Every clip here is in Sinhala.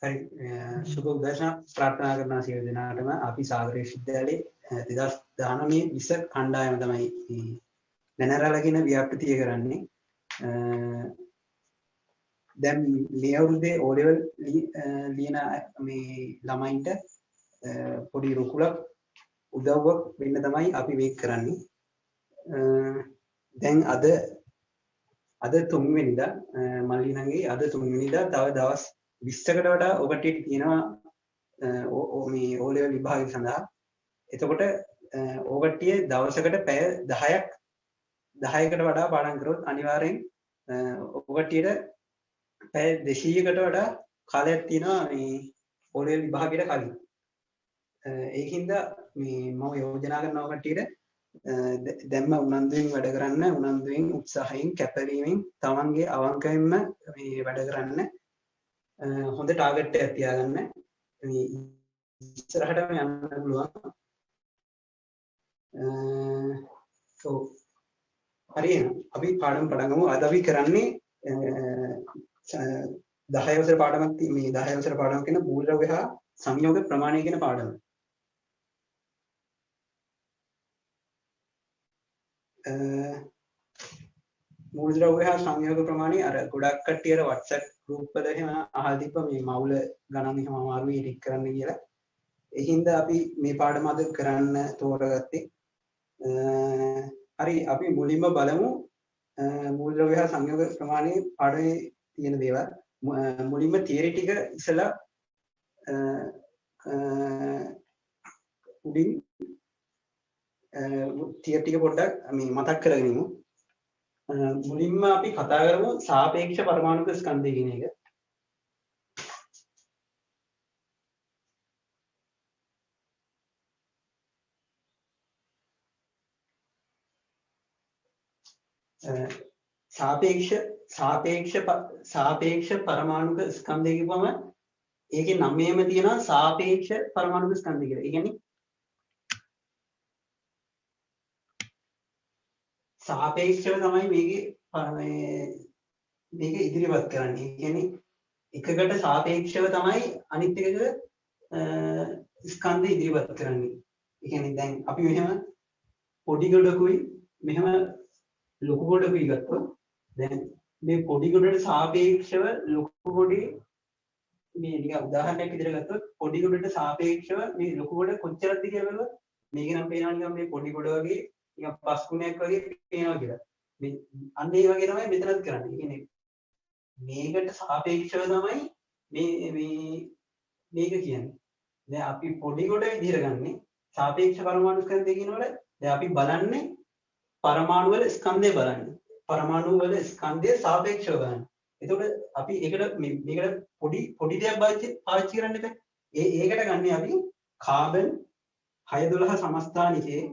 හරි සුබ උදෑසන ප්‍රාර්ථනා කරනවා සියලු දෙනාටම. අපි සාගර විශ්වවිද්‍යාලයේ 2019 20 කණ්ඩායම තමයි නැනරලගෙන ව්‍යාපෘතිය කරන්නේ. දැන් මේ අවුරුද්දේ O level ලියන මේ ළමයින්ට පොඩි රුකුලක් උදව්වක් වෙන්න තමයි අපි මේක කරන්නේ. දැන් අද 3 වෙනිදා මල්ලිනගේ අද 3 වෙනිදා තව දවස් 20කට වඩා ඔබට තියෙනවා මේ O level විභාගය සඳහා. එතකොට ඔබටිය දවසකට පැය 10කට වඩා පාඩම් කරොත් අනිවාර්යෙන් ඔබටියට පැය 200කට වඩා කාලයක් තියෙනවා මේ O level විභාගයට කලින්. ඒකින්ද මේ මම යෝජනා කරනවා ඔබටියට දැන්ම උනන්දුවෙන් වැඩ කරන්න, උනන්දුවෙන් උත්සාහයෙන් කැපවීමෙන් තමන්ගේ අවංකයෙන්ම මේ වැඩ කරන්න. හොඳ ටාගට් එකක් තියාගන්න. මේ ඉස්සරහටම යන්න පුළුවන්. හරියන අපි පාඩම් පටන් ගමු. අද අපි කරන්නේ 10 වසර පාඩමක් මේ 10 වසර පාඩමක් කියන මූලද්‍රව්‍ය හා සංයෝග ප්‍රමාණය කියන පාඩම. මූලද්‍රව්‍ය හා සංයෝග ප්‍රමාණය අර ගොඩක් කට්ටිය අර WhatsApp group වල එහෙම අහලා තිබ්බා මේ මවුල ගණන් එහෙම අමාරුයි එඩිට් කරන්න කියලා. ඒ හින්දා අපි මේ පාඩම අද කරන්න තෝරගත්තේ. හරි අපි මුලින්ම බලමු මූලද්‍රව්‍ය හා සංයෝග ප්‍රමාණයේ පාඩමේ තියෙන දේවල්. මුලින්ම තියරි ටික ඉස්සලා උඩින් තියරි ටික පොඩ්ඩක් මේ මතක් කරගනිමු. මුලින්ම අපි කතා කරමු සාපේක්ෂ පරමාණුක ස්කන්ධය කියන එක. සාපේක්ෂ පරමාණුක ස්කන්ධය කියපුවම ඒකේ නමේම තියෙනවා සාපේක්ෂ පරමාණුක ස්කන්ධය කියලා. ඒ කියන්නේ සාපේක්ෂව තමයි මේක ඉදිරිපත් කරන්නේ. ඒ කියන්නේ එකකට සාපේක්ෂව තමයි අනිත් එකක ස්කන්ධය ඉදිරිපත් කරන්නේ. ඒ කියන්නේ දැන් අපි මෙහෙම පොඩි ගොඩකුයි මෙහෙම ලොකු ගොඩකුයි ගත්තොත් දැන් මේ පොඩි ගොඩට සාපේක්ෂව ලොකු ගොඩේ මේ නිකන් උදාහරණයක් විදිහට ගත්තොත් පොඩි ගොඩට සාපේක්ෂව මේ ලොකු ගොඩ කොච්චරද කියලා බලුවොත් මේක නම් පේනවා නිකන් මේ පොඩි ගොඩ වගේ නිකන් පස් ගුණයක් වගේ පේනවා කියලා. මේ අන්න ඒ වගේ තමයි මෙතනත් කරන්නේ. කියන්නේ මේකට සාපේක්ෂව තමයි මේක කියන්නේ. දැන් අපි පොඩි ගොඩ විදිහට ගන්නෙ සාපේක්ෂ පරමාණු ස්කන්ධය කියනවල දැන් අපි බලන්නේ පරමාණු වල ස්කන්ධය බලන්නේ. පරමාණු වල ස්කන්ධය සාපේක්ෂව බලන්නේ. එතකොට අපි ඒකට මේකට පොඩි දෙයක් පාවිච්චි කරන්න එපා. ඒකට ගන්නේ අපි කාබන් 612 සමස්ථානිකයේ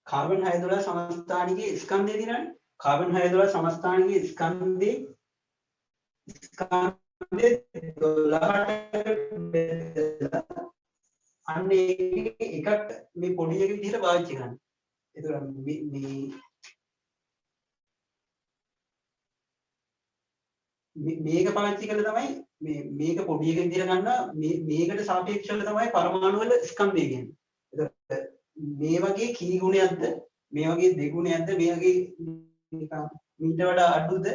කාබන් 612 සමස්ථානිකයේ ස්කන්ධය දිනන්නේ. කාබන් 612 සමස්ථානිකයේ ස්කන්ධේ 12ට අන්න ඒකට මේ පොඩි එක විදිහට පාවිච්චි කරන්න. ඒතර මේක පාවිච්චි කළා තමයි මේක පොඩි එක විදිහට ගන්නවා. මේකට සාපේක්ෂව තමයි පරමාණු වල ස්කන්ධය කියන්නේ. ඒතර මේ වගේ කී ගුණයක්ද මේ වගේ දෙගුණයක්ද මේ වගේ මීට වඩා අඩුද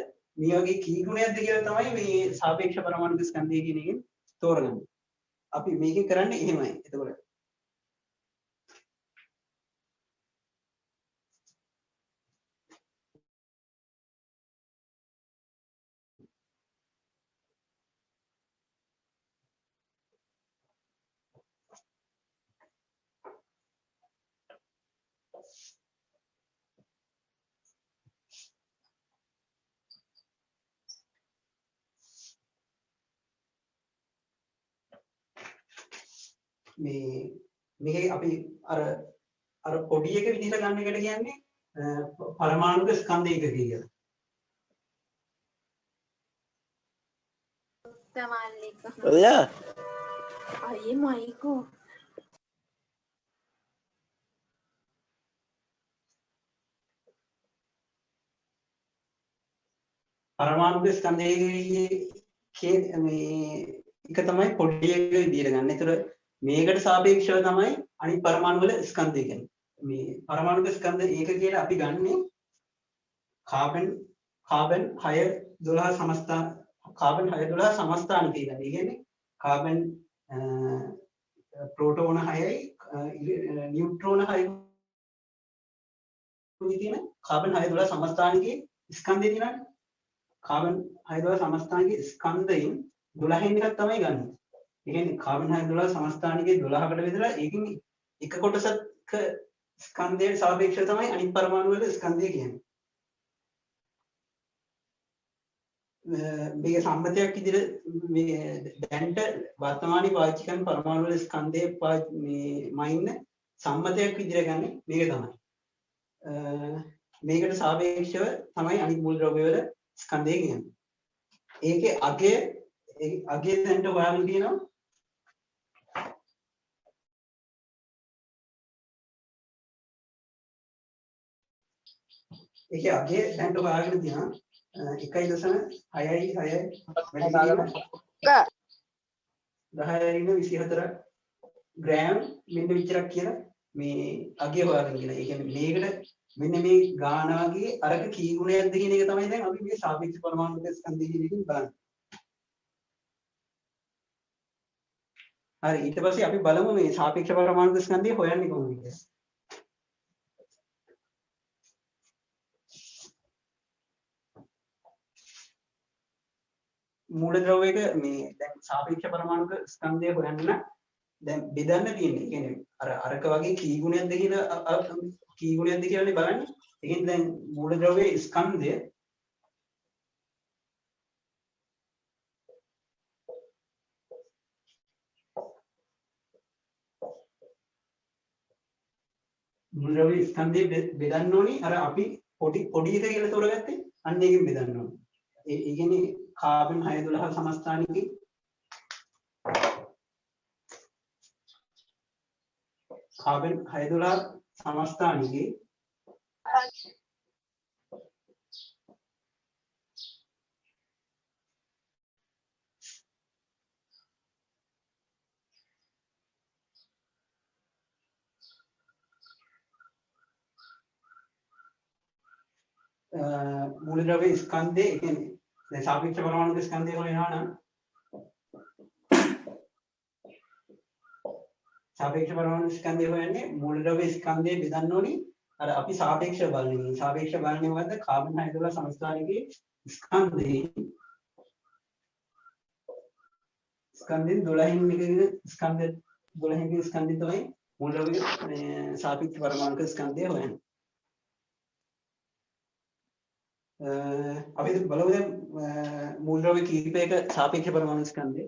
මේ වගේ කී ගුණයක්ද කියලා තමයි මේ සාපේක්ෂ පරමාණුක ස්කන්ධය කියන එකෙන් තෝරගන්නේ. අපි මේකෙන් කරන්නේ එහෙමයි. එතකොට මේක අපි අර පොඩි එක විදිහට ගන්න එකට කියන්නේ පරමාණුක ස්කන්ධ ඒකකය කියලා. ඔයා අයියේ මයිකෝ පරමාණුක ස්කන්ධයේ මේ එක තමයි පොඩි එක විදියට ගන්න. ඒතර මේකට සාපේක්ෂව තමයි අනිත් පරමාණු වල ස්කන්ධය කියන්නේ. මේ පරමාණුක ස්කන්ධ ඒක කියලා අපි ගන්නේ කාබන් 6 12 සමස්ථාන කාබන් 6 12 සමස්ථාන කියලා. ඒ කියන්නේ කාබන් ප්‍රෝටෝන 6යි නියුට්‍රෝන 6යි තියෙන කාබන් 6 12 සමස්ථානිකේ ස්කන්ධය තියෙනවානේ. කාබන් 6 12 සමස්ථානිකේ ස්කන්ධයෙන් 12න් එකක් තමයි ගන්න. ඒ කියන්නේ කාබන් 6 12 සමස්ථානිකේ 12කට බෙදලා ඒකින් එක කොටසක ස්කන්ධයට සාපේක්ෂව තමයි අනිත් පරමාණු වල ස්කන්ධය කියන්නේ. මේක සම්මතයක් විදිහට මේ දැනට වර්තමානයේ පාවිච්චි කරන පරමාණු වල ස්කන්ධයේ මේ මයින්න සම්මතයක් විදිහට ගන්න මේක තමයි. මේකට සාපේක්ෂව තමයි අනිත් මූල ද්‍රව්‍ය වල ස්කන්ධය කියන්නේ. ඒකේ අගය දැනට හොයාගෙන තියෙනවා. ඒකේ අගය දැනට හොයාගෙන තියෙනවා. 1.6යි 10 ග්‍රෑම් මෙන්න විතරක් කියලා මේ අගය හොයාගෙන කියලා. ඒ කියන්නේ මේකට මෙන්න මේ ගාන වගේ අරක කී ගුණයක්ද කියන එක තමයි දැන් අපි මේ සාපේක්ෂ පරමාණුක ස්කන්ධය කියන එකෙන් බලන්නේ. හරි ඊට පස්සේ අපි බලමු මේ සාපේක්ෂ පරමාණුක ස්කන්ධය හොයන්නේ කොහොමද කියලා. මූල ද්‍රව්‍යයක මේ දැන් සාපේක්ෂ පරමාණුක ස්කන්ධය හොයන්න දැන් බෙදන්න තියෙන්නේ. ඒ කියන්නේ අරක වගේ කී ගුණයක්ද කියලානේ බලන්නේ. ඒකෙන් දැන් මූල ද්‍රව්‍යයේ ස්කන්ධය මූල ද්‍රව්‍යයේ ස්කන්ධය බෙදන්න ඕනේ. අර අපි පොඩි එක කියලා තෝරගත්තේ අන්න ඒකෙන් බෙදන්න ඕනේ. ඒ කියන්නේ කාබන් 6 12 සමස්ථානිකේ කාබන් 6 12 සමස්ථානිකේ මූලද්‍රව්‍ය ස්කන්ධය ඒ කියන්නේ දැන් සාපේක්ෂ පරමාණුක ස්කන්ධය හොයනවා නම් සාපේක්ෂ පරමාණු ස්කන්ධය හොයන්නේ මූලද්‍රව්‍ය ස්කන්ධය බෙදන්න ඕනේ. අර අපි සාපේක්ෂව බලන්නේ. සාපේක්ෂව බලන්නේ මොකද්ද? කාබන් 6 12 සමස්ථානිකේ ස්කන්ධයෙන් 12න් එකකින් ස්කන්ධය තමයි මූලද්‍රව්‍ය සාපේක්ෂ පරමාණුක ස්කන්ධය හොයන්නේ. අපි බලමු දැන් මූල ද්‍රව්‍ය කීපයක සාපේක්ෂ පරමාණු ස්කන්ධය.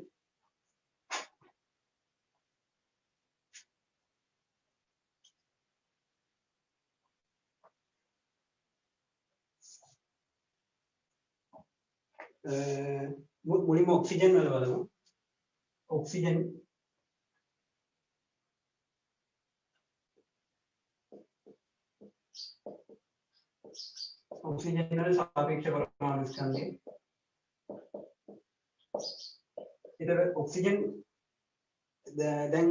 මුලින්ම ඔක්සිජන් වල බලමු. ඔක්සිජන් වල සාපේක්ෂ පරමාණු ස්කන්ධය. ඒතර ඔක්සිජන් දැන්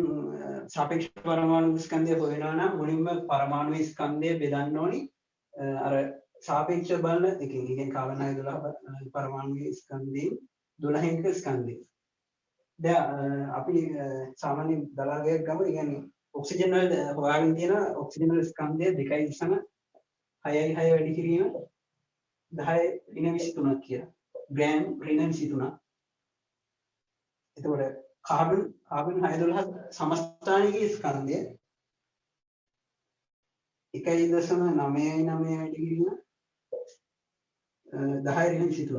සාපේක්ෂ පරමාණු ස්කන්ධය හොයනවා නම් මුලින්ම පරමාණු ස්කන්ධය බෙදන්න ඕනි. අර සාපේක්ෂ බලන එකකින්. ඒ කියන්නේ කාබන් 6 12 පරමාණු ස්කන්ධයෙන් 12ක ස්කන්ධය. දැන් අපි සාමාන්‍ය දලාගයක් ගමු. ඒ කියන්නේ ඔක්සිජන් වල හොයාගෙන තියෙන ඔක්සිජන් වල ස්කන්ධය 2.6යි 6 වැඩි කිරීම 10 ඍණ 23ක් කියලා. ග්‍රෑම් ඍණ 23ක්. එතකොට කාබන් 6 12 සමස්ථානිකයේ ස්කන්ධය 1.99 වැඩි කිරීම 10 ඍණ 23ක්.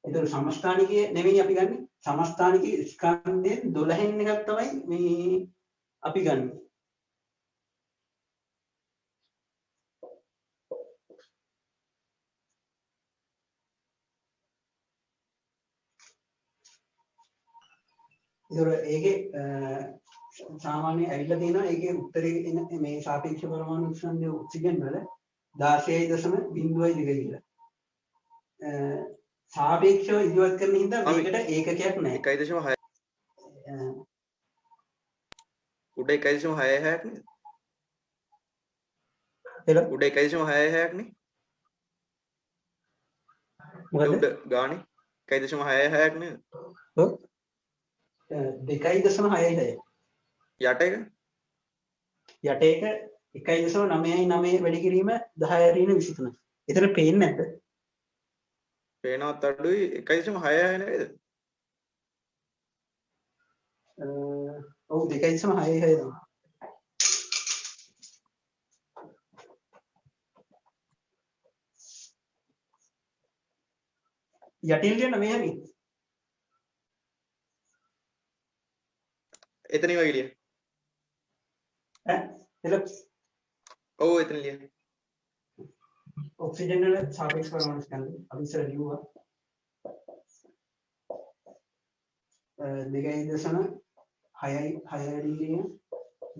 එතකොට සමස්ථානිකයේ නෙමෙයි අපි ගන්නෙ. සමස්ථානිකයේ ස්කන්ධයෙන් 12න් එකක් තමයි මේ අපි ගන්නෙ. ඒකේ සාමාන්‍ය ඇවිල්ලා තියෙනවා ඒකේ උත්තරේ මේ සාපේක්ෂ පරමාණු ස්කන්ධය ඔක්සිජන් වල 16.02 කියලා. සාපේක්ෂව ඉදිරිපත් කරන හින්දා මේකට ඒකකයක් නැහැ. 1.6 උඩ 1.66ක් නේද? උඩ 1.66ක් නේ? මොකද? උඩ ගානේ 1.66ක් නේද? ඔව්. 2.66. යට එක? යට එක 1.99 වැඩි කිරීම 10 ඍණ 23. එතන පේන්නේ නැද්ද? පේනවත් අඩුයි 1.66 නේද? ඔව් 2.66 තමයි. යටින් කියන මේ හරි. එතනින් වගේ ලිය. එල ඔව් එතන ලිය. ඔක්සිජන් වල සාපේක්ෂ පරමාණු ස්කන්ධය අපි ඉස්සර ලියුවා. 2.6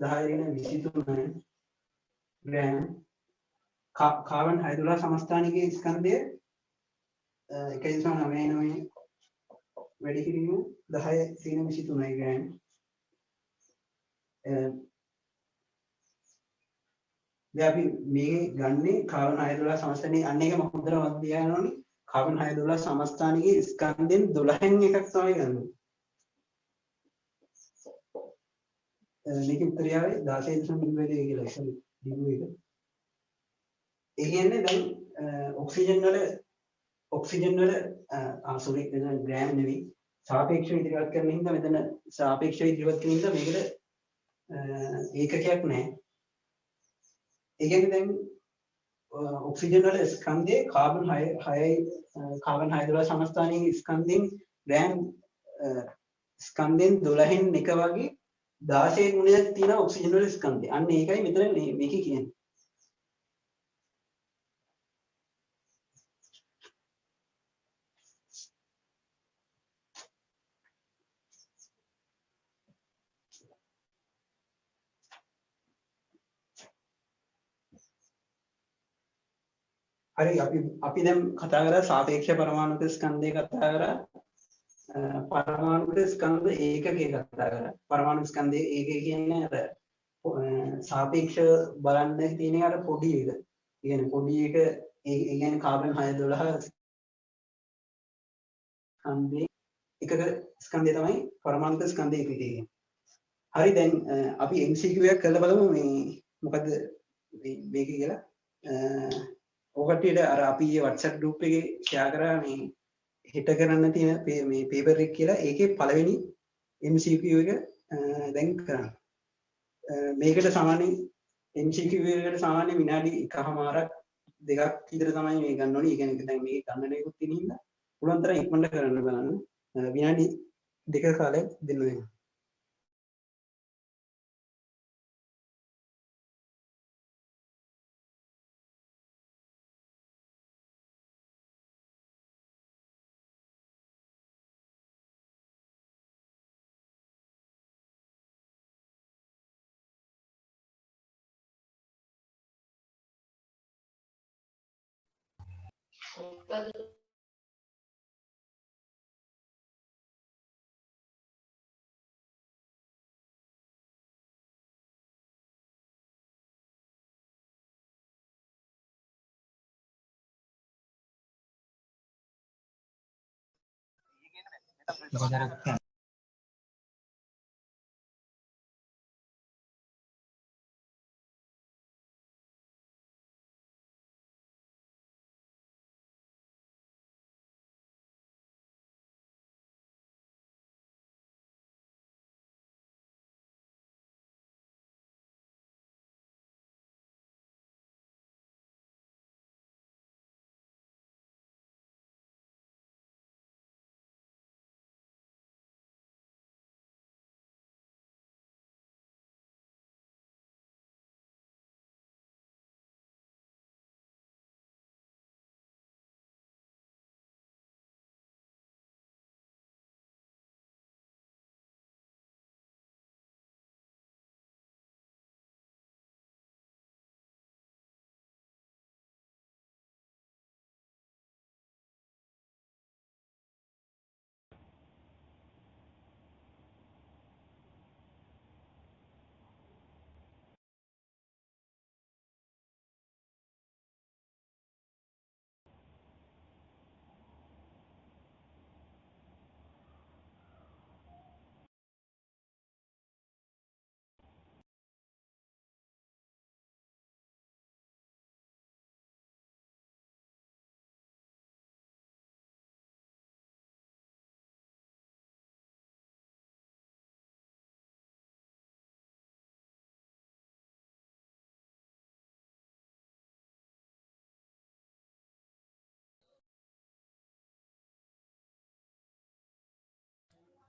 10 ග්‍රෑම් කාබන් හයිඩ්‍රෝජන් සමස්ථානිකයේ ස්කන්ධය 1.99 වැඩි කිරීම 10 ග්‍රෑම්. දැන් අපි මේ ගන්නේ කාබන් හයිඩ්‍රෝජන් සමස්ථානිකයේ අන්න එක මොකදද වද තියාගන්න ඕනේ. කාබන් හයිඩ්‍රෝජන් සමස්ථානිකයේ ස්කන්ධෙන් 12න් එකක් තමයි ගන්න. මේක උත්තරය ආවේ 16.02 කියලා ඉතින් දීපු එක. ඒ කියන්නේ දැන් ඔක්සිජන් වල සෝරි ග්‍රෑම් නෙවෙයි සාපේක්ෂව ඉදිරියට කරන හින්දා මෙතන සාපේක්ෂව ඉදිරියට කරන හින්දා මේකට ඒකකයක් නැහැ. ඒ කියන්නේ දැන් ඔක්සිජන් වල ස්කන්ධයේ කාබන් හයිඩ්‍රෝජන් සමස්ථානයේ ස්කන්ධෙන් ග්‍රෑම් ස්කන්ධෙන් 12න් එක වගේ 16 ගුණයක් තියෙන ඔක්සිජන් වල ස්කන්ධය. අන්න ඒකයි මෙතන මේකේ කියන්නේ. හරි අපි දැන් කතා කරා සාපේක්ෂ පරමාණුක ස්කන්ධය කතා කරා පරමාණුක ස්කන්ධ ඒකකේ කතා කරා පරමාණු ස්කන්ධයේ ඒකේ කියන්නේ අර සාපේක්ෂ බලන්න තියෙන අර පොඩි එක. කියන්නේ පොඩි එක ඒ කියන්නේ කාබන් 612 ස්කන්ධේ එකක ස්කන්ධය තමයි පරමාණුක ස්කන්ධය ඒකකේ කියන්නේ. හරි දැන් අපි MCQ එකක් කරලා බලමු මේ මොකද මේක කියලා. ඔකටියට අර අපි WhatsApp group එකේ share කරා මේ හෙට කරන්න තියෙන මේ paper එක කියලා ඒකේ පළවෙනි MCQ එක දැන් කරන්න. මේකට සාමාන්‍ය MCQ එකකට සාමාන්‍ය විනාඩි 1කමාරක් දෙකක් විතර තමයි මේ ගන්න ඕනේ. ඒ කියන්නේ දැන් මේක ගන්න එකකුත් තියෙන හින්දා පුළුවන් තරම් ඉක්මනට කරන්න බලන්න. විනාඩි 2ක කාලයක් දෙන්න වෙනවා.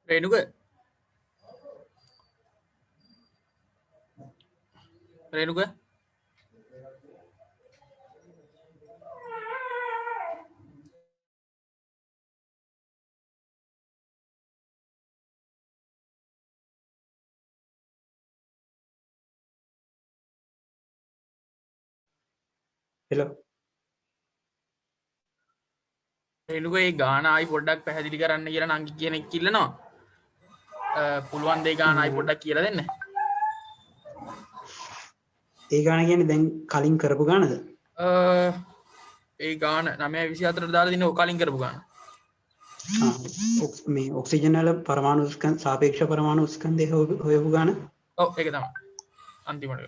රේණුක රේණුක හෙලෝ රේණුක ඒ ගාන ආයි පොඩ්ඩක් පැහැදිලි කරන්න කියලා නංගි කෙනෙක් ඉල්ලනවා. පුළුවන් දේ ගාන ආයි පොඩ්ඩක් කියලා දෙන්න. ඒ ගාන කියන්නේ දැන් කලින් කරපු ගානද? ඒ ගාන 9:24 දාලා දින කලින් කරපු ගාන. මේ ඔක්සිජන් වල පරමාණු ස්කන්ධ සාපේක්ෂ පරමාණු ස්කන්ධය හොයපු ගාන. ඔව් ඒක තමයි. අන්තිමට.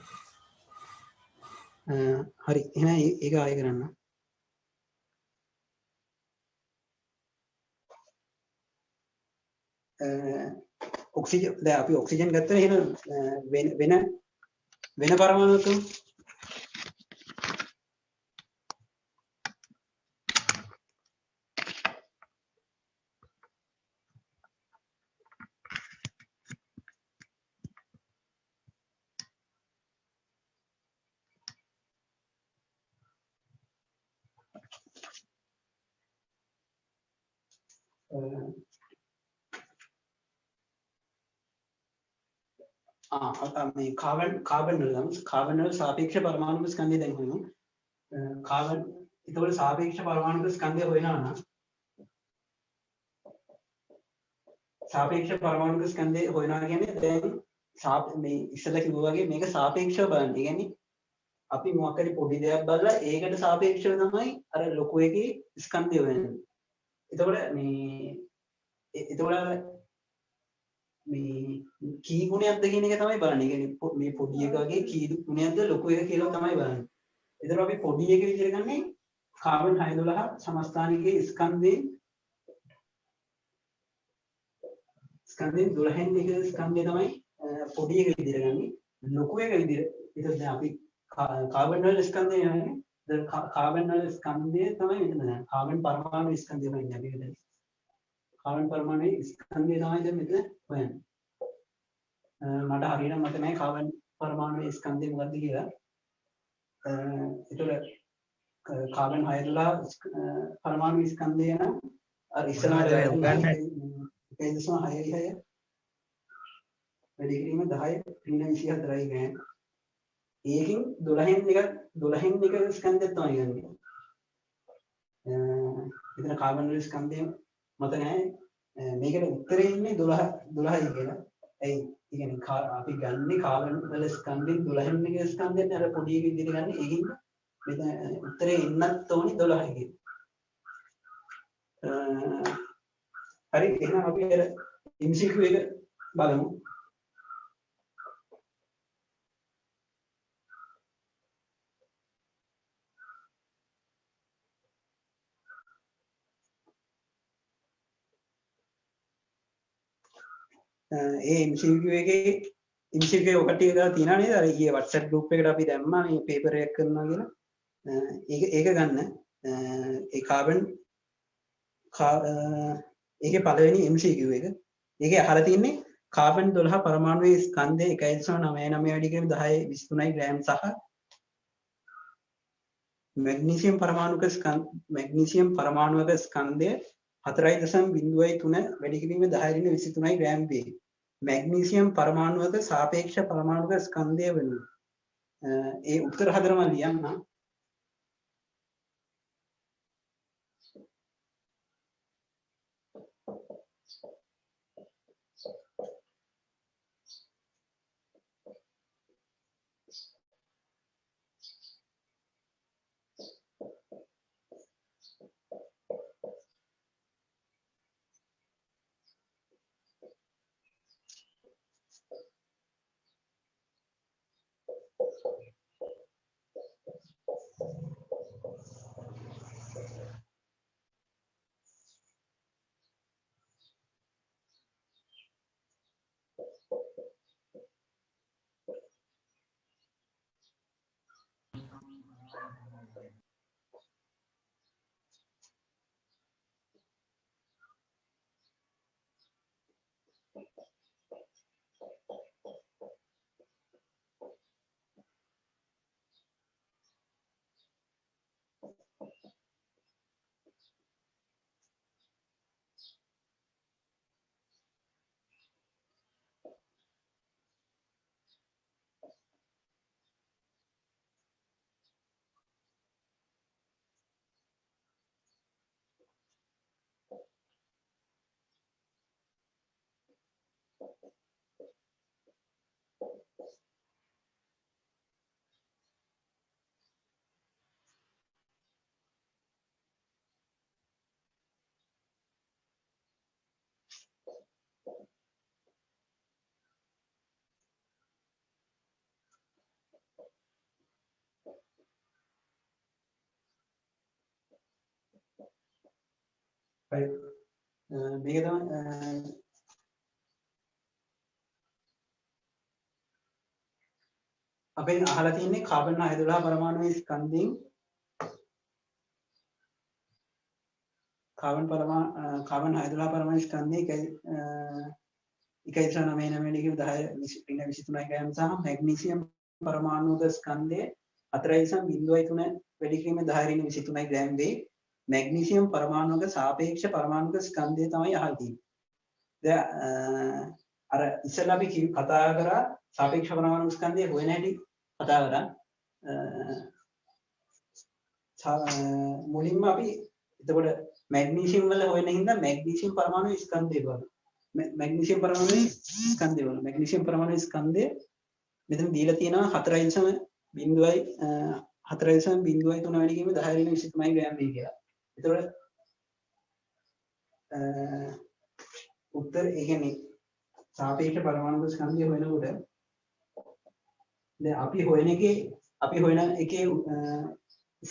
හරි එහෙනම් ඒක ආයෙ කරන්න. ඔක්සිජන් දැන් අපි ඔක්සිජන් ගත්තා එහෙනම් වෙන පරමාණුක මේ කාබන් වල සාපේක්ෂ පරමාණු ස්කන්ධය දැන් හොයමු. කාබන් ඒතකොට සාපේක්ෂ පරමාණු ස්කන්ධය හොයනවා නම් සාපේක්ෂ පරමාණු ස්කන්ධය හොයනවා කියන්නේ දැන් මේ ඉස්සෙල්ලා කිව්වා වගේ මේක සාපේක්ෂව බලන්න. ඒ කියන්නේ අපි මොකක් හරි පොඩි දෙයක් බලලා ඒකට සාපේක්ෂව තමයි අර ලොකු එකේ ස්කන්ධය හොයන්නේ. එතකොට මේ කී ගුණයක්ද කියන එක තමයි බලන්නේ. ඒ කියන්නේ මේ පොඩි එක වගේ කී ගුණයක්ද ලොකු එක කියලා තමයි බලන්නේ. ඒතර අපි පොඩි එක විදිහට ගන්නේ කාබන් 612 සමස්ථානිකයේ ස්කන්ධයෙන් 12න් එක ස්කන්ධය තමයි පොඩි එක විදිහට ගන්නේ. ලොකු එක විදිහට. ඒතර දැන් අපි කාබන් වල ස්කන්ධය යන්නේ දැන් කාබන් වල ස්කන්ධය තමයි මෙතන දැන් කාබන් පරමාණු ස්කන්ධය වෙන්නේ අපි හිතන්නේ. කාබන් පරමාණුයේ ස්කන්ධය තමයි දැන් මෙතන හොයන්නේ. මට හරියට මතක නැහැ කාබන් පරමාණුයේ ස්කන්ධය මොකක්ද කියලා. ඒතර කාබන් 612 පරමාණු ස්කන්ධය නම් අර ඉස්සරහට 1.666 වැඩි කිරීම 10 ඍණ 24යි ගන්න. ඒකෙන් 12න් එක ස්කන්ධයක් තමයි ගන්නේ. එතන කාබන් වල ස්කන්ධය මත නැහැ. මේකට උත්තරේ ඉන්නේ 12යි කියලා. ඒ කියන්නේ අපි ගන්නේ කාබන් වල ස්කන්ධෙන් 12න් එක ස්කන්ධයෙන් අර පොඩි එක විදිහට ගන්න. ඒකින් මෙතන උත්තරේ එන්නත් ඕනි 12යි කියලා. හරි එහෙනම් අපි අර MCQ එක බලමු. ඒ MCQ එකේ MCQ එක ඔකට ටිකක් තියෙනවා නේද? අර ඊයේ WhatsApp group එකට අපි දැම්මා මේ පේපර් එකක් කරනවා කියලා. ඒක ගන්න. ඒ කාබන් ඒකේ පළවෙනි MCQ එක. ඒකේ අහලා තින්නේ කාබන් 12 පරමාණුයේ ස්කන්ධය 1.99 වැඩි කිරීම 10 23යි ග්‍රෑම් සහ මැග්නීසියම් පරමාණුවක ස්කන්ධය 4.03 වැඩි කිරීම 10 ග්‍රෑම් වේ. මැග්නීසියම් පරමාණුවක සාපේක්ෂ පරමාණුක ස්කන්ධය වෙනවා. ඒ උත්තර හතරම ලියන්න. මේක තමයි අපෙන් අහලා තියෙන්නේ කාබන් 612 පරමාණුවේ ස්කන්ධයෙන් කාබන් 612 පරමාණු ස්කන්ධයේ 1.99 10 23 ග්‍රෑම් සහ මැග්නීසියම් පරමාණුක ස්කන්ධයේ 4.03 වැඩි කිරීම 10 23 ග්‍රෑම් වේ. මැග්නීසියම් පරමාණුක සාපේක්ෂ පරමාණුක ස්කන්ධය තමයි අහලා තියෙන්නේ. දැන් අර ඉස්සෙල්ලා අපි කතා කරා සාපේක්ෂ පරමාණු ස්කන්ධය හොයන හැටි කතා කරා. මුලින්ම අපි එතකොට මැග්නීසියම් වල හොයන හින්දා මැග්නීසියම් පරමාණු ස්කන්ධය බලමු. මැග්නීසියම් පරමාණු ස්කන්ධය බලමු. මැග්නීසියම් පරමාණු ස්කන්ධය මෙතන දීලා තියෙනවා 4.03 වැඩි කිරීම 10 23 ග්‍රෑම් වේ කියලා. එතකොට උත්තර ඒ කියන්නේ සාපේක්ෂ පරමාණු ස්කන්ධය හොයනකොට දැන් අපි හොයන එකේ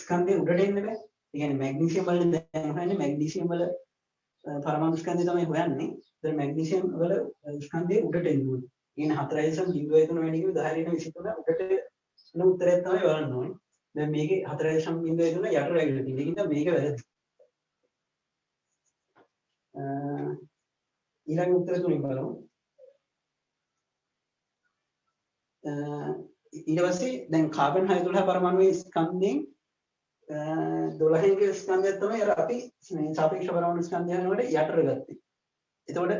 ස්කන්ධය උඩට එන්න බෑ. ඒ කියන්නේ මැග්නීසියම් වල දැන් හොයන්නේ මැග්නීසියම් වල පරමාණු ස්කන්ධය තමයි හොයන්නේ. දැන් මැග්නීසියම් වල ස්කන්ධය උඩට එන්න ඕනේ. කියන්නේ 4.03 වැඩි කිව්ව 10 23 උඩට එන උත්තරය තමයි බලන්න ඕනේ. දැන් මේකේ 4.03 යට රැගෙන තියෙන. ඒකින්ද මේක වැරදි. ඊළඟ උත්තර තුنين බලමු. ඊට පස්සේ දැන් කාබන් 612 පරමාණුවේ ස්කන්ධයෙන් 12ක ස්කන්ධය තමයි අර අපි මේ සාපේක්ෂ පරමාණු ස්කන්ධය යනකොට යටට ගත්තේ. එතකොට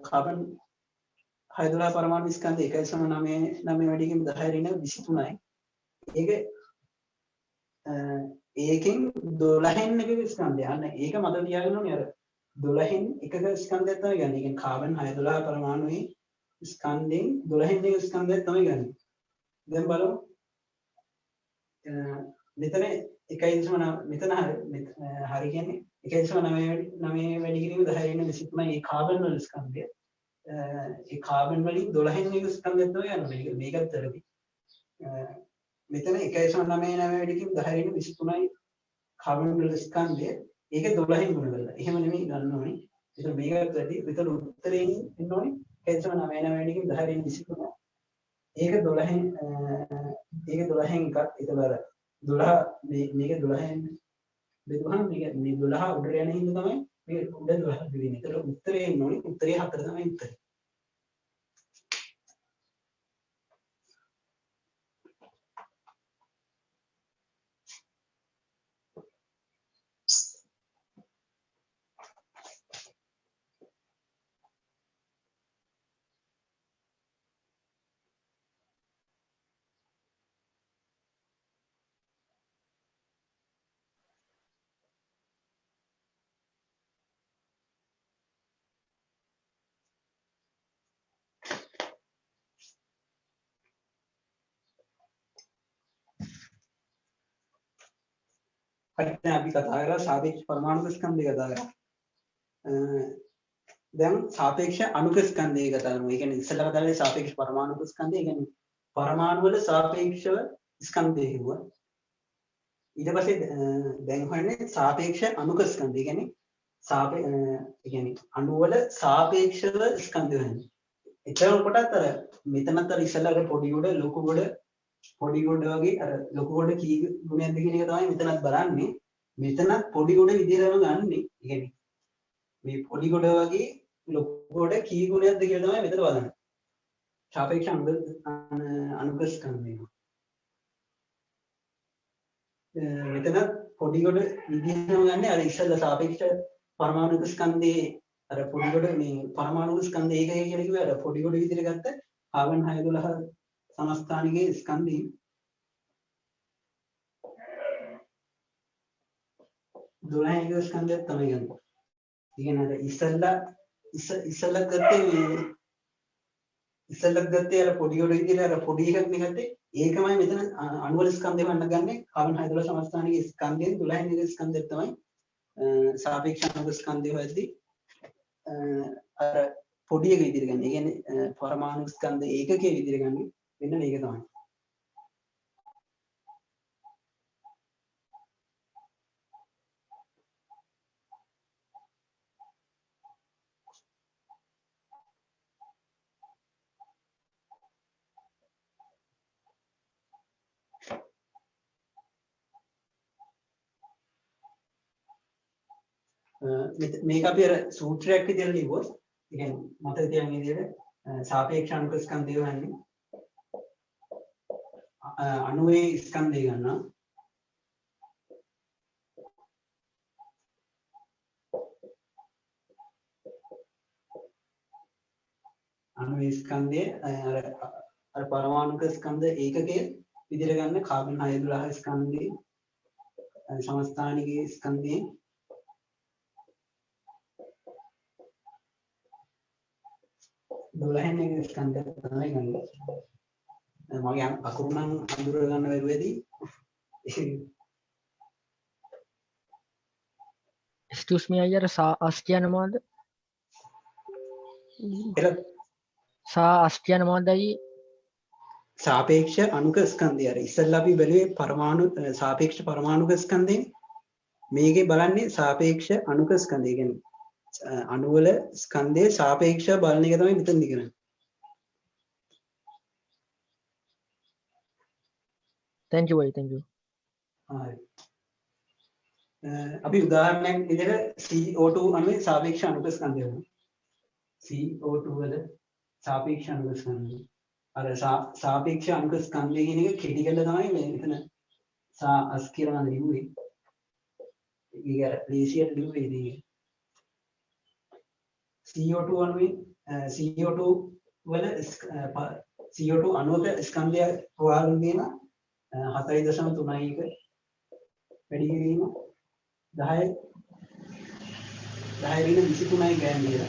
කාබන් 612 පරමාණු ස්කන්ධය 1.99 වැඩි කිරීම 10 23යි. ඒකෙන් 12න් එකක ස්කන්ධය. අන්න ඒක මතක තියාගන්න ඕනේ. අර 12න් එකක ස්කන්ධයක් තමයි ගන්න. ඒ කියන්නේ කාබන් 612 පරමාණුවේ ස්කන්ධයෙන් 12න් එක ස්කන්ධයක් තමයි ගන්න. දැන් බලමු. මෙතන 1.9 මෙතන හරි කියන්නේ 1.9 වැඩි කිරීම 10 23 මේ කාබන් වල ස්කන්ධය. ඒ කාබන් වලින් 12න් එක ස්කන්ධයක් තමයි ගන්න. මේකත් වැරදි. මෙතන 1.99 වැඩි කිරීම 10 23යි කාබන් වල ස්කන්ධය. ඒක 12න් ගුණ කරලා. එහෙම නෙමෙයි ගන්න ඕනේ. ඒක මේකත් වැඩි. මෙතන උත්තරේ එන්න ඕනේ 1.99 වැඩි කිරීම 10 23. ඒක 12න් එකක්. ඒතර 12 මේක 12න් බෙදුවහම මේක මේ 12 උඩට යන හින්දා තමයි මේ උඩ 12 දෙන්නේ. ඒතර උත්තරේ එන්න ඕනේ. උත්තරේ 4 තමයි උත්තරේ. හරිද? අපි කතා කරලා සාපේක්ෂ පරමාණු ස්කන්ධය කතා කරා. දැන් සාපේක්ෂ අණුක ස්කන්ධය කතා කරමු. ඒ කියන්නේ ඉස්සෙල්ලා කතා කරේ සාපේක්ෂ පරමාණු ස්කන්ධය. ඒ කියන්නේ පරමාණු වල සාපේක්ෂව ස්කන්ධය කිව්වා. ඊට පස්සේ දැන් හොයන්නේ සාපේක්ෂ අණුක ස්කන්ධය. ඒ කියන්නේ අණු වල සාපේක්ෂව ස්කන්ධය වෙන්නේ. එතන කොටත් අර මෙතනත් අර ඉස්සෙල්ලා අර පොඩි උඩ ලොකු උඩ පොඩි ගොඩ වගේ අර ලොකු ගොඩ කී ගුණයක්ද කියන එක තමයි මෙතනත් බලන්නේ. මෙතනත් පොඩි ගොඩ විදිහටම ගන්නෙ. ඒ කියන්නේ මේ පොඩි ගොඩ වගේ ලොකු ගොඩ කී ගුණයක්ද කියලා තමයි මෙතන බලන්නේ. සාපේක්ෂ අණුක ස්කන්ධය. මෙතන පොඩි ගොඩ විදිහටම ගන්නෙ අර ඉස්සෙල්ලා සාපේක්ෂ පරමාණු ස්කන්ධයේ අර පොඩි ගොඩ මේ පරමාණු ස්කන්ධය ඒකයි කියලා කිව්වේ අර පොඩි ගොඩ විදිහට ගත්ත කාබන් 612 समस्थानिके स्कंदी 12 ස්කන්ධය තමයි ගන්න. ඉගෙන අර ඉස්සල්ලා ගත්තේ අර පොඩි කොට විදිහට අර පොඩි එකක් නේ ගත්තේ. ඒකමයි මෙතන අණු වල ස්කන්ධය වන්න ගන්නේ. කාබන් 612 සමස්ථානික ස්කන්ධයෙන් 12 වෙනි ස්කන්ධය තමයි සාපේක්ෂ අණු ස්කන්ධය වෙද්දී අර පොඩි එක විදිහට ගන්න. ඒ කියන්නේ පරමාණු ස්කන්ධ ඒකකයේ විදිහට ගන්න. මෙන්න මේක තමයි. මේක අපි අර සූත්‍රයක් විදිහට ලිව්වොත් ඒ කියන්නේ මතක තියාගන්න විදිහට සාපේක්ෂ අණුක ස්කන්ධය වන්නේ අණුවේ ස්කන්ධය ගන්නවා අණුවේ ස්කන්ධය අර පරමාණුක ස්කන්ධ ඒකකයේ විදිහට ගන්න කාබන් 612 ස්කන්ධයේ සමස්ථානිකයේ ස්කන්ධයේ 12 වෙනි ස්කන්ධය තමයි ගන්න. මගේ අකුරු නම් අඳුර ගන්න බැරුවේදී excuse me අයියර සාස් කියන මොකද්ද? සාස් කියන මොකද්ද අයියේ? සාපේක්ෂ අණුක ස්කන්ධය. අර ඉස්සෙල්ලා අපි බැලුවේ පරමාණු සාපේක්ෂ පරමාණුක ස්කන්ධේ. මේකේ බලන්නේ සාපේක්ෂ අණුක ස්කන්ධය. කියන්නේ අණු වල ස්කන්ධයේ සාපේක්ෂව බලන එක තමයි මෙතනදී කරන්නේ. thank you thank you. හරි. අපි උදාහරණයක් විදිහට CO2 අණුවේ සාපේක්ෂ අණුක ස්කන්ධය ගමු. CO2 වල සාපේක්ෂ අණුක ස්කන්ධය. අර සාපේක්ෂ අණුක ස්කන්ධය කියන එක කෙටි කරලා තමයි මේ මෙතන අස් කියලා මම ලිව්වේ. ඒක අර ලේසියට ලිව්වේ ඉතින්. CO2 අණුවේ CO2 වල CO2 අණුවක ස්කන්ධය හොයාගෙන දෙන 4.31 වැඩි කිරීම 10 10 වෙන 23යි ගන්නේ.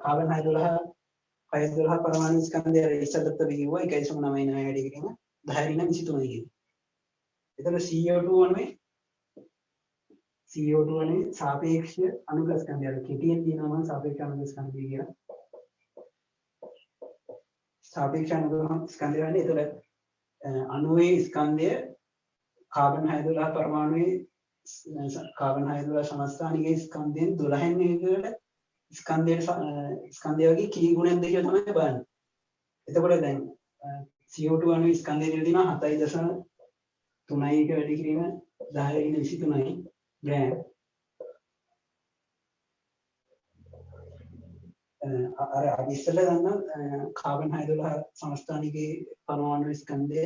කාබන් 612 පරමාණු ස්කන්ධය ඉස්සරහට විගුවා 1.99 වැඩි කිරීම 10 වෙන 23යි කියන්නේ. එතකොට CO2 අණුවේ සාපේක්ෂ අණුක ස්කන්ධය කෙටියෙන් කියනවා නම් සාපේක්ෂ අණුක ස්කන්ධය කියලා. සාපේක්ෂ අණුක ස්කන්ධය වන්නේ එතකොට අණුවේ ස්කන්ධය කාබන් 612 පරමාණුවේ කාබන් 612 සමස්ථානිකයේ ස්කන්ධයෙන් 12 වෙනි එකට ස්කන්ධය වගේ කී ගුණයක්ද කියලා තමයි බලන්නේ. එතකොට දැන් CO2 අණුවේ ස්කන්ධය දෙනවා 7.3 එක වැඩි කිරීම 10 වෙනි 23යි ග්‍රෑම්. අර අපි ඉස්සෙල්ලා ගන්න කාබන් 612 සමස්ථානිකයේ පරමාණු ස්කන්ධය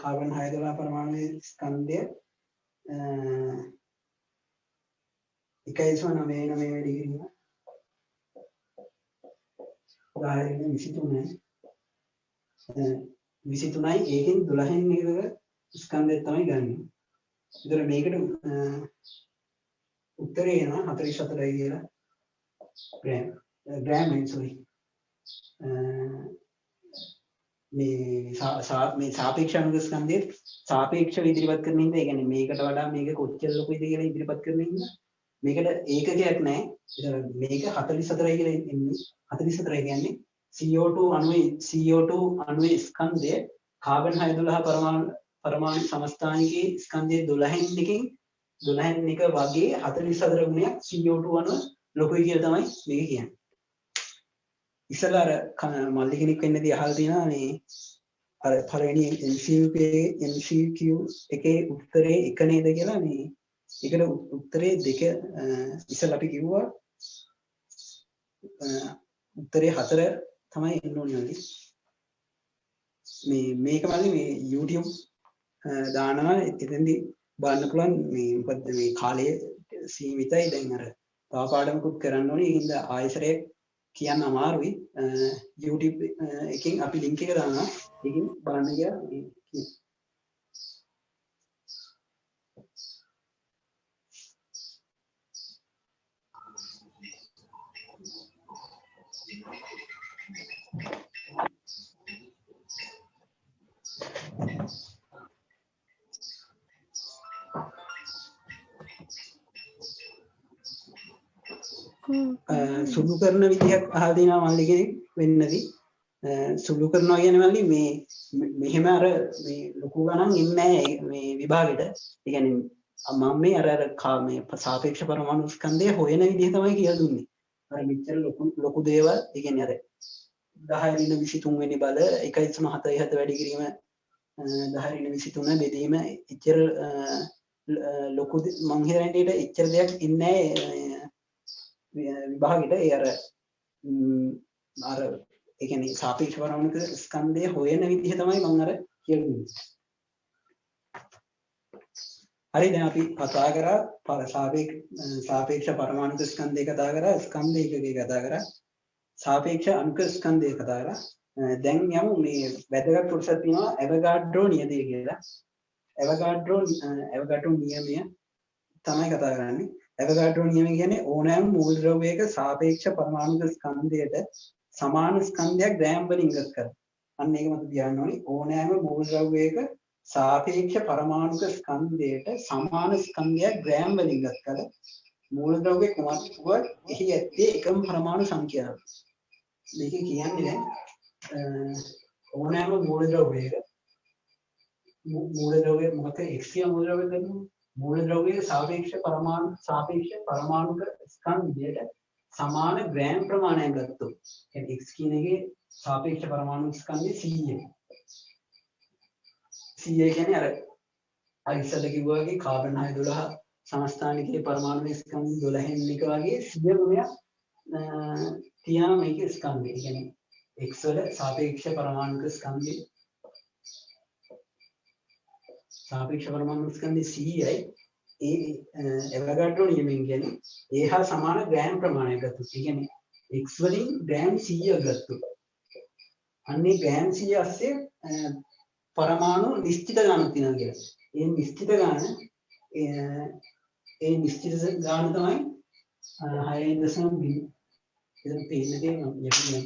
කාබන් 612 පරමාණු ස්කන්ධය 1.99 වැඩි කිරීම 23යි ඒකෙන් 12 වෙනි එක ස්කන්ධය තමයි ගන්නෙ. ඒතර මේකට උත්තරේ එනවා 44යි කියලා ග්‍රෑම් සෝරි මේ සාපේක්ෂ අණුක ස්කන්ධයේ සාපේක්ෂව ඉදිරිපත් කරන ඉඳ ඒ කියන්නේ මේකට වඩා මේක කොච්චර ලොකුද කියලා ඉදිරිපත් කරන ඉඳ මේකට ඒකකයක් නැහැ. ඒතර මේක 44යි කියලා එන්නේ 44 කියන්නේ CO2 අණුවේ ස්කන්ධය කාබන් 612 පරමාණු සමස්ථානිකයේ ස්කන්ධයේ 12 එකකින් 12 එක වගේ 44 ගුණයක් CO2 අණුව ලොකුයි කියලා තමයි මේක කියන්නේ. ඉස්සලා අර මල්ලි කෙනෙක් වෙන්නදී අහලා තියෙනවා මේ අර පළවෙනි MCQ එකේ උත්තරේ එක නේද කියලා මේ ඒකට උත්තරේ දෙක ඉස්සලා අපි කිව්වා උත්තරේ 4 තමයි එන්න ඕනේ වගේ. මේක මල්ලි මේ YouTube දානවා එතෙන්දී බලන්න පුළුවන් මේ මොකද්ද මේ කාලය සීමිතයි දැන් අර තව පාඩමකුත් කරන්න ඕනේ ඒ හින්දා ආයෙසරයක් කියන්න අමාරුයි. YouTube එකෙන් අපි link එක දානවා ඒකෙන් බලන්න කියලා සුළු කරන විදිහක් අහලා තියෙනවා මල්ලි කෙනෙක් වෙන්නදී. සුළු කරනවා කියන්නේ මල්ලි මේ මෙහෙම අර මේ ලොකු ගණන් එන්නේ නැහැ මේ විභාගෙට. ඒ කියන්නේ මම මේ අර මේ සාපේක්ෂ පරමාණු ස්කන්ධය හොයන විදිහ තමයි කියලා දුන්නේ. අර මෙච්චර ලොකු දේවල් ඒ කියන්නේ අර 10 ඍණ 23 වෙනි බල 1.77 වැඩි කිරීම 10 ඍණ 23 බෙදීම එච්චර ලොකු මං හිතන්නේ එච්චර දෙයක් ඉන්නේ විභාගෙට ඒ අර ඒ කියන්නේ සාපේක්ෂ පරමාණුක ස්කන්ධය හොයන විදිහ තමයි මම අර කියන්නේ. හරි දැන් අපි කතා කරා සාපේක්ෂ පරමාණුක ස්කන්ධය කතා කරා ස්කන්ධ ඒකකය කතා කරා සාපේක්ෂ අණුක ස්කන්ධය කතා කරා. දැන් යමු මේ වැදගත් කොටසක් තියෙනවා ඇවෝගාඩ්‍රෝ නියමය කියලා. ඇවෝගාඩ්‍රෝ නියමය තමයි කතා කරන්නේ. ඇවෝගාඩ්‍රෝ නියමය කියන්නේ ඕනෑම මූල ද්‍රව්‍යයක සාපේක්ෂ පරමාණුක ස්කන්ධයට සමාන ස්කන්ධයක් ග්‍රෑම් වලින් ඉවත් කරනවා. අන්න ඒක මත තියාගන්න ඕනේ. ඕනෑම මූල ද්‍රව්‍යයක සාපේක්ෂ පරමාණුක ස්කන්ධයට සමාන ස්කන්ධයක් ග්‍රෑම් වලින් ඉවත් කරලා මූල ද්‍රව්‍ය කුමක් වුවත් එහි ඇත්තේ එකම පරමාණු සංඛ්‍යාව. මේක කියන්නේ දැන් ඕනෑම මූල ද්‍රව්‍යයක මොකද x කියන මූල ද්‍රව්‍ය ගන්නවා. මූල ද්‍රව්‍යයේ සාපේක්ෂ පරමාණුක ස්කන්ධයට සමාන ග්‍රෑම් ප්‍රමාණයක් ගත්තොත් කියන්නේ x කියන එකේ සාපේක්ෂ පරමාණු ස්කන්ධය 100යි. 100 කියන්නේ අර ඉස්සෙල්ලා කිව්වා වගේ කාබන් 612 සමස්ථානිකයේ පරමාණු ස්කන්ධ 12න් එක වගේ 100 ගුණයක් තියන මේකේ ස්කන්ධය. ඒ කියන්නේ x වල සාපේක්ෂ පරමාණුක ස්කන්ධය සාපේක්ෂ පරමාණු ස්කන්ධය 100යි. ඒ ඇවෝගාඩ්‍රෝ නියමයෙන් කියන්නේ ඒ හා සමාන ග්‍රෑම් ප්‍රමාණයක් ගත්තොත්. ඒ කියන්නේ x වලින් ග්‍රෑම් 100ක් ගත්තොත් අන්නේ ග්‍රෑම් 100 ASCII පරමාණු නිශ්චිත ගානක් තියෙනවා කියලා. ඒ නිශ්චිත ගාන තමයි 6.0 ඉතින් තේින්නේ මම යන්නේ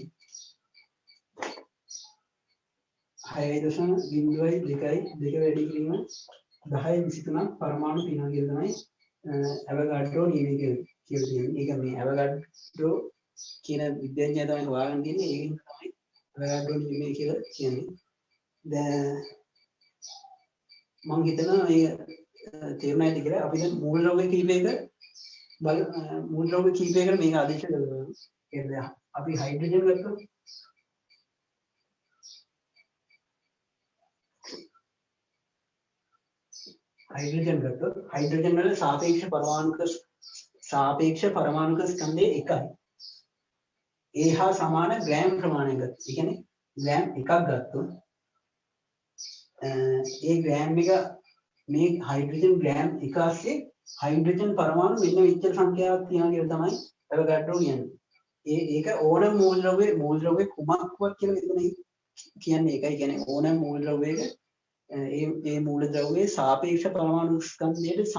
6.02 වැඩි කිරීම 1023 පරමාණු තියෙනවා කියලා තමයි ඇවෝගාඩ්‍රෝ නියමය කියලා තියෙන්නේ. ඒක මේ ඇවෝගාඩ්‍රෝ කියන විද්‍යාඥයා තමයි හොයාගෙන තියන්නේ. ඒකෙන් තමයි ඇවෝගාඩ්‍රෝ නියමය කියලා කියන්නේ. දැන් මම හිතනවා මේ තේරුණා ඇති කියලා. අපි දැන් මූල ද්‍රව්‍ය කීපයකට මේක ආදේශ කරනවා. කියන්නේ අපි හයිඩ්‍රජන් ගත්තොත් හයිඩ්‍රජන් වල සාපේක්ෂ පරමාණුක ස්කන්ධය එකයි. ඒ හා සමාන ග්‍රෑම් ප්‍රමාණයක් ගත්තොත්. ඒ කියන්නේ ග්‍රෑම් එකක් ගත්තොත් ඒ ග්‍රෑම් එක මේ හයිඩ්‍රජන් ග්‍රෑම් එක ASCII හයිඩ්‍රජන් පරමාණු මෙන්න විච්චර සංඛ්‍යාවක් තියෙනවා කියලා තමයි ඇවෝගාඩ්‍රෝ කියන්නේ. ඒක ඕනම මූල ද්‍රව්‍ය කුමක්වත් කියලා මෙතන කියන්නේ ඒකයි. කියන්නේ ඕනම මූල ද්‍රව්‍යයක ඒ මූල ද්‍රව්‍යයේ සාපේක්ෂ පරමාණු ස්කන්ධයට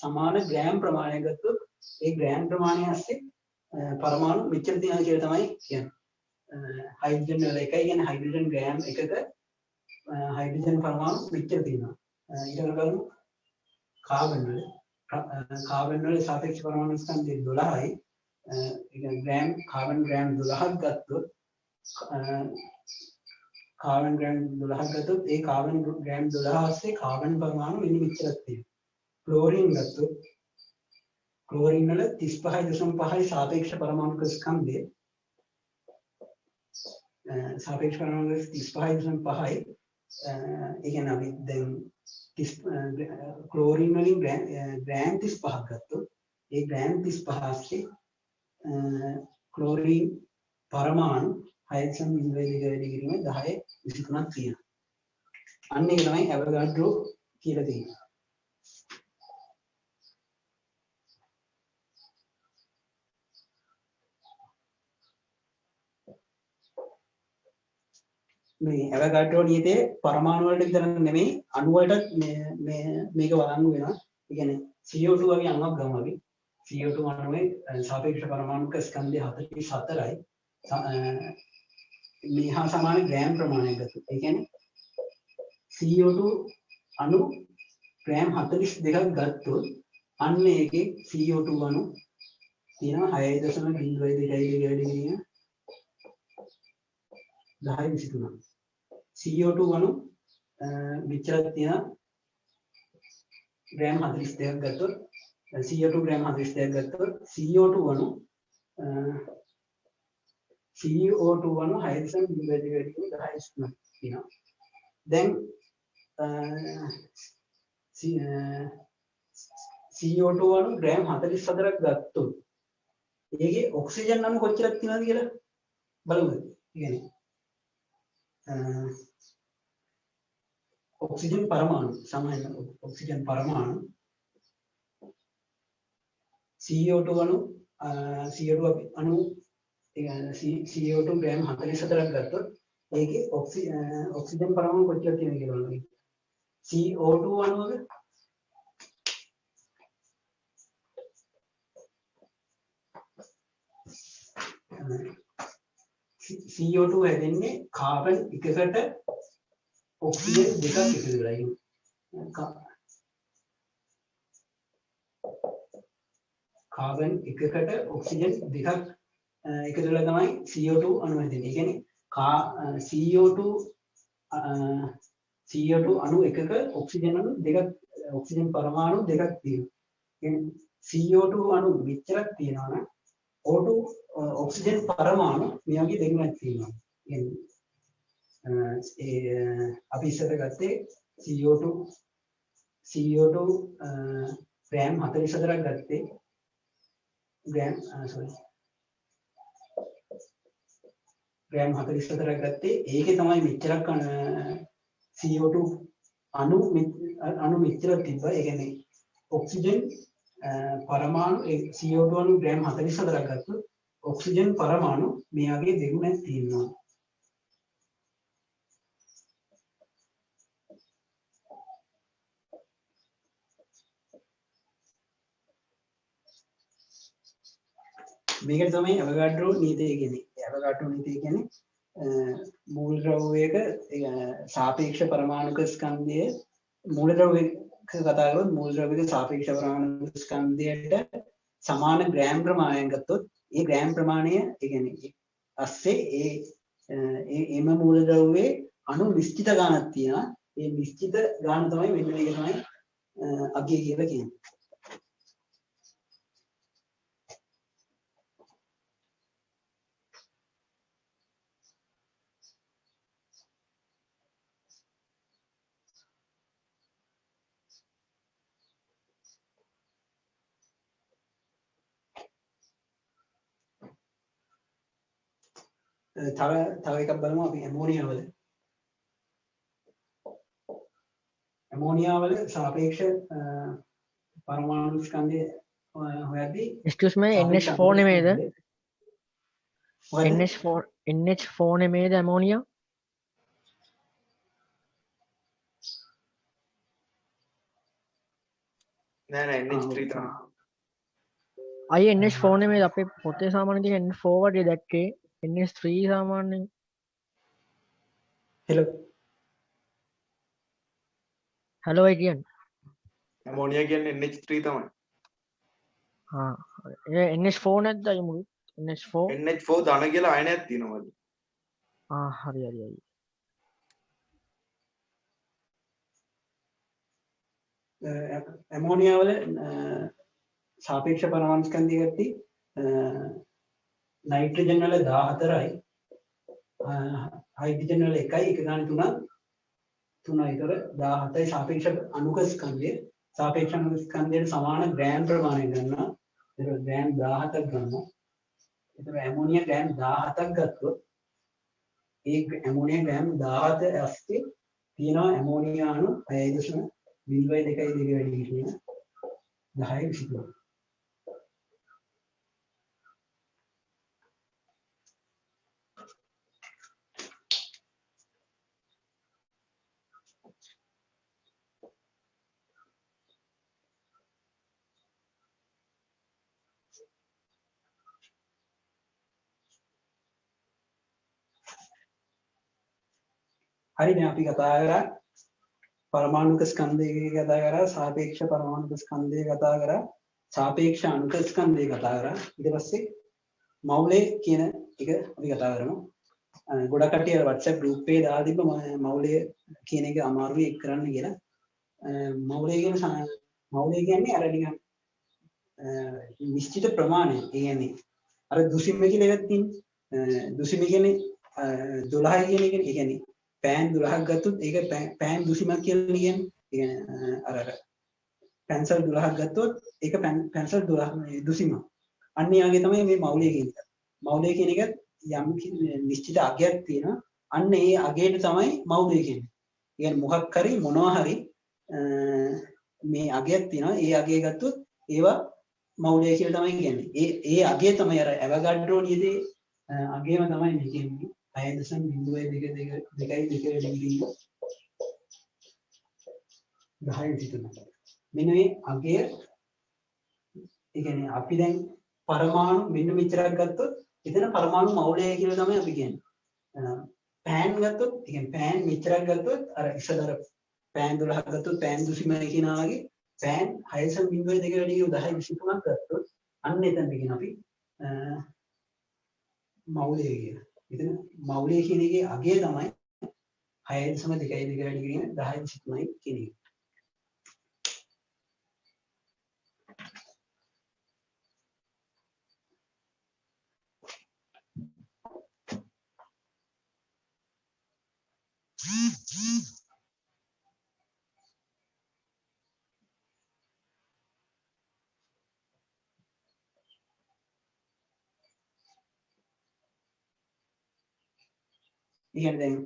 සමාන ග්‍රෑම් ප්‍රමාණයක් ගත්තොත් ඒ ග්‍රෑම් ප්‍රමාණය ASCII පරමාණු මෙච්චර තියෙනවා කියලා තමයි කියන්නේ. හයිඩ්‍රජන් වල එකයි කියන්නේ හයිඩ්‍රජන් ග්‍රෑම් එකක හයිඩ්‍රජන් පරමාණු මෙච්චර තියෙනවා. ඊළඟට බලමු කාබන් වල සාපේක්ෂ පරමාණු ස්කන්ධය 12යි. කාබන් ග්‍රෑම් 12ක් ගත්තොත් ඒ කාබන් ග්‍රෑම් 12 ASCII කාබන් පරමාණු මෙන්න මෙච්චරක් තියෙනවා. ක්ලෝරින් ගත්තොත් ක්ලෝරින් වල 35.5යි සාපේක්ෂ පරමාණුක ස්කන්ධය. සාපේක්ෂ පරමාණු 35.5යි. ඒ කියන්නේ අපි දැන් ක්ලෝරින් වලින් ග්‍රෑම් 35ක් ගත්තොත් ඒ ග්‍රෑම් 35 ASCII ක්ලෝරින් පරමාණු 6.02 වැඩි කිරීම 1023ක් තියෙනවා. අන්න ඒක තමයි ඇවෝගාඩ්‍රෝ කියලා තියෙන්නේ. මේ ඇවෝගාඩ්‍රෝ නියතේ පරමාණු වලට විතර නෙමෙයි අණු වලට මේක වළංගු වෙනවා. ඒ කියන්නේ CO2 වගේ අණුවක් ගමු අපි. CO2 අණුවේ සාපේක්ෂ පරමාණුක ස්කන්ධය 44යි. මේ හා සමාන ග්‍රෑම් ප්‍රමාණයක් ගත්තොත්. ඒ කියන්නේ CO2 අණු ග්‍රෑම් 42ක් ගත්තොත් අන්න ඒකේ CO2 අණු තියෙනවා 6.02 වැඩි කිරීම 1023. CO2 අණු මෙච්චරක් තියෙන ග්‍රෑම් 42ක් ගත්තොත් CO2 ග්‍රෑම් 42ක් ගත්තොත් CO2 අණු CO2 අණු 6.2 තියෙනවා. දැන් CO2 අණු ග්‍රෑම් 44ක් ගත්තොත් ඒකේ ඔක්සිජන් අණු කොච්චරක් තියෙනවද කියලා බලමු. කියන්නේ ඔක්සිජන් පරමාණු සමාන ඔක්සිජන් පරමාණු CO2 අණු CO2 ග්‍රෑම් 44ක් ගත්තොත් ඒකේ ඔක්සිජන් පරමාණු කොච්චරක් තියෙනවද කියලා බලමු. CO2 අණුවක CO2 හැදෙන්නේ කාබන් එකකට ඔක්සිජන් දෙකක් එකතු වෙලා කාබන් එකකට ඔක්සිජන් දෙකක් එකතු වෙලා තමයි CO2 අණු හැදෙන්නේ. ඒ කියන්නේ CO2 අණු එකක ඔක්සිජන් අණු දෙකක් ඔක්සිජන් පරමාණු දෙකක් තියෙනවා. කියන්නේ CO2 අණු මෙච්චරක් තියෙනවා නම් O2 ඔක්සිජන් පරමාණු මේ වගේ දෙකක් තියෙනවා. කියන්නේ අපි ඉස්සර ගත්තේ CO2 ග්‍රෑම් 44ක් ගත්තේ ග්‍රෑම් 44ක් ගත්තේ ඒකේ තමයි මෙච්චරක් CO2 අණු මෙච්චරක් තිබ්බා. ඒ කියන්නේ ඔක්සිජන් පරමාණු CO2 අණු ග්‍රෑම් 44ක් ගත්තොත් ඔක්සිජන් පරමාණු මේ වගේ දෙගුණයක් තියෙනවා. මේකට තමයි අවගාඩ්‍රෝ නීතිය කියන්නේ. අවගාඩ්‍රෝ නීතිය කියන්නේ මූල ද්‍රව්‍යයක සාපේක්ෂ පරමාණුක ස්කන්ධය මූල ද්‍රව්‍යයක කතා කරොත් මූල ද්‍රව්‍යයක සාපේක්ෂ පරමාණුක ස්කන්ධයට සමාන ග්‍රෑම් ප්‍රමාණයක් ගත්තොත් ඒ ග්‍රෑම් ප්‍රමාණය ඒ කියන්නේ ASCII එම මූල ද්‍රව්‍යයේ අණු නිශ්චිත ගාණක් තියෙනවා. ඒ නිශ්චිත ගාණ තමයි මෙන්න මේක තමයි අගය කියලා කියන්නේ. තව එකක් බලමු අපි ඇමෝනියා වල සාපේක්ෂ පරමාණු ස්කන්ධය හොයද්දී excuse me NH4 නෙමෙයිද? NH4 නෙමෙයිද ඇමෝනියා? නෑ NH3 තමයි. අය NH4 නෙමෙයිද? අපේ පොතේ සාමාන්‍ය තියෙන NH4 වගේ දැක්කේ NH3 සාමාන්‍යයෙන්. hello ඒ කියන්නේ ඇමෝනියා කියන්නේ NH3 තමයි. ඒ NH4 නැද්ද අය මුළු NH4 ධන කියලා අයනයක් තියෙනවද? හරි ඇමෝනියා වල සාපේක්ෂ පරමාණු ස්කන්ධය ගත්තී නයිට්‍රජන් වල 14යි හයිඩ්‍රජන් වල 1යි එක ගානේ 3යි ඒතර 17යි සාපේක්ෂ අණුක ස්කන්ධය සාපේක්ෂ අණුක ස්කන්ධයට සමාන ග්‍රෑම් ප්‍රමාණය ගන්නවා. ඒක ග්‍රෑම් 17ක් ගන්නවා. ඒතර ඇමෝනියා ග්‍රෑම් 17ක් ගත්තොත් ඒ ඇමෝනියා ග්‍රෑම් 17 ඇස්සේ තියෙනවා ඇමෝනියා අණු 6.02 වැඩි කියන 10 විසිතුරු. හරි දැන් අපි කතා කරා පරමාණුක ස්කන්ධය කතා කරා සාපේක්ෂ පරමාණුක ස්කන්ධය කතා කරා සාපේක්ෂ අණුක ස්කන්ධය කතා කරා ඊට පස්සේ මවුලේ කියන එක අපි කතා කරමු. ගොඩක් කට්ටිය WhatsApp group එකේ දාලා තිබ්බ මවුලේ කියන එක අමාරුයි එක් කරන්න කියලා. මවුලේ කියන්නේ අර නිකන් නිශ්චිත ප්‍රමාණය. ඒ කියන්නේ අර දුසිම්ම කියලා එකක් තියෙනවා. දුසිම කියන්නේ 12 කියන එක. ඒ කියන්නේ පෑන් 12ක් ගත්තොත් ඒක පෑන් දුසිමක් කියලා කියන්නේ. ඒ කියන්නේ අර පැන්සල් 12ක් ගත්තොත් ඒක පැන්සල් 12 දුසිම. අන්න ඒ වගේ තමයි මේ මෞලය කියන එක. මෞලය කියන එක යම් නිශ්චිත අගයක් තියෙනවා. අන්න ඒ අගයට තමයි මෞලය කියන්නේ. කියන්නේ මොකක් හරි මොනවා හරි මේ අගයක් තියෙනවා. ඒ අගය ගත්තොත් ඒවා මෞලය කියලා තමයි කියන්නේ. ඒ අගය තමයි අර ඇවගාඩ්‍රෝ නියදේ අගයම තමයි මේ කියන්නේ. 6.02 ඩිග්‍රී 10 සිතුනා. මෙන්න මේ අගය ඒ කියන්නේ අපි දැන් පරමාණු මෙන්න මෙච්චරක් ගත්තොත් එතන පරමාණු මෞලය කියලා තමයි අපි කියන්නේ. පෑන් ගත්තොත් ඒ කියන්නේ පෑන් මෙච්චරක් ගත්තොත් අර ඉස්සතර පෑන් 12ක් ගත්තොත් පෑන් දුසිමයි කියනවා වගේ පෑන් 6.02 ඩිග්‍රී 10 23ක් ගත්තොත් අන්න එතන කියන අපි මෞලය කියලා. එතන මෞලය කියන එකේ අගය තමයි 6.02 ඩිග්‍රී 10 23යි කියන එක. ඉතින් දැන්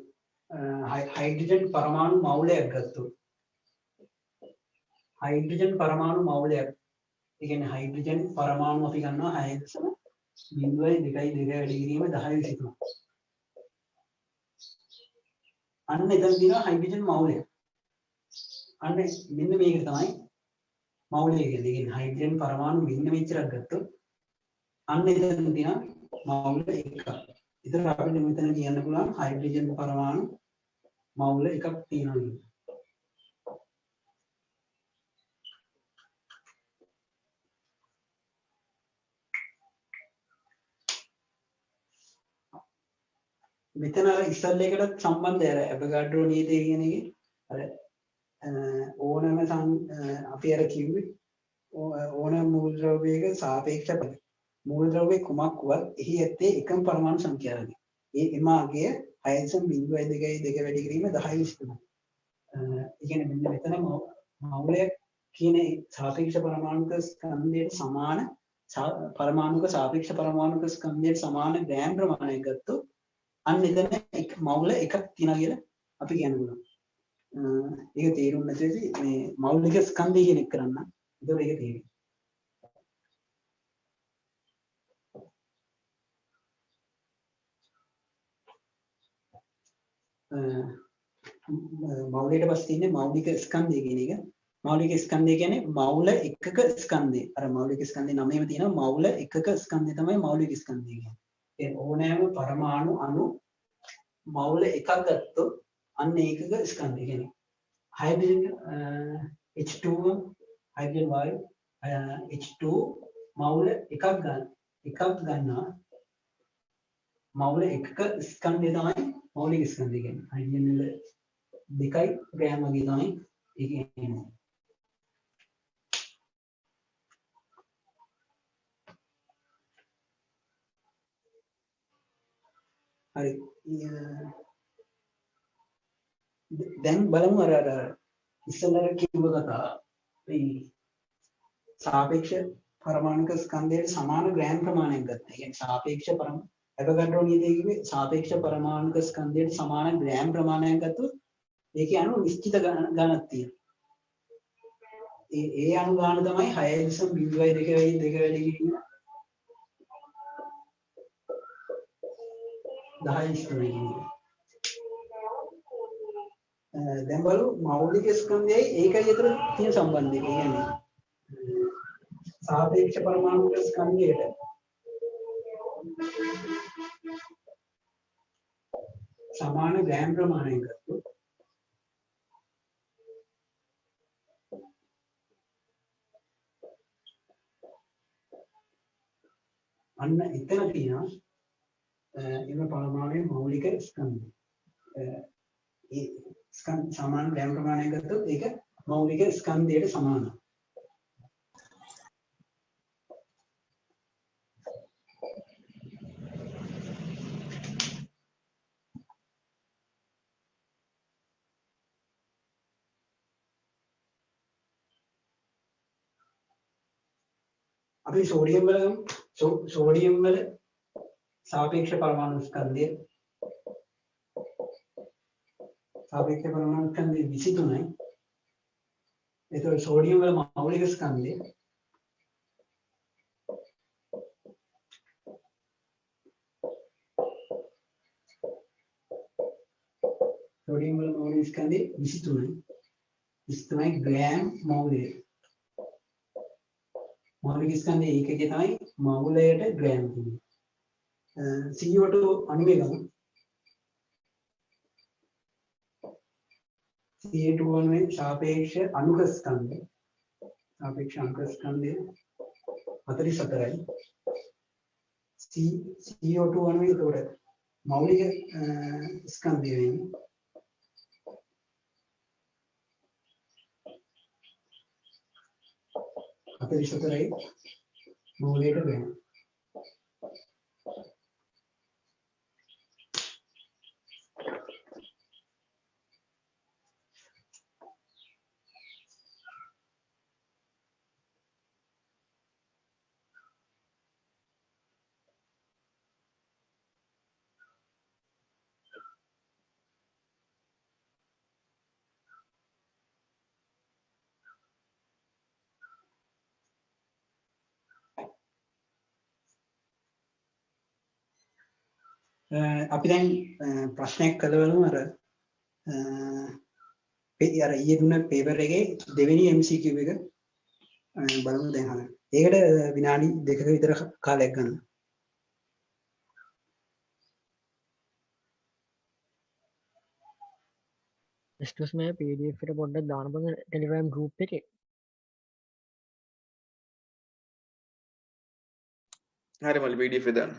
හයිඩ්‍රජන් පරමාණු මෞලයක් ගත්තොත් හයිඩ්‍රජන් පරමාණු මෞලයක් ඒ කියන්නේ හයිඩ්‍රජන් පරමාණු අපි ගන්නවා 6.02 ඩිග්‍රී 10 23. අන්න එතන තියෙනවා හයිඩ්‍රජන් මෞලය. අන්න මෙන්න මේක තමයි මෞලය කියන්නේ. ඒ කියන්නේ හයිඩ්‍රජන් පරමාණු මෙන්න මෙච්චරක් ගත්තොත් අන්න එතන තියෙනවා මෞල එකක්. ඉතින් අපිට මෙතන කියන්න පුළුවන් හයිඩ්‍රජන් පරමාණු මෞල එකක් තියෙනවා කියලා. මෙතන අර ඉස්සල් එකකට සම්බන්ධයි අර ඇවගාඩ්‍රෝ නීතිය කියන එකේ අර ඕනම අපි අර කිව්වේ ඕනම මූලද්‍රව්‍යයක සාපේක්ෂ මූලද්‍රව්‍ය කුමක් වුවත් එහි ඇත්තේ එකම පරමාණු සංඛ්‍යාවයි. ඒ එමාගේ 6.02 වැඩි කිරීම 10 23. ඒ කියන්නේ මෙන්න මෙතන මෞලයක් කියන සාපේක්ෂ පරමාණුක ස්කන්ධයට සමාන පරමාණුක සාපේක්ෂ පරමාණුක ස්කන්ධයට සමාන ග්‍රෑම් ප්‍රමාණයක් ගත්තොත් අන්න එතන එක මෞල එකක් තියෙනවා කියලා අපි කියන්න පුළුවන්. ඒක තේරුම් නැතිවදී මේ මෞලික ස්කන්ධය කියන එක කරන්න. ඒක තේරෙයි. මෞලයට පස්සේ තියෙන්නේ මෞලික ස්කන්ධය කියන එක. මෞලික ස්කන්ධය කියන්නේ මෞල එකක ස්කන්ධය. අර මෞලික ස්කන්ධේ නමේම තියෙනවා මෞල එකක ස්කන්ධය තමයි මෞලික ස්කන්ධය කියන්නේ. ඒ ඕනෑම පරමාණු අණු මෞල එකක් ගත්තොත් අන්න ඒකක ස්කන්ධය කියන්නේ. හයිඩ්‍රජන් H2 හයිඩ්‍රජන් වායු H2 මෞල එකක් ගන්නවා. මෞල එකක ස්කන්ධය තමයි මෞලික ස්කන්ධය කියන්නේ. හයිඩ්‍රජන් වල 2 ග්‍රෑම් වගේ තමයි ඒක එන්නේ. හරි. දැන් බලමු අර ඉස්සෙල්ලා කිව්ව කතාව. මේ සාපේක්ෂ පරමාණුක ස්කන්ධයට සමාන ග්‍රෑම් ප්‍රමාණයක් ගත්තා. ඒ කියන්නේ සාපේක්ෂ ඇවගාඩ්‍රෝ නීතිය කිව්වේ සාපේක්ෂ පරමාණුක ස්කන්ධයට සමාන ග්‍රෑම් ප්‍රමාණයක් ගත්තොත් ඒකේ අණු නිශ්චිත ගණනක් තියෙනවා. ඒ අණු ගාන තමයි 6.02 වැඩි කිරීම 10 කියන්නේ. දැන් බලමු මෞලික ස්කන්ධයයි ඒකයි අතර තියෙන සම්බන්ධය. කියන්නේ සාපේක්ෂ පරමාණුක ස්කන්ධයට සමාන ග්‍රෑම් ප්‍රමාණයක් ගත්තොත් අන්න එතන තියෙනවා එම පරමාණුවේ මෞලික ස්කන්ධය. ඒ ස්කන්ධ සමාන ග්‍රෑම් ප්‍රමාණයක් ගත්තොත් ඒක මෞලික ස්කන්ධයට සමානයි. අපි සෝඩියම් වල සෝඩියම් වල සාපේක්ෂ පරමාණු ස්කන්ධය සාපේක්ෂ පරමාණු ස්කන්ධය 23යි. එතකොට සෝඩියම් වල මෞලික ස්කන්ධය සෝඩියම් වල මෞලික ස්කන්ධය 23යි. 23යි ග්‍රෑම් මෞලය. මෞලික ස්කන්ධයේ ඒකකය තමයි මෞලයට ග්‍රෑම් කියන්නේ. CO2 අණුවේ ගමු. CO2 අණුවේ සාපේක්ෂ අණුක ස්කන්ධය 44යි. CO2 අණුවේ උඩට මෞලික ස්කන්ධය වෙන්නේ 44යි මූලයට ග්‍රෑම්. අපි දැන් ප්‍රශ්නයක් කළවලු අර ඊයේ දුන්න පේපර් එකේ දෙවෙනි MCQ එක බලමු දැන් අහන්න. ඒකට විනාඩි 2ක විතර කාලයක් ගන්න. ස්ටස් මේ PDF එකට පොඩ්ඩක් දාන්න බං Telegram group එකේ. හරි මල්ලි PDF එක දාන්න.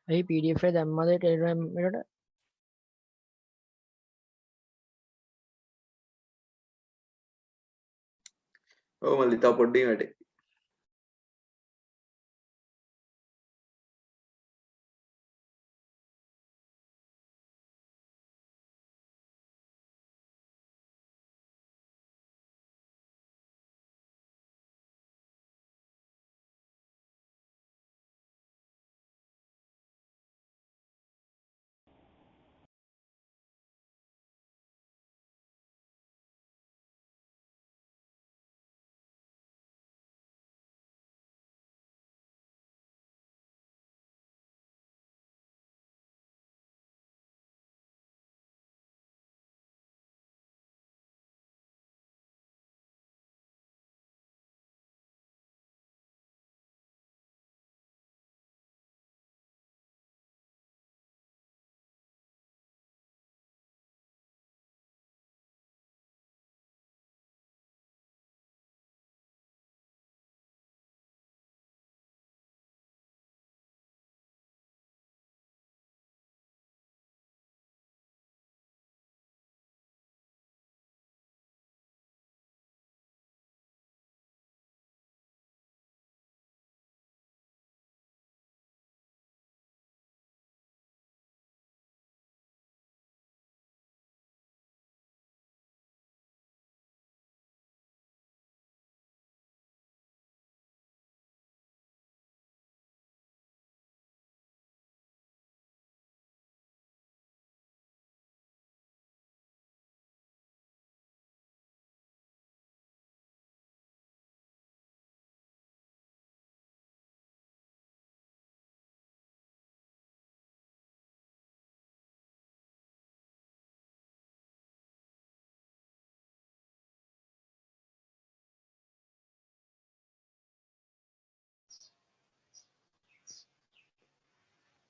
ඇයි PDF එක දැම්මද Telegram එකට? ඔව් මල්ලි තව පොඩ්ඩකින් වැඩේ.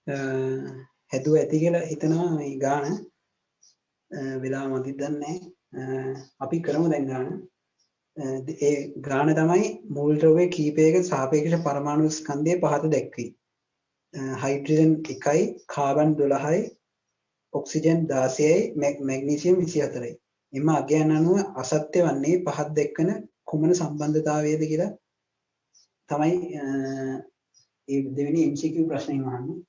හැදුව ඇති කියලා හිතනවා මේ ගාන වෙලා මදිද දන්නේ අපි කරමු දැන් ගාන ඒ ගාන තමයි මුල් ද්‍රව්‍ය කීපයක සාපේක්ෂ පරමාණු ස්කන්ධය පහත දැක්වේ. හයිඩ්‍රජන් 1යි කාබන් 12යි ඔක්සිජන් 16යි මැග්නීසියම් 24යි. එම අගයන් අනුව අසත්‍ය වන්නේ පහත් දැක්වන කුමන සම්බන්ධතාවයද කියලා තමයි ඒ දෙවෙනි MCQ ප්‍රශ්නයෙන් අහන්නේ.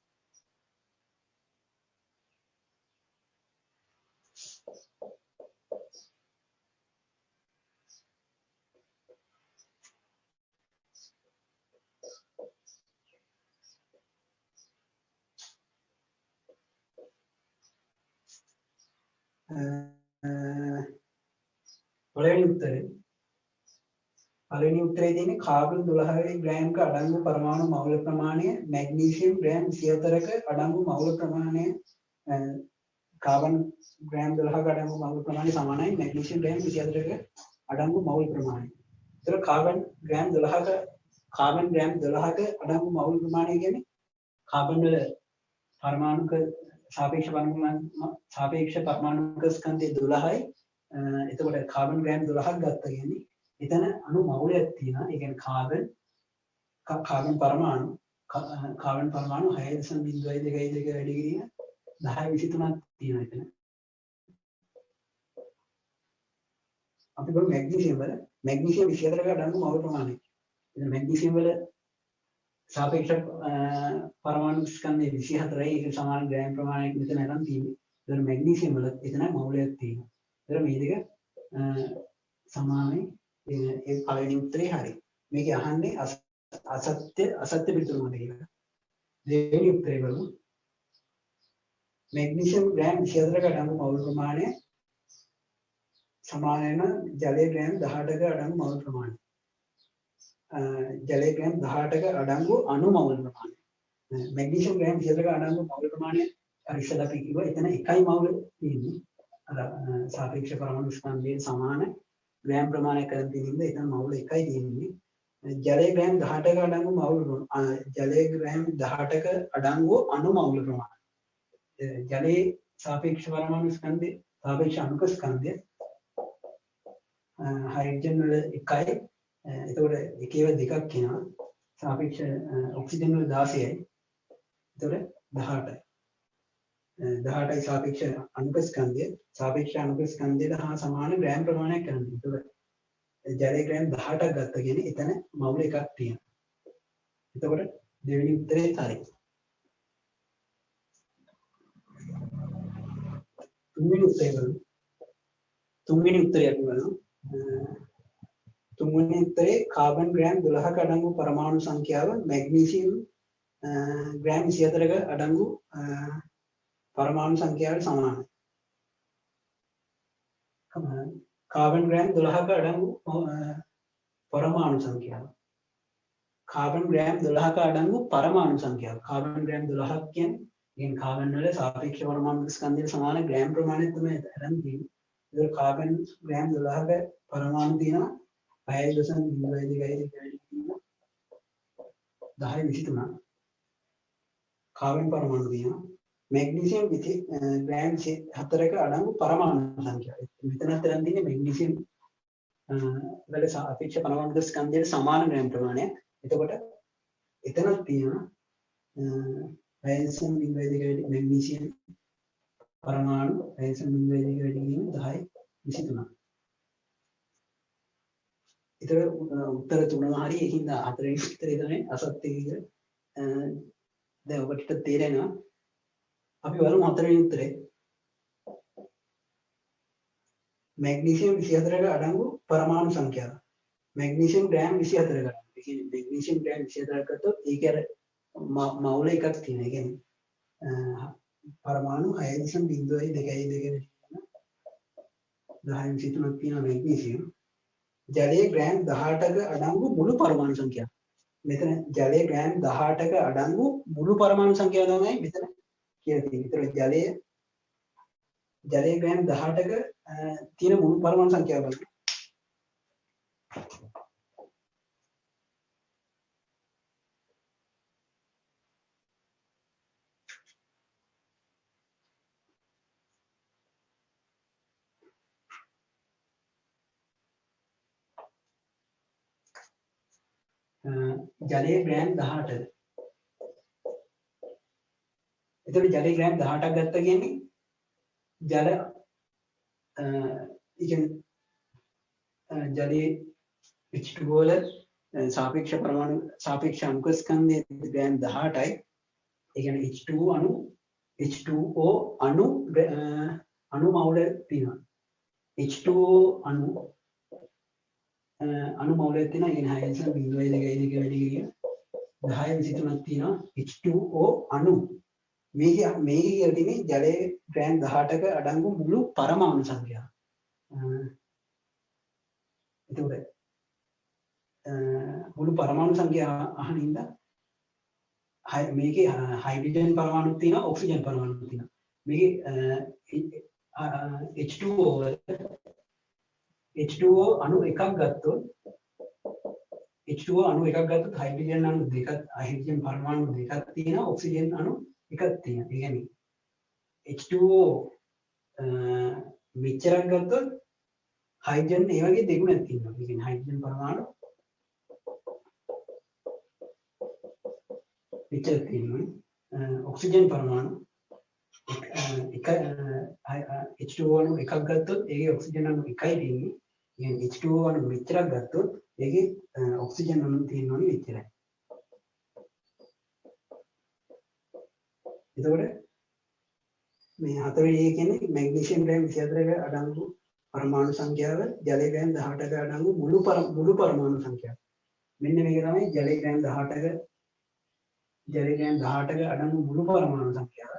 පළවෙනි උත්තරේ තියෙන්නේ කාබන් 12 ග්‍රෑම්ක අඩංගු පරමාණු මවුල ප්‍රමාණය මැග්නීසියම් ග්‍රෑම් 24ක අඩංගු මවුල ප්‍රමාණය කාබන් ග්‍රෑම් 12ක අඩංගු මවුල ප්‍රමාණය සමානයි මැග්නීසියම් ග්‍රෑම් 24ක අඩංගු මවුල ප්‍රමාණය. ඒතර කාබන් ග්‍රෑම් 12ක අඩංගු මවුල ප්‍රමාණය කියන්නේ කාබන් වල පරමාණුක සාපේක්ෂ පරමාණුක ස්කන්ධය 12යි. එතකොට කාබන් ග්‍රෑම් 12ක් ගත්ත කියන්නේ එතන අණු මවුලයක් තියෙනවා. ඒ කියන්නේ කාබන් පරමාණු 6.0222 වැඩි කිරීම 1023ක් තියෙනවා එතන. අපි බලමු මැග්නීසියම් 24ක අඩංගු මවුල ප්‍රමාණය. එතන මැග්නීසියම් වල සාපේක්ෂ පරමාණු ස්කන්ධය 24යි. ඒක සමාන ග්‍රෑම් ප්‍රමාණයක් මෙතන අරන් තියෙන්නේ. ඒතර මැග්නීසියම් වල එතන මවුලයක් තියෙනවා. ඒතර මේ දෙක සමානයි. ඒ පළවෙනි උත්තරේ හරි. මේක අහන්නේ අසත්‍ය පිටුරුමද කියලා. දෙවෙනි උත්තරේ බලමු. මැග්නීසියම් ග්‍රෑම් 24ක අඩංගු මවුල ප්‍රමාණය සමාන වෙන ජලයේ ග්‍රෑම් 18ක අඩංගු මවුල ප්‍රමාණය. ජලයේ ග්‍රෑම් 18ක අඩංගු අණු මවුල ප්‍රමාණය. මැග්නීසියම් ග්‍රෑම් 24ක අඩංගු මවුල ප්‍රමාණය ඉස්සෙල්ලා අපි කිව්වා එතන එකයි මවුල තියෙන්නේ. අර සාපේක්ෂ පරමාණු ස්කන්ධයේ සමාන ග්‍රෑම් ප්‍රමාණයක් කරන් තියෙනින්ද එතන මවුල එකයි තියෙන්නේ. ජලයේ ග්‍රෑම් 18ක අඩංගු අණු මවුල ප්‍රමාණය. ජලයේ සාපේක්ෂ පරමාණු ස්කන්ධය සාපේක්ෂ අණුක ස්කන්ධය හයිඩ්‍රජන් වල එකයි. එතකොට එකේව දෙකක් කියනවා. සාපේක්ෂ ඔක්සිජන් වල 16යි. එතකොට 18යි. 18යි සාපේක්ෂ අණුක ස්කන්ධය. සාපේක්ෂ අණුක ස්කන්ධයට හා සමාන ග්‍රෑම් ප්‍රමාණයක් කරන්නේ. එතකොට ජලයේ ග්‍රෑම් 18ක් ගත්ත කියන්නේ එතන මවුල එකක් තියෙනවා. එතකොට දෙවෙනි උත්තරේ හරි. තුන්වෙනි උත්තරය අපි බලමු. තුන්වෙනි උත්තරේ කාබන් ග්‍රෑම් 12ක අඩංගු පරමාණු සංඛ්‍යාව මැග්නීසියම් ග්‍රෑම් 24ක අඩංගු පරමාණු සංඛ්‍යාවට සමානයි. කාබන් ග්‍රෑම් 12ක අඩංගු පරමාණු සංඛ්‍යාව. කාබන් ග්‍රෑම් 12ක අඩංගු පරමාණු සංඛ්‍යාව. කාබන් ග්‍රෑම් 12ක් කියන්නේ කාබන් වල සාපේක්ෂ පරමාණු ස්කන්ධයට සමාන ග්‍රෑම් ප්‍රමාණය තමයි අරන් තියෙන්නේ. ඒක කාබන් ග්‍රෑම් 12ක පරමාණු තියෙනවා 6.02 කාබන් පරමාණු තියෙනවා. මැග්නීසියම් ග්‍රෑම් 4ක අඩංගු පරමාණු සංඛ්‍යාව. මෙතනත් අරන් තියෙන්නේ මැග්නීසියම් වල සාපේක්ෂ පරමාණු ස්කන්ධයට සමාන ග්‍රෑම් ප්‍රමාණය. එතකොට එතනත් තියෙනවා 6.02 මැග්නීසියම් පරමාණු 6.02 වැඩි කිරීම 1023. ඒතර උත්තර තුනම හරි. ඒකින්ද හතරවෙනි උත්තරේ තමයි අසත්‍ය කියලා. දැන් ඔබට තේරෙනවා. අපි බලමු හතරවෙනි උත්තරේ. මැග්නීසියම් 24ක අඩංගු පරමාණු සංඛ්‍යාව. Magnesium gram 24ක. ඒ කියන්නේ මැග්නීසියම් ග්‍රෑම් 24ක ගත්තොත් ඒක අර මවුල එකක් තියෙනවා. ඒ කියන්නේ පරමාණු 6.02 1023ක් තියෙන මැග්නීසියම්. ජලයේ ග්‍රෑම් 18ක අඩංගු මුළු පරමාණු සංඛ්‍යාව. මෙතන ජලයේ ග්‍රෑම් 18ක අඩංගු මුළු පරමාණු සංඛ්‍යාව තමයි මෙතන කියලා තියෙන්නේ. ඒතර ජලයේ ග්‍රෑම් 18ක තියෙන මුළු පරමාණු සංඛ්‍යාව බලන්න. ජලයේ ග්‍රෑම් 18ද. එතකොට ජලයේ ග්‍රෑම් 18ක් ගත්තා කියන්නේ ජල ජලයේ H2O වල සාපේක්ෂ පරමාණු සාපේක්ෂ අණුක ස්කන්ධයේ ග්‍රෑම් 18යි. ඒ කියන්නේ H2O අණු මවුල තියෙනවා. H2O අණු මවුලයක් තියෙනවා. ඒ කියන්නේ 6 0.2 වැඩි ගිය 10 23ක් තියෙනවා H2O අණු. මේකේ කියලා තියෙන්නේ ජලයේ ග්‍රෑම් 18ක අඩංගු මුළු පරමාණු සංඛ්‍යාව. එතකොට මුළු පරමාණු සංඛ්‍යාව අහනින්ද මේකේ හයිඩ්‍රජන් පරමාණුත් තියෙනවා ඔක්සිජන් පරමාණුත් තියෙනවා. මේකේ H2O අණු එකක් ගත්තොත් හයිඩ්‍රජන් අණු දෙකක් හයිඩ්‍රජන් පරමාණු දෙකක් තියෙනවා ඔක්සිජන් අණු එකක් තියෙනවා. ඒ කියන්නේ H2O මෙච්චරක් ගත්තොත් හයිඩ්‍රජන් ඒ වගේ දෙගුණක් තියෙනවා. ඒ කියන්නේ හයිඩ්‍රජන් පරමාණු මෙච්චර තියෙනවා. ඔක්සිජන් පරමාණු එක H2O අණු එකක් ගත්තොත් ඒකේ ඔක්සිජන් අණු එකයි තියෙන්නේ. කියන්නේ H2O අණු මෙච්චරක් ගත්තොත් ඒකේ ඔක්සිජන් අණු තියෙනවනේ මෙච්චරයි. එතකොට මේ හතරේ කියන්නේ මැග්නීසියම් ග්‍රෑම් 24ක අඩංගු පරමාණු සංඛ්‍යාව ජලයේ ග්‍රෑම් 18ක අඩංගු මුළු පරමාණු සංඛ්‍යාව. මෙන්න මේක තමයි ජලයේ ග්‍රෑම් 18ක අඩංගු මුළු පරමාණු සංඛ්‍යාව.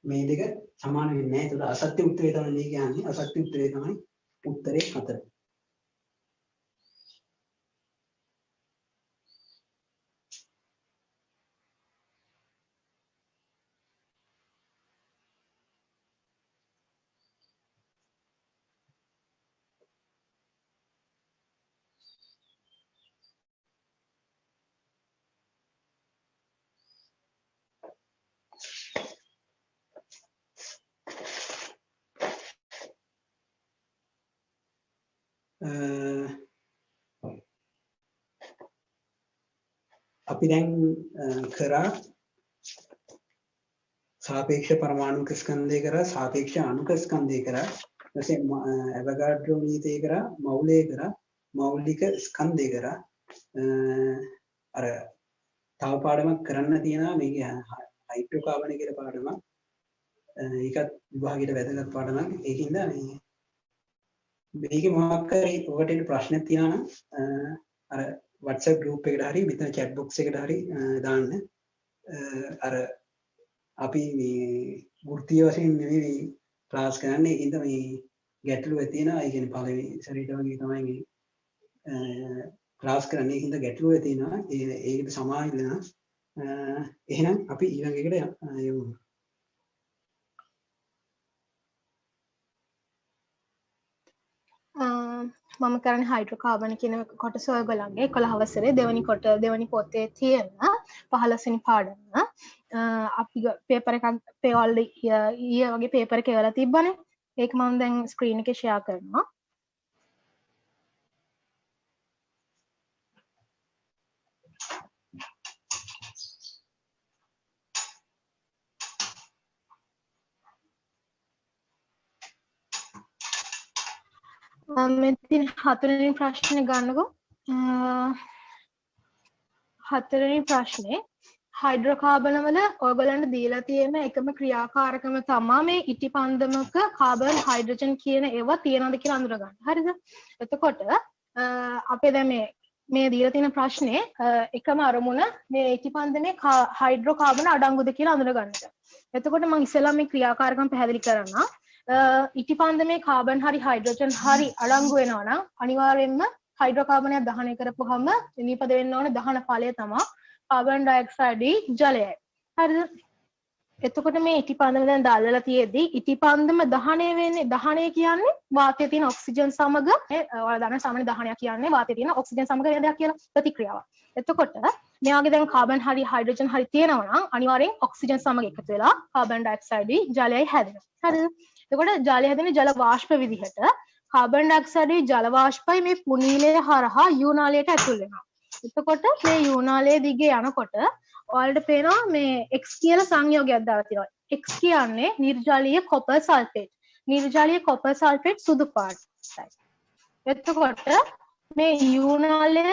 මේ දෙක සමාන වෙන්නේ නැහැ. ඒකට අසත්‍ය උත්තරේ තමයි මේ කියන්නේ. අසත්‍ය උත්තරේ තමයි උත්තරේ 4. අපි දැන් කරා සාපේක්ෂ පරමාණුක ස්කන්ධය කරා සාපේක්ෂ අණුක ස්කන්ධය කරා ඊපස්සේ ඇවෝගාඩ්‍රෝ නීතිය කරා මෞලික කරා මෞලික ස්කන්ධය කරා අර තව පාඩමක් කරන්න තියෙනවා මේකේ හයිඩ්‍රෝකාබන් කියලා පාඩමක් ඒකත් විභාගයට වැදගත් පාඩමක් ඒකින්ද මේකේ මොකක් හරි ඔකට ප්‍රශ්නයක් තියෙනවා නම් අර WhatsApp group එකට හරි මෙතන chat box එකට හරි දාන්න අර අපි මේ වෘත්තීය වශයෙන් නෙවෙයි ක්ලාස් කරන්නේ ඒකින්ද මේ ගැටලුව තියෙනවා ඒ කියන්නේ පළවෙනි සැරේට වගේ තමයි මේ ක්ලාස් කරන්නේ ඒකින්ද ගැටලුව තියෙනවා ඒකට සමාන වෙනවා එහෙනම් අපි ඊළඟ එකට යමු මම කරන්නේ හයිඩ්‍රෝකාබන් කියන කොටස ඔයගොල්ලන්ගේ 11 වසරේ දෙවනි පොතේ තියෙන 15 වෙනි පාඩම. අපි පේපර් එකක් ඊයේ වගේ පේපර් එක එවලා තිබ්බනේ. ඒක මම දැන් ස්ක්‍රීන් එකේ ෂෙයා කරනවා. මෙතන හතරවෙනි ප්‍රශ්නේ ගන්නකො. හතරවෙනි ප්‍රශ්නේ හයිඩ්‍රෝකාබන වල ඔයගොල්ලන්ට දීලා තියෙන එකම ක්‍රියාකාරකම තමයි මේ ඉටිපන්දමක කාබන් හයිඩ්‍රජන් කියන ඒවා තියෙනවද කියලා අඳුරගන්න. හරිද? එතකොට අපේ දැන් මේ දීලා තියෙන ප්‍රශ්නේ එකම අරමුණ මේ ඉටිපන්දමේ හයිඩ්‍රෝකාබන අඩංගුද කියලා අඳුරගන්න. එතකොට මම ඉස්සෙල්ලා මේ ක්‍රියාකාරකම් පැහැදිලි කරනවා. ඉටිපන්දමේ කාබන් හරි හයිඩ්‍රජන් හරි අඩංගු වෙනවා නම් අනිවාර්යයෙන්ම හයිඩ්‍රෝකාබනයක් දහනය කරපුවාම නිපද වෙන්න ඕනේ දහන ඵලය තමයි කාබන් ඩයොක්සයිඩ් ජලයයි. හරිද? එතකොට මේ ඉටිපන්දම දැන් දාලා තියෙද්දි ඉටිපන්දම දහනය වෙන්නේ දහනය කියන්නේ වාතයේ තියෙන ඔක්සිජන් සමග ඔයාලා දන්න සාමාන්‍ය දහනය කියන්නේ වාතයේ තියෙන ඔක්සිජන් සමග වෙන දෙයක් කියලා ප්‍රතික්‍රියාවක්. එතකොට මේ වගේ දැන් කාබන් හරි හයිඩ්‍රජන් හරි තියෙනවා නම් අනිවාර්යෙන් ඔක්සිජන් සමග එකතු වෙලා කාබන් ඩයොක්සයිඩ් ජලයයි හැදෙනවා. හරිද? එතකොට ජලය හැදෙන්නේ ජල වාෂ්ප විදිහට කාබන් ඩයොක්සයිඩ් ජල වාෂ්පයි මේ පුනීලය හරහා යූ නාලයට ඇතුල් වෙනවා. එතකොට මේ යුනාලයේ දිගේ යනකොට ඔයාලට පේනවා මේ X කියන සංයෝගයක් දාලා තියෙනවා. X කියන්නේ නිර්ජලීය කොපර් සල්ෆේට්. නිර්ජලීය කොපර් සල්ෆේට් සුදු පාටයි. එතකොට මේ යුනාලය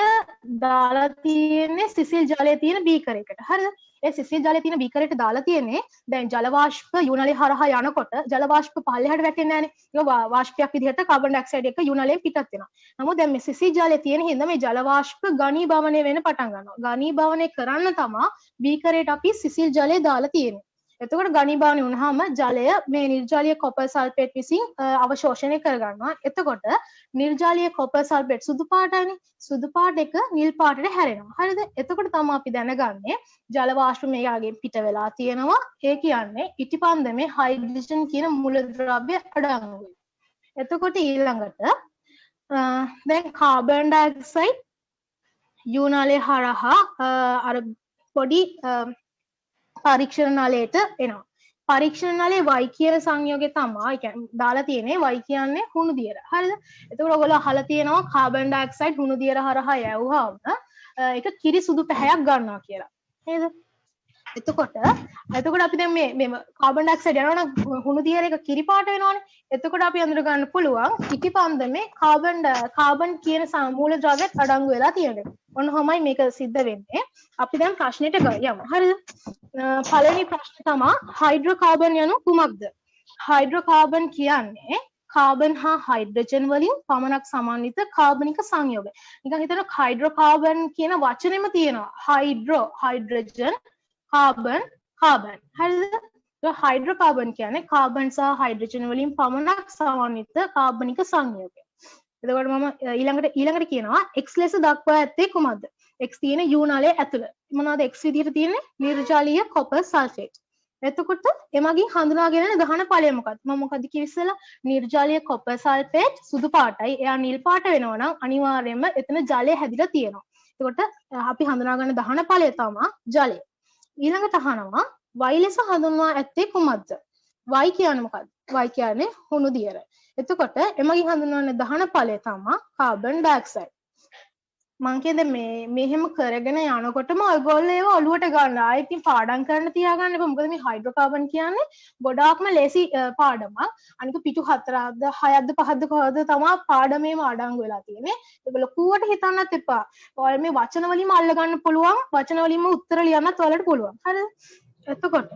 දාලා තියෙන්නේ සිසිල් ජලයේ තියෙන බීකරයකට. හරිද? ඒ සිසිල් ජලයේ තියෙන බීකරයට දාලා තියෙන්නේ දැන් ජල වාෂ්ප යුනාලය හරහා යනකොට ජල වාෂ්ප පල්ලෙහාට වැටෙන්නේ නැහනේ. ඒක වාෂ්පයක් විදිහට කාබන් ඩයොක්සයිඩ් එක යුනාලයෙන් පිටත් වෙනවා. නමුත් දැන් මේ සිසිල් ජලයේ තියෙන හින්දා මේ ජල වාෂ්ප ඝනීභවනය වෙන්න පටන් ගන්නවා. ඝනීභවනය කරන්න තමයි බීකරයට අපි සිසිල් ජලය දාලා තියෙන්නේ. එතකොට ඝනීභවනය වුණාම ජලය මේ නිර්ජලීය කොපර් සල්ෆේට් විසින් අවශෝෂණය කරගන්නවා. එතකොට නිර්ජලීය කොපර් සල්ෆේට් සුදු පාටයිනේ. සුදු පාට එක නිල් පාටට හැරෙනවා. හරිද? එතකොට තමයි අපි දැනගන්නේ ජල වාෂ්ප මේකගෙන් පිට වෙලා තියෙනවා. ඒ කියන්නේ ඉටිපන්දමේ හයිඩ්‍රජන් කියන මූලද්‍රව්‍ය අඩංගුයි. එතකොට ඊළඟට දැන් කාබන් ඩයොක්සයිඩ් යුනාලය හරහා අර පොඩි පරීක්ෂණ නලයට එනවා. පරීක්ෂණ නලයේ Y කියන සංයෝගය තමයි කියන්නේ දාලා තියෙන්නේ Y කියන්නේ හුණු දියර. හරිද? එතකොට ඔයගොල්ලෝ අහලා තියෙනවා කාබන් ඩයොක්සයිඩ් හුණු දියර හරහා යවුවාම ඒක කිරි සුදු පැහැයක් ගන්නවා කියලා. නේද? එතකොට අපි දැන් මේ කාබන් ඩයොක්සයිඩ් යනවා නම් හුණු දියර එක කිරි පාට වෙනවනේ. එතකොට අපි අඳුර ගන්න පුළුවන් ඉටිපන්දමේ කාබන් කියන මූලද්‍රව්‍යයක් අඩංගු වෙලා තියෙනවා. ඔන්නෝමයි මේක සිද්ධ වෙන්නේ. අපි දැන් ප්‍රශ්නෙට යමු. හරිද? පළවෙනි ප්‍රශ්නේ තමයි හයිඩ්‍රෝකාබන් යනු කුමක්ද? හයිඩ්‍රෝකාබන් කියන්නේ කාබන් හා හයිඩ්‍රජන් වලින් පමණක් සමන්විත කාබනික සංයෝගය. නිකන් හිතන්න හයිඩ්‍රෝකාබන් කියන වචනේම තියෙනවා. Hydrogen carbon. හරිද? හයිඩ්‍රෝකාබන් කියන්නේ කාබන් සහ හයිඩ්‍රජන් වලින් පමණක් සමන්විත කාබනික සංයෝගය. එතකොට මම ඊළඟට කියනවා X ලෙස දක්වා ඇත්තේ කුමක්ද? X තියෙන යුනාලයේ ඇතුළ. මොනවාද X විදිහට තියෙන්නේ? නිර්ජලීය කොපර් සල්ෆේට්. එතකොට එමගින් හඳුනාගෙන යන ගහන ඵලය මොකක්ද? මම මොකද කිව්වේ ඉස්සෙල්ලා? නිර්ජලීය කොපර් සල්ෆේට් සුදු පාටයි. එයා නිල් පාට වෙනවා නම් අනිවාර්යයෙන්ම එතන ජලය හැදිලා තියෙනවා. එතකොට අපි හඳුනා ගන්න දහන ඵලය තමයි ජලය. ඊළඟට අහනවා Y ලෙස හඳුන්වා ඇත්තේ කුමක්ද? Y කියන්නේ මොකක්ද? Y කියන්නේ හුණු දියර. එතකොට එමගින් හඳුන්වන දහන ඵලය තමයි කාබන් ඩයොක්සයිඩ්. මං කියන්නේ මෙහෙම කරගෙන යනකොටම ඔයගොල්ලෝ ඒව ඔලුවට ගන්න. ආයෙත් ඉතින් පාඩම් කරන්න තියාගන්න එපා. මොකද මේ හයිඩ්‍රෝකාබන් කියන්නේ ගොඩාක්ම ලේසි පාඩමක්. අනික පිටු 4ක්ද 6ක්ද 5ක්ද කොහොමද තමයි පාඩමේම අඩංගු වෙලා තියෙන්නේ. ඒක ලොකුවට හිතන්නත් එපා. ඔයාලා මේ වචන වලින්ම අල්ල ගන්න පුළුවන්. වචන වලින්ම උත්තර ලියන්නත් ඔයාලට පුළුවන්. හරිද? එතකොට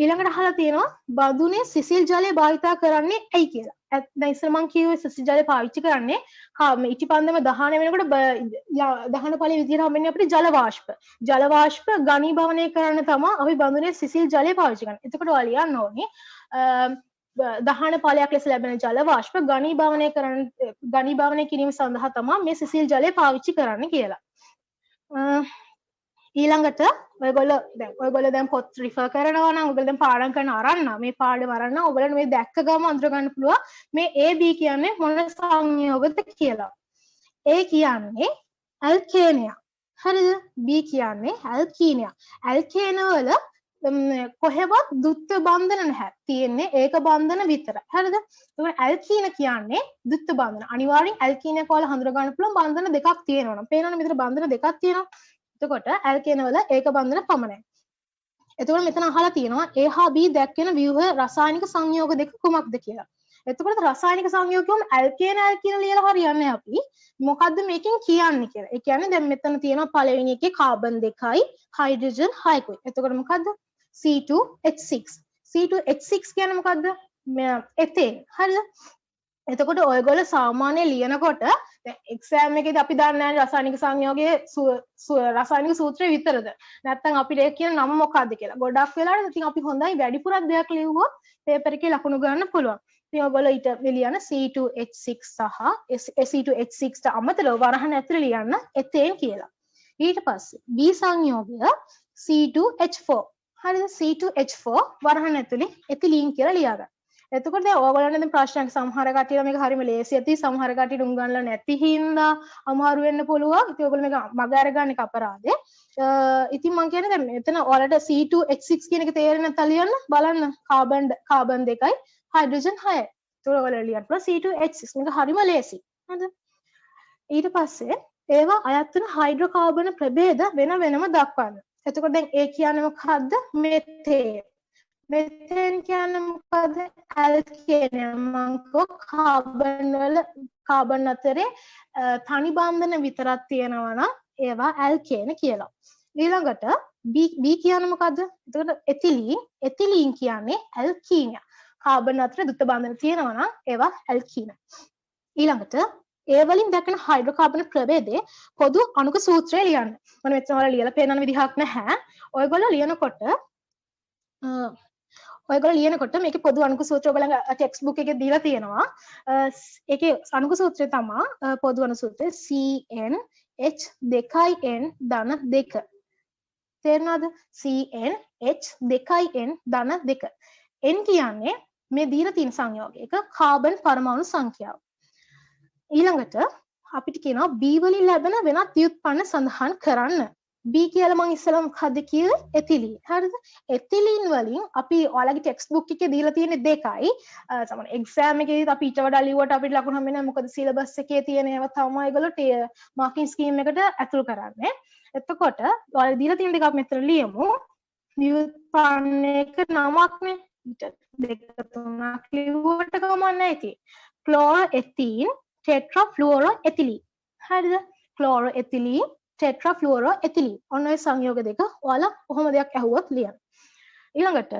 ඊළඟට අහලා තියෙනවා බඳුනේ සිසිල් ජලය භාවිතා කරන්නේ ඇයි කියලා. දැන් ඉස්සර මං කිව්වේ සිසිල් ජලය පාවිච්චි කරන්නේ ඉටිපන්දම දහන වෙනකොට දහන ඵලයේ විදිහට හම්බෙන්නේ අපිට ජල වාෂ්ප. ජල වාෂ්ප ඝනීභවනය කරන්න තමයි අපි බඳුනේ සිසිල් ජලය පාවිච්චි කරන්නේ. එතකොට ඔයාලා ලියන්න ඕනේ දහන ඵලයක් ලෙස ලැබෙන ජල වාෂ්ප ඝනීභවනය කිරීම සඳහා තමයි මේ සිසිල් ජලය පාවිච්චි කරන්නේ කියලා. ඊළඟට ඔයගොල්ලෝ දැන් පොත් රිෆර් කරනවා නම් ඔයගොල්ලෝ දැන් පාඩම් කරන අරන්න මේ පාඩම අරන්න ඔයගොල්ලෝ මේ දැක්ක ගම අඳුර ගන්න පුළුවන් මේ AB කියන්නේ මොන සංයෝගද කියලා. A කියන්නේ ඇල්කේනියා. හරිද? B කියන්නේ ඇල්කීනියා. ඇල්කේන වල කොහෙවත් ද්විත්ව බන්ධන නැහැ. තියෙන්නේ ඒක බන්ධන විතරයි. හරිද? ඒක ඇල්කීන කියන්නේ ද්විත්ව බන්ධන. අනිවාර්යෙන් ඇල්කීනියක් වල හඳුර ගන්න පුළුවන් බන්ධන දෙකක් තියෙනවා. පේනවනේ මෙතන බන්ධන දෙකක් තියෙනවා. එතකොට ඇල්කේන වල ඒක බන්ධන පමණයි. එතකොට මෙතන අහලා තියෙනවා A හා B දැක්වෙන ව්‍යුහ රසායනික සංයෝග දෙක කුමක්ද කියලා. එතකොට රසායනික සංයෝගයම ඇල්කේන ලියලා හරියන්නේ අපි මොකද්ද මේකෙන් කියන්නේ කියලා. ඒ කියන්නේ දැන් මෙතන තියෙනවා පළවෙනි එකේ කාබන් 2යි හයිඩ්‍රජන් 6කුයි. එතකොට මොකද්ද? C2H6. C2H6 කියන්නේ මොකද්ද? එතේන්. හරිද? එතකොට ඔයගොල්ලෝ සාමාන්‍ය ලියනකොට දැන් එක්සෑම් එකේදී අපි දන්නේ නැහැ රසායනික සංයෝගයේ රසායනික සූත්‍රය විතරද නැත්නම් අපිට ඒක කියන නම මොකක්ද කියලා. ගොඩක් වෙලාවට ඉතින් අපි හොඳයි වැඩිපුරක් දෙයක් ලියුවොත් පේපර් එකේ ලකුණු ගන්න පුළුවන්. ඉතින් ඔයගොල්ලෝ ඊට ලියන C2H6 සහ C2H6ට අමතරව වරහන් ඇතුලේ ලියන්න එතේන් කියලා. ඊට පස්සේ B සංයෝගය C2H4. හරිද? C2H4 වරහන් ඇතුලේ එතිලීන් කියලා ලියාගන්න. එතකොට දැන් ඕගොල්ලන්ට දැන් ප්‍රශ්නයක් සමහර කටියට මේක හරියම ලේසි ඇති සමහර කටියට උගන්ලා නැති හින්දා අමාරු වෙන්න පුළුවන්. ඉතින් ඔයගොල්ලෝ මේක මග අරගන්න එක අපරාධේ. ඉතින් මම කියන්නේ දැන් මෙතන ඔයාලට C2H6 කියන එක තේරෙන්නේ නැත්නම් ලියන්න බලන්න කාබන් 2යි හයිඩ්‍රජන් 6යි. ඒක ඔයාලට ලියන්න පුළුවන් C2H6 මේක හරියම ලේසි. හරිද? ඊට පස්සේ ඒවා අයත් වෙන හයිඩ්‍රෝකාබන ප්‍රභේද වෙන වෙනම දක්වන්න. එතකොට දැන් ඒ කියන්නේ මොකද්ද? මෙතේන්. මෙතේන් කියන්නේ මොකද්ද? ඇල්කේන මං කෝ කාබන් අතරේ තනි බන්ධන විතරක් තියෙනවා නම් ඒවා ඇල්කේන කියලා. ඊළඟට B කියන්නේ මොකද්ද? එතකොට එතිලීන් කියන්නේ ඇල්කීන. කාබන් අතරේ දුත බන්ධන තියෙනවා නම් ඒවා ඇල්කීන. ඊළඟට ඒ වලින් දැක්වෙන හයිඩ්‍රෝකාබන ප්‍රභේදයේ පොදු අණුක සූත්‍රය ලියන්න. මම මෙතන වල ලියලා පෙන්නන විදිහක් නැහැ. ඔයගොල්ලෝ ලියනකොට මේකේ පොදු අණුක සූත්‍රය ඔයගොල්ලන්ගේ ටෙක්ස්ට් බුක් එකේ දීලා තියෙනවා. ඒකේ අණුක සූත්‍රය තමයි පොදු අණු සූත්‍රය CnH2n-2. තේරෙනවද? CnH2n-2. n කියන්නේ මේ දීලා තියෙන සංයෝගයක කාබන් පරමාණු සංඛ්‍යාව. ඊළඟට අපිට කියනවා B වලින් ලැබෙන වෙනත් ව්‍යුත්පන්න සඳහන් කරන්න. B කියලා මම ඉස්සෙල්ලා මොකද්ද කිව්වේ? එතිලීන්. හරිද? එතිලීන් වලින් අපි ඔයාලගේ ටෙක්ස්ට් බුක් එකේ දීලා තියෙන දෙකයි. සමහර එක්සෑම් එකේදී අපි ඊට වඩා ලියුවට අපිට ලකුණු හම්බ වෙන්නේ නැහැ. මොකද සිලබස් එකේ තියෙන ඒවා තමයි ඒගොල්ලෝ මාකින් ස්කීම් එකට ඇතුළු කරන්නේ. එතකොට ඔයාලා දීලා තියෙන දෙක අපි මෙතන ලියමු. ව්‍යුත්පන්නයක නමක්නේ. දෙක තුනක් ලියුවට කමක් නැහැ ඉතින්. ක්ලෝරෝඑතීන් ටෙට්‍රාෆ්ලුෝරෝඑතිලීන්. හරිද? ක්ලෝරෝඑතිලීන් ටෙට්‍රාෆ්ලුෝරෝඑතිලීන්. ඔන්න ඔය සංයෝග දෙක ඔයාලා කොහොම දෙයක් ඇහුවොත් ලියන්න. ඊළඟට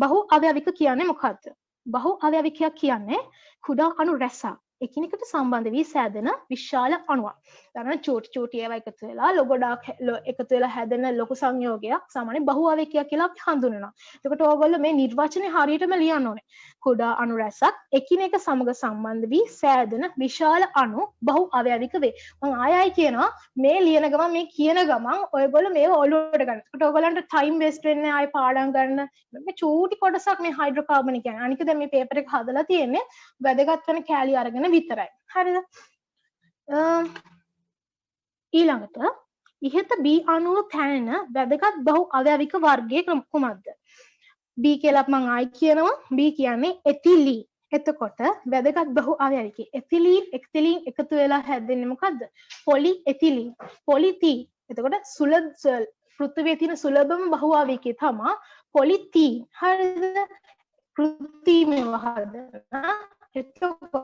බහු අවයවික කියන්නේ මොකද්ද? බහු අවයවිකයක් කියන්නේ කුඩා අණු රැසක් එකිනෙකට සම්බන්ධ වී සෑදෙන විශාල අණුවක්. දැන් චූටි ඒවා එකතු වෙලා ගොඩාක් එකතු වෙලා හැදෙන ලොකු සංයෝගයක් සාමාන්‍ය බහු අවයවිකයක් කියලා අපි හඳුන්වනවා. එතකොට ඕගොල්ලෝ මේ නිර්වචනේ හරියටම ලියන්න ඕනේ. කුඩා අණු රැසක් එකිනෙක සමග සම්බන්ධ වී සෑදෙන විශාල අණු බහු අවයවික වේ. මම ආයයි කියනවා මේ ලියන ගමන් මේ කියන ගමන් ඔයගොල්ලෝ මේව ඔලුවට ගන්න. එතකොට ඔයගොල්ලන්ට ටයිම් වේස්ට් වෙන්නේ ආයි පාඩම් ගන්න. මේ චූටි කොටසක් මේ හයිඩ්‍රෝකාබන් කියන්නේ. අනික දැන් මේ පේපර් එක හදලා තියෙන්නේ වැදගත් වෙන කැලි අරගෙන විතරයි. හරිද? ඊළඟට ඉහත B අණුව පැනෙන වැදගත් බහු අවයවික වර්ගයේ කුමක්ද? B කියලා මම ආයි කියනවා. B කියන්නේ එතිලීන්. එතකොට වැදගත් බහු අවයවික එතිලීන් එකතු වෙලා හැදෙන්නේ මොකද්ද? පොලිඑතිලීන්. පොලිතීන්. එතකොට පෘථිවියේ තියෙන සුලභම බහු අවයවිකය තමයි පොලිතීන්. හරිද? කෘත්‍රිමව හදන. එතකොට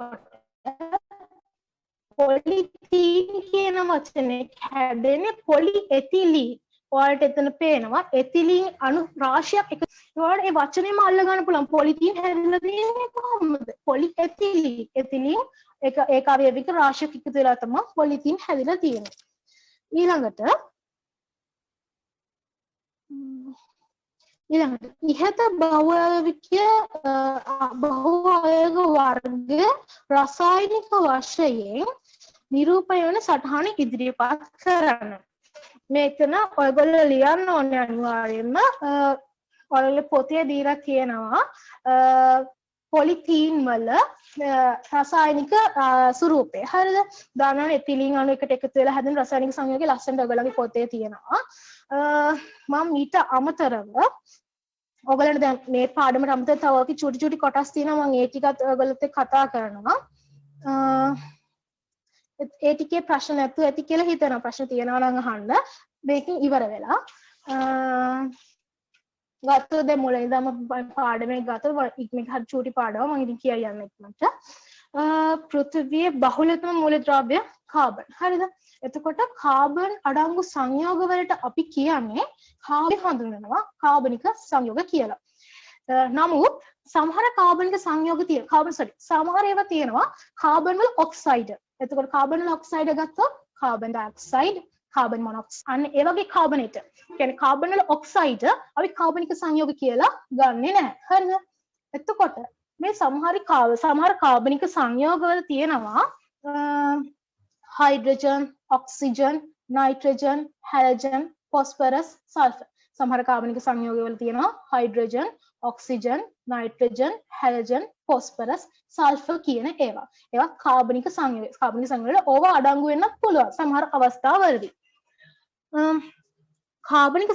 පොලිතීන් කියන වචනේ හැදෙන්නේ පොලිඑතිලීන්. ඔයාලට එතන පේනවා එතිලීන් අණු රාශියක් එක. ඔයාලට ඒ වචනේම අල්ල ගන්න පුළුවන්. පොලිතීන් හැදෙලා තියෙන්නේ කොහොමද? පොලිඑතිලීන්. එතිලීන් ඒක අවයවික රාශියක් එකතු වෙලා තමයි පොලිතීන් හැදෙලා තියෙන්නේ. ඊළඟට ඉහත බහුවයවික වර්ග රසායනික වශයෙන් නිරූපණය සටහන ඉදිරිපත් කරන්න. මේකන ඔයගොල්ලෝ ලියන්න ඕනේ අනිවාර්යයෙන්ම. ඔයාලගේ පොතේ දීලා තියෙනවා පොලිතීන් වල රසායනික ස්වරූපය. හරිද? දානන එතිලීන් අණු එකට එකතු වෙලා හැදෙන රසායනික සංයෝගය ලස්සනට ඔයගොල්ලෝගේ පොතේ තියෙනවා. මම ඊට අමතරව ඔයගොල්ලන්ට දැන් මේ පාඩමට අමතරව තව චූටි කොටස් තියෙනවා. මම ඒ ටිකත් ඔයගොල්ලොත් එක්ක කතා කරනවා. ඒ ටිකේ ප්‍රශ්න නැතුව ඇති කියලා හිතනවා. ප්‍රශ්න තියෙනවා නම් අහන්න. මේකෙන් ඉවර වෙලා ගත්තොත් දැන් මුලින් ඉඳන්ම පාඩමේ ගත්තොත් මේක හරි චූටි පාඩමක්. මම ඉතින් කියයි යන්න ඉක්මනට. පෘථිවියේ බහුලතම මූලද්‍රව්‍ය කාබන්. හරිද? එතකොට කාබන් අඩංගු සංයෝග වලට අපි කියන්නේ කාබන් හඳුන්වනවා කාබනික සංයෝග කියලා. නමුත් සමහර කාබනික සංයෝග සමහර ඒවා තියෙනවා කාබන් වල ඔක්සයිඩ්. එතකොට කාබන් වල ඔක්සයිඩ් ගත්තොත් කාබන් ඩයොක්සයිඩ්, කාබන් මොනොක්සයිඩ් අන්න ඒ වගේ කාබනේට. කියන්නේ කාබන් වල ඔක්සයිඩ් අපි කාබනික සංයෝග කියලා ගන්නෙ නැහැ. හරිද? එතකොට මේ සමහර කාබනික සංයෝග වල තියෙනවා hydrogen, oxygen, nitrogen, halogen, phosphorus, sulphur. සමහර කාබනික සංයෝග වල තියෙනවා hydrogen, oxygen, nitrogen, halogen, phosphorus, sulphur කියන ඒවා. ඒවා කාබනික සංයෝග. කාබනික සංයෝග වල ඕවා අඩංගු වෙන්නත් පුළුවන් සමහර අවස්ථාවලදී. කාබනික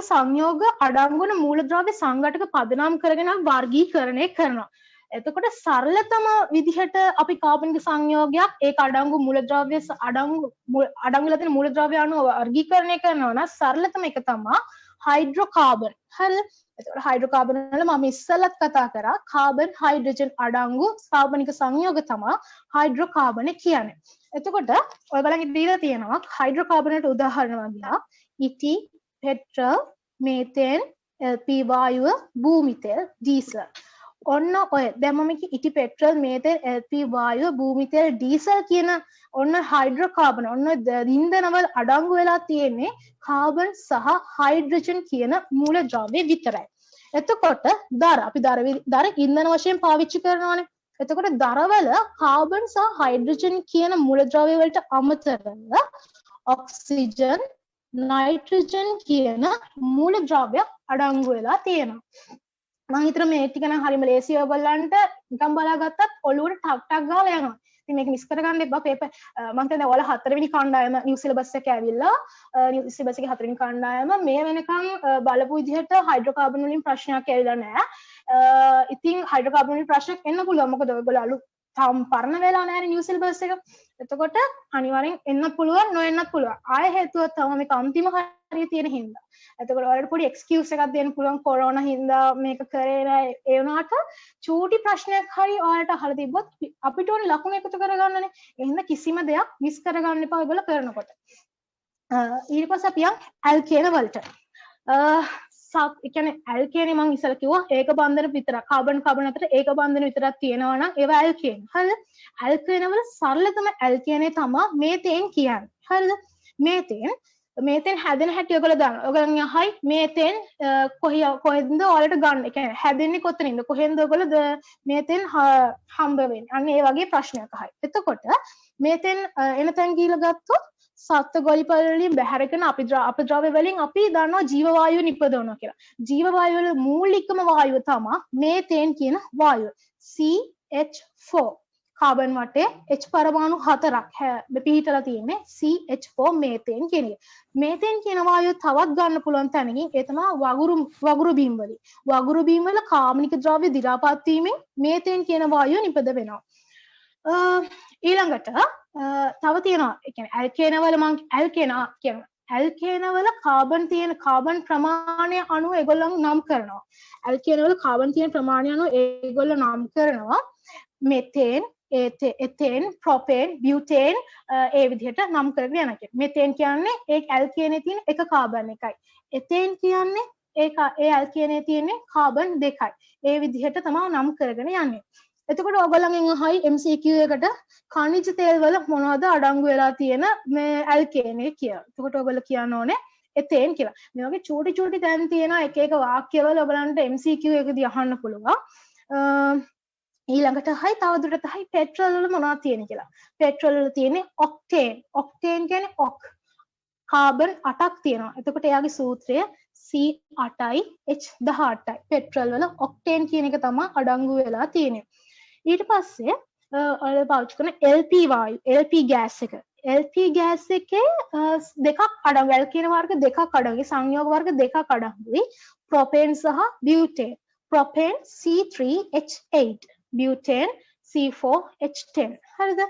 සංයෝග අඩංගු වන මූලද්‍රව්‍ය සංඝටක පදනම් කරගෙන වර්ගීකරණය කරනවා. එතකොට සරලතම විදිහට අපි කාබනික සංයෝගයක් ඒක අඩංගු මූලද්‍රව්‍ය අඩංගුලා තියෙන මූලද්‍රව්‍ය අණු වර්ගීකරණය කරනවා නම් සරලතම එක තමයි හයිඩ්‍රෝකාබන්. හරිද? එතකොට හයිඩ්‍රෝකාබන් වල මම ඉස්සෙල්ලත් කතා කරා කාබන් හයිඩ්‍රජන් අඩංගු කාබනික සංයෝග තමයි හයිඩ්‍රෝකාබන් කියන්නේ. එතකොට ඔයගලන්ගේ දීලා තියෙනවා හයිඩ්‍රෝකාබන් වලට උදාහරණ වගේ ඉටි, පෙට්‍රල්, මේතේන්, LP වායුව, භූමිතෙල්, ඩීසල්. ඔන්න ඔය දැන් මම ඉටි, පෙට්‍රල්, මේතේන්, LP වායුව, භූමිතෙල්, ඩීසල් කියන ඔන්න හයිඩ්‍රෝකාබන් ඔන්න ඉන්ධනවල අඩංගු වෙලා තියෙන්නේ කාබන් සහ හයිඩ්‍රජන් කියන මූලද්‍රව්‍ය විතරයි. එතකොට අපි දර ඉන්ධන වශයෙන් පාවිච්චි කරනවානේ. එතකොට දරවල කාබන් සහ හයිඩ්‍රජන් කියන මූලද්‍රව්‍ය වලට අමතරව ඔක්සිජන්, නයිට්‍රජන් කියන මූලද්‍රව්‍ය අඩංගු වෙලා තියෙනවා. මම හිතනවා මේ ටික නම් හරිම ලේසියි ඔයගොල්ලන්ට නිකන් බලාගත්තත් ඔළුවට ටක් ටක් ගාලා යනවා. ඉතින් මේක මිස් කරගන්න එපා. පේපර් මම හිතන්නේ ඔයාලා 4 වෙනි කණ්ඩායම නිව් සිලබස් එකේ ඇවිල්ලා නිව් සිලබස් එකේ 4 වෙනි කණ්ඩායම මේ වෙනකන් බලපු විදිහට හයිඩ්‍රෝකාබන් වලින් ප්‍රශ්නයක් ඇවිල්ලා නැහැ. ඉතින් හයිඩ්‍රෝකාබන් වලින් ප්‍රශ්නයක් එන්න පුළුවන්. මොකද ඔයගොල්ලෝ අලුත් තාම පරණ වෙලා නැහැ නිව් සිලබස් එක. එතකොට අනිවාර්යෙන් එන්න පුළුවන්, නොඑන්නත් පුළුවන්. ආයෙ හේතුව තමයි මේක අන්තිම හරිය තියෙන හින්දා. එතකොට ඔයාලට පොඩි එක්ස්කියුස් එකක් දෙන්න පුළුවන් කොරෝනා හින්දා මේක කරේ නැහැ. ඒ වුණාට චූටි ප්‍රශ්නයක් හරි ඔයාලට අහලා තිබ්බොත් අපිට ඕනේ ලකුණු එකතු කරගන්නනේ. එහෙනම් කිසිම දෙයක් මිස් කරගන්න එපා ඔයගොල්ලෝ කරනකොට. ඊට පස්සේ අපි යන් ඇල්කේන වලට. ඒ කියන්නේ ඇල්කේනේ මම ඉස්සෙල්ලා කිව්වා ඒක බන්ධන විතරක්. කාබන් අතර ඒක බන්ධන විතරක් තියෙනවා නම් ඒවා ඇල්කේන. හරිද? ඇල්කේන වල සරලතම ඇල්කේනේ තමයි මේතේන් කියන්නේ. හරිද? මේතෙන් හැදෙන හැටි ඔයගොල්ලෝ දන්නවා. ඔයගොල්ලන් අහයි මේතෙන් කොහෙන්ද ඔයාලට ගන්න? ඒ කියන්නේ හැදෙන්නේ කොතනින්ද? කොහෙන්ද ඔයගොල්ලෝ මේතෙන් හම්බ වෙන්නේ? අන්න ඒ වගේ ප්‍රශ්නයක් අහයි. එතකොට මේතෙන් එන තැන් ගිහලා ගත්තොත් සත්ත්ව ගොවිපළ වලින් බැහැර කරන අපද්‍රව්‍ය වලින් අපි දන්නවා ජීව වායුව නිපදවනවා කියලා. ජීව වායුව වල මූලිකම වායුව තමයි මේතේන් කියන වායුව. CH4 කාබන් වටේ H පරමාණු 4ක් පිහිටලා තියෙන්නේ CH4 මේතේන් කියන එක. මේතේන් කියන වායුව තවත් ගන්න පුළුවන් තැනකින් ඒ තමයි වගුරු බීම් වලින්. වගුරු බීම් වල කාබනික ද්‍රව්‍ය දි รา පත් වීමෙන් මේතේන් කියන වායුව නිපද වෙනවා. ඊළඟට තව තියෙනවා. ඒ කියන්නේ ඇල්කේන වල මම ඇල්කේන වල කාබන් ප්‍රමාණය අනුව ඒගොල්ලෝ නම් කරනවා. ඇල්කේන වල කාබන් තියෙන ප්‍රමාණය අනුව ඒගොල්ලෝ නම් කරනවා. මෙතේන්, එතේන්, ප්‍රොපේන්, බියුටේන් ඒ විදිහට නම් කරගෙන යනවා කියන්නේ. මෙතේන් කියන්නේ ඒ ඇල්කේනේ තියෙන එක කාබන් එකයි. එතේන් කියන්නේ ඒ ඇල්කේනේ තියෙන්නේ කාබන් දෙකයි. ඒ විදිහට තමයි නම් කරගෙන යන්නේ. එතකොට ඔයගොල්ලන්ගෙන් අහයි MCQ එකට khනිජ තෙල් වල මොනවද අඩංගු වෙලා තියෙන මේ ඇල්කේනේ කියලා. එතකොට ඔයගොල්ලෝ කියන්න ඕනේ එතේන් කියලා. මේ වගේ චූටි තැන් තියෙන එක වාක්‍යවල ඔයගලන්ට MCQ එකදී අහන්න පුළුවන්. ඊළඟට හයි තවදුරටත් හයි පෙට්‍රල් වල මොනවද තියෙන්නේ කියලා. පෙට්‍රල් වල තියෙන්නේ ඔක්ටේන්. ඔක්ටේන් කියන්නේ ඔක්. කාබන් 8ක් තියෙනවා. එතකොට එයාගේ සූත්‍රය C8යි H18යි. පෙට්‍රල් වල ඔක්ටේන් කියන එක තමයි අඩංගු වෙලා තියෙන්නේ. ඊට පස්සේ ඔයාලා පාවිච්චි කරන LP වායු, LP ගෑස් එක. LP ගෑස් එකේ දෙකක් අඩංගු ඇල්කේන වර්ග දෙකක් අඩංගුයි. සංයෝග වර්ග දෙකක් අඩංගුයි. ප්‍රොපේන් සහ butane. Propane C3H8, butane C4H10. හරිද?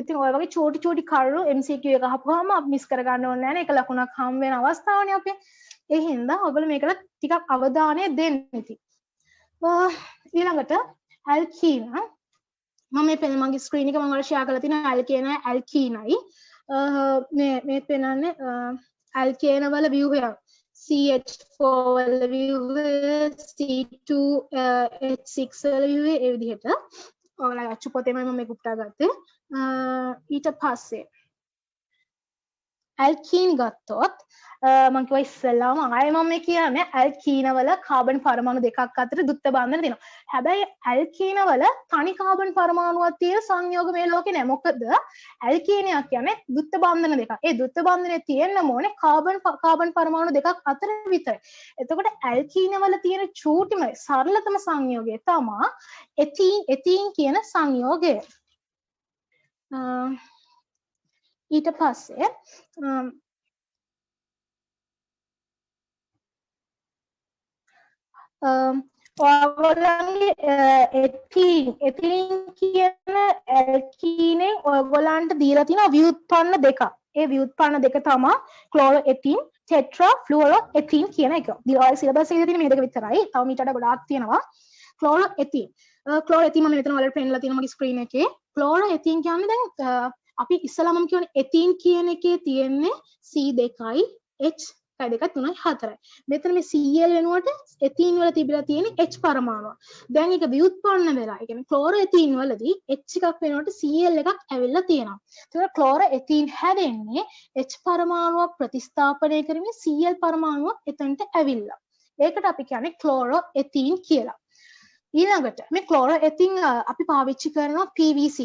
ඉතින් ඔය වගේ චූටි කරුණු MCQ එක අහපුවාම අපි මිස් කරගන්න ඕනේ නැහැ නේ. ඒක ලකුණක් හම් වෙන අවස්ථාවනේ අපේ. ඒ හින්දා ඔයගොල්ලෝ මේකට ටිකක් අවධානය දෙන්න ඉතින්. ඊළඟට ඇල්කීන මම මගේ ස්ක්‍රීන් එක මම ඔයාලට ෂෙයා කරලා තියෙනවා. ඇල්කීනයි මේ පෙන්නන්නේ ඇල්කේන වල ව්‍යුහය CH4 වල ව්‍යුහය, C2H6 වල ව්‍යුහය ඒ විදිහට ඔයාලා අච්චු පොතේම මම මේක උපුටා ගත්තේ. ඊට පස්සේ ඇල්කීන් ගත්තොත් මම කිව්වා ඉස්සෙල්ලාම ආයෙ මම මේ කියන්නේ ඇල්කීන වල කාබන් පරමාණු දෙකක් අතර දුත්ත බන්ධන තියෙනවා. හැබැයි ඇල්කීන වල තනි කාබන් පරමාණුවක් තියෙන සංයෝග මේ ලෝකේ නැහැ. මොකද ඇල්කීනයක් කියන්නේ දුත්ත බන්ධන දෙකක්. ඒ දුත්ත බන්ධනේ තියෙන්න ඕනේ කාබන් පරමාණු දෙකක් අතර විතරයි. එතකොට ඇල්කීන වල තියෙන චූටිම සරලතම සංයෝගය තමයි එතීන් කියන සංයෝගය. ඊට පස්සේ ඔයගොල්ලන්ගේ එතිලීන් කියන ඇල්කීනෙන් ඔයගොල්ලන්ට දීලා තියෙන ව්‍යුත්පන්න දෙක. ඒ ව්‍යුත්පන්න දෙක තමයි ක්ලෝරෝඑතින් ටෙට්‍රා ෆ්ලුරෝඑතින් කියන එක. ඔය සිලබස් එකේ තියෙන මේ දෙක විතරයි. තව මීට වඩා ගොඩාක් තියෙනවා. ක්ලෝරෝඑතින් මම මෙතන ඔයාලට පෙන්නලා තියෙනවා මගේ ස්ක්‍රීන් එකේ. ක්ලෝරෝඑතින් කියන්නේ දැන් අපි ඉස්සලම කියන්නේ එතින් කියන එකේ තියෙන්නේ C2යි H 2 3 4යි. මෙතන මේ Cl වෙනුවට එතින් වල තිබිලා තියෙන H පරමාණුව. දැන් ඒක ව්‍යුත්පන්න වෙලා. ඒ කියන්නේ ක්ලෝරෝඑතින් වලදී H එකක් වෙනුවට Cl එකක් ඇවිල්ලා තියෙනවා. ඒතකොට ක්ලෝරෝඑතින් හැදෙන්නේ H පරමාණුවක් ප්‍රතිස්ථාපනය කරමින් Cl පරමාණුවක් එතනට ඇවිල්ලා. ඒකට අපි කියන්නේ ක්ලෝරෝඑතින් කියලා. ඊළඟට මේ ක්ලෝරෝඑතින් අපි පාවිච්චි කරනවා PVC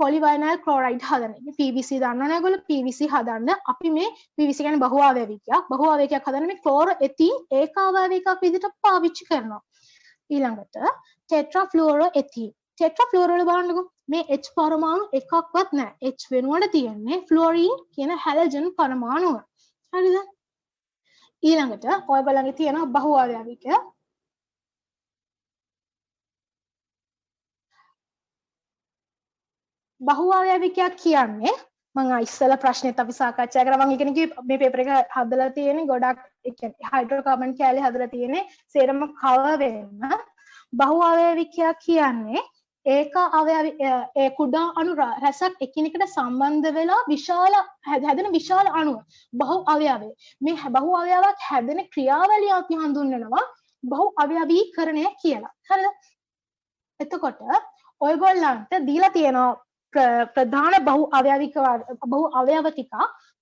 polyvinyl chloride හදන්න. PVC දන්නවනේ ඔයගොල්ලෝ PVC හදන්න අපි මේ PVC කියන්නේ බහුආවේවිකයක් හදන්න මේ ක්ලෝරෝඑතින් ඒකාවේවිකයක් විදිහට පාවිච්චි කරනවා. ඊළඟට ටෙට්‍රාෆ්ලුරෝඑතින්. ටෙට්‍රාෆ්ලුරෝ වල බලන්නකෝ මේ H පරමාණු එකක්වත් නැහැ. H වෙනුවට තියෙන්නේ ෆ්ලෝරින් කියන හැලජන් පරමාණුව. හරිද? ඊළඟට ඔයගොල්ලන්ගේ තියෙන බහුආවේවික බහුආවේවිකයක් කියන්නේ මම ඉස්සෙල්ලා ප්‍රශ්නෙත් අපි සාකච්ඡා කරා මම කියන්නේ මේ පේපර් එක හදලා තියෙන්නේ ගොඩක් ඒ කියන්නේ හයිඩ්‍රෝකාබන් කැලේ හදලා තියෙන්නේ සේරම කවර් වෙන්න බහුආවේවිකයක් කියන්නේ ඒක ඒ කුඩා අණු රැසක් එකිනෙකට සම්බන්ධ වෙලා හැදෙන විශාල අණුව බහුආවේවය මේ බහුආවේවයක් හැදෙන ක්‍රියාවලිය අපි හඳුන්වනවා බහුආවේවීකරණය කියලා හරිද එතකොට ඔයගොල්ලන්ට දීලා තියෙනවා ප්‍රධාන බහුඅවයව ටික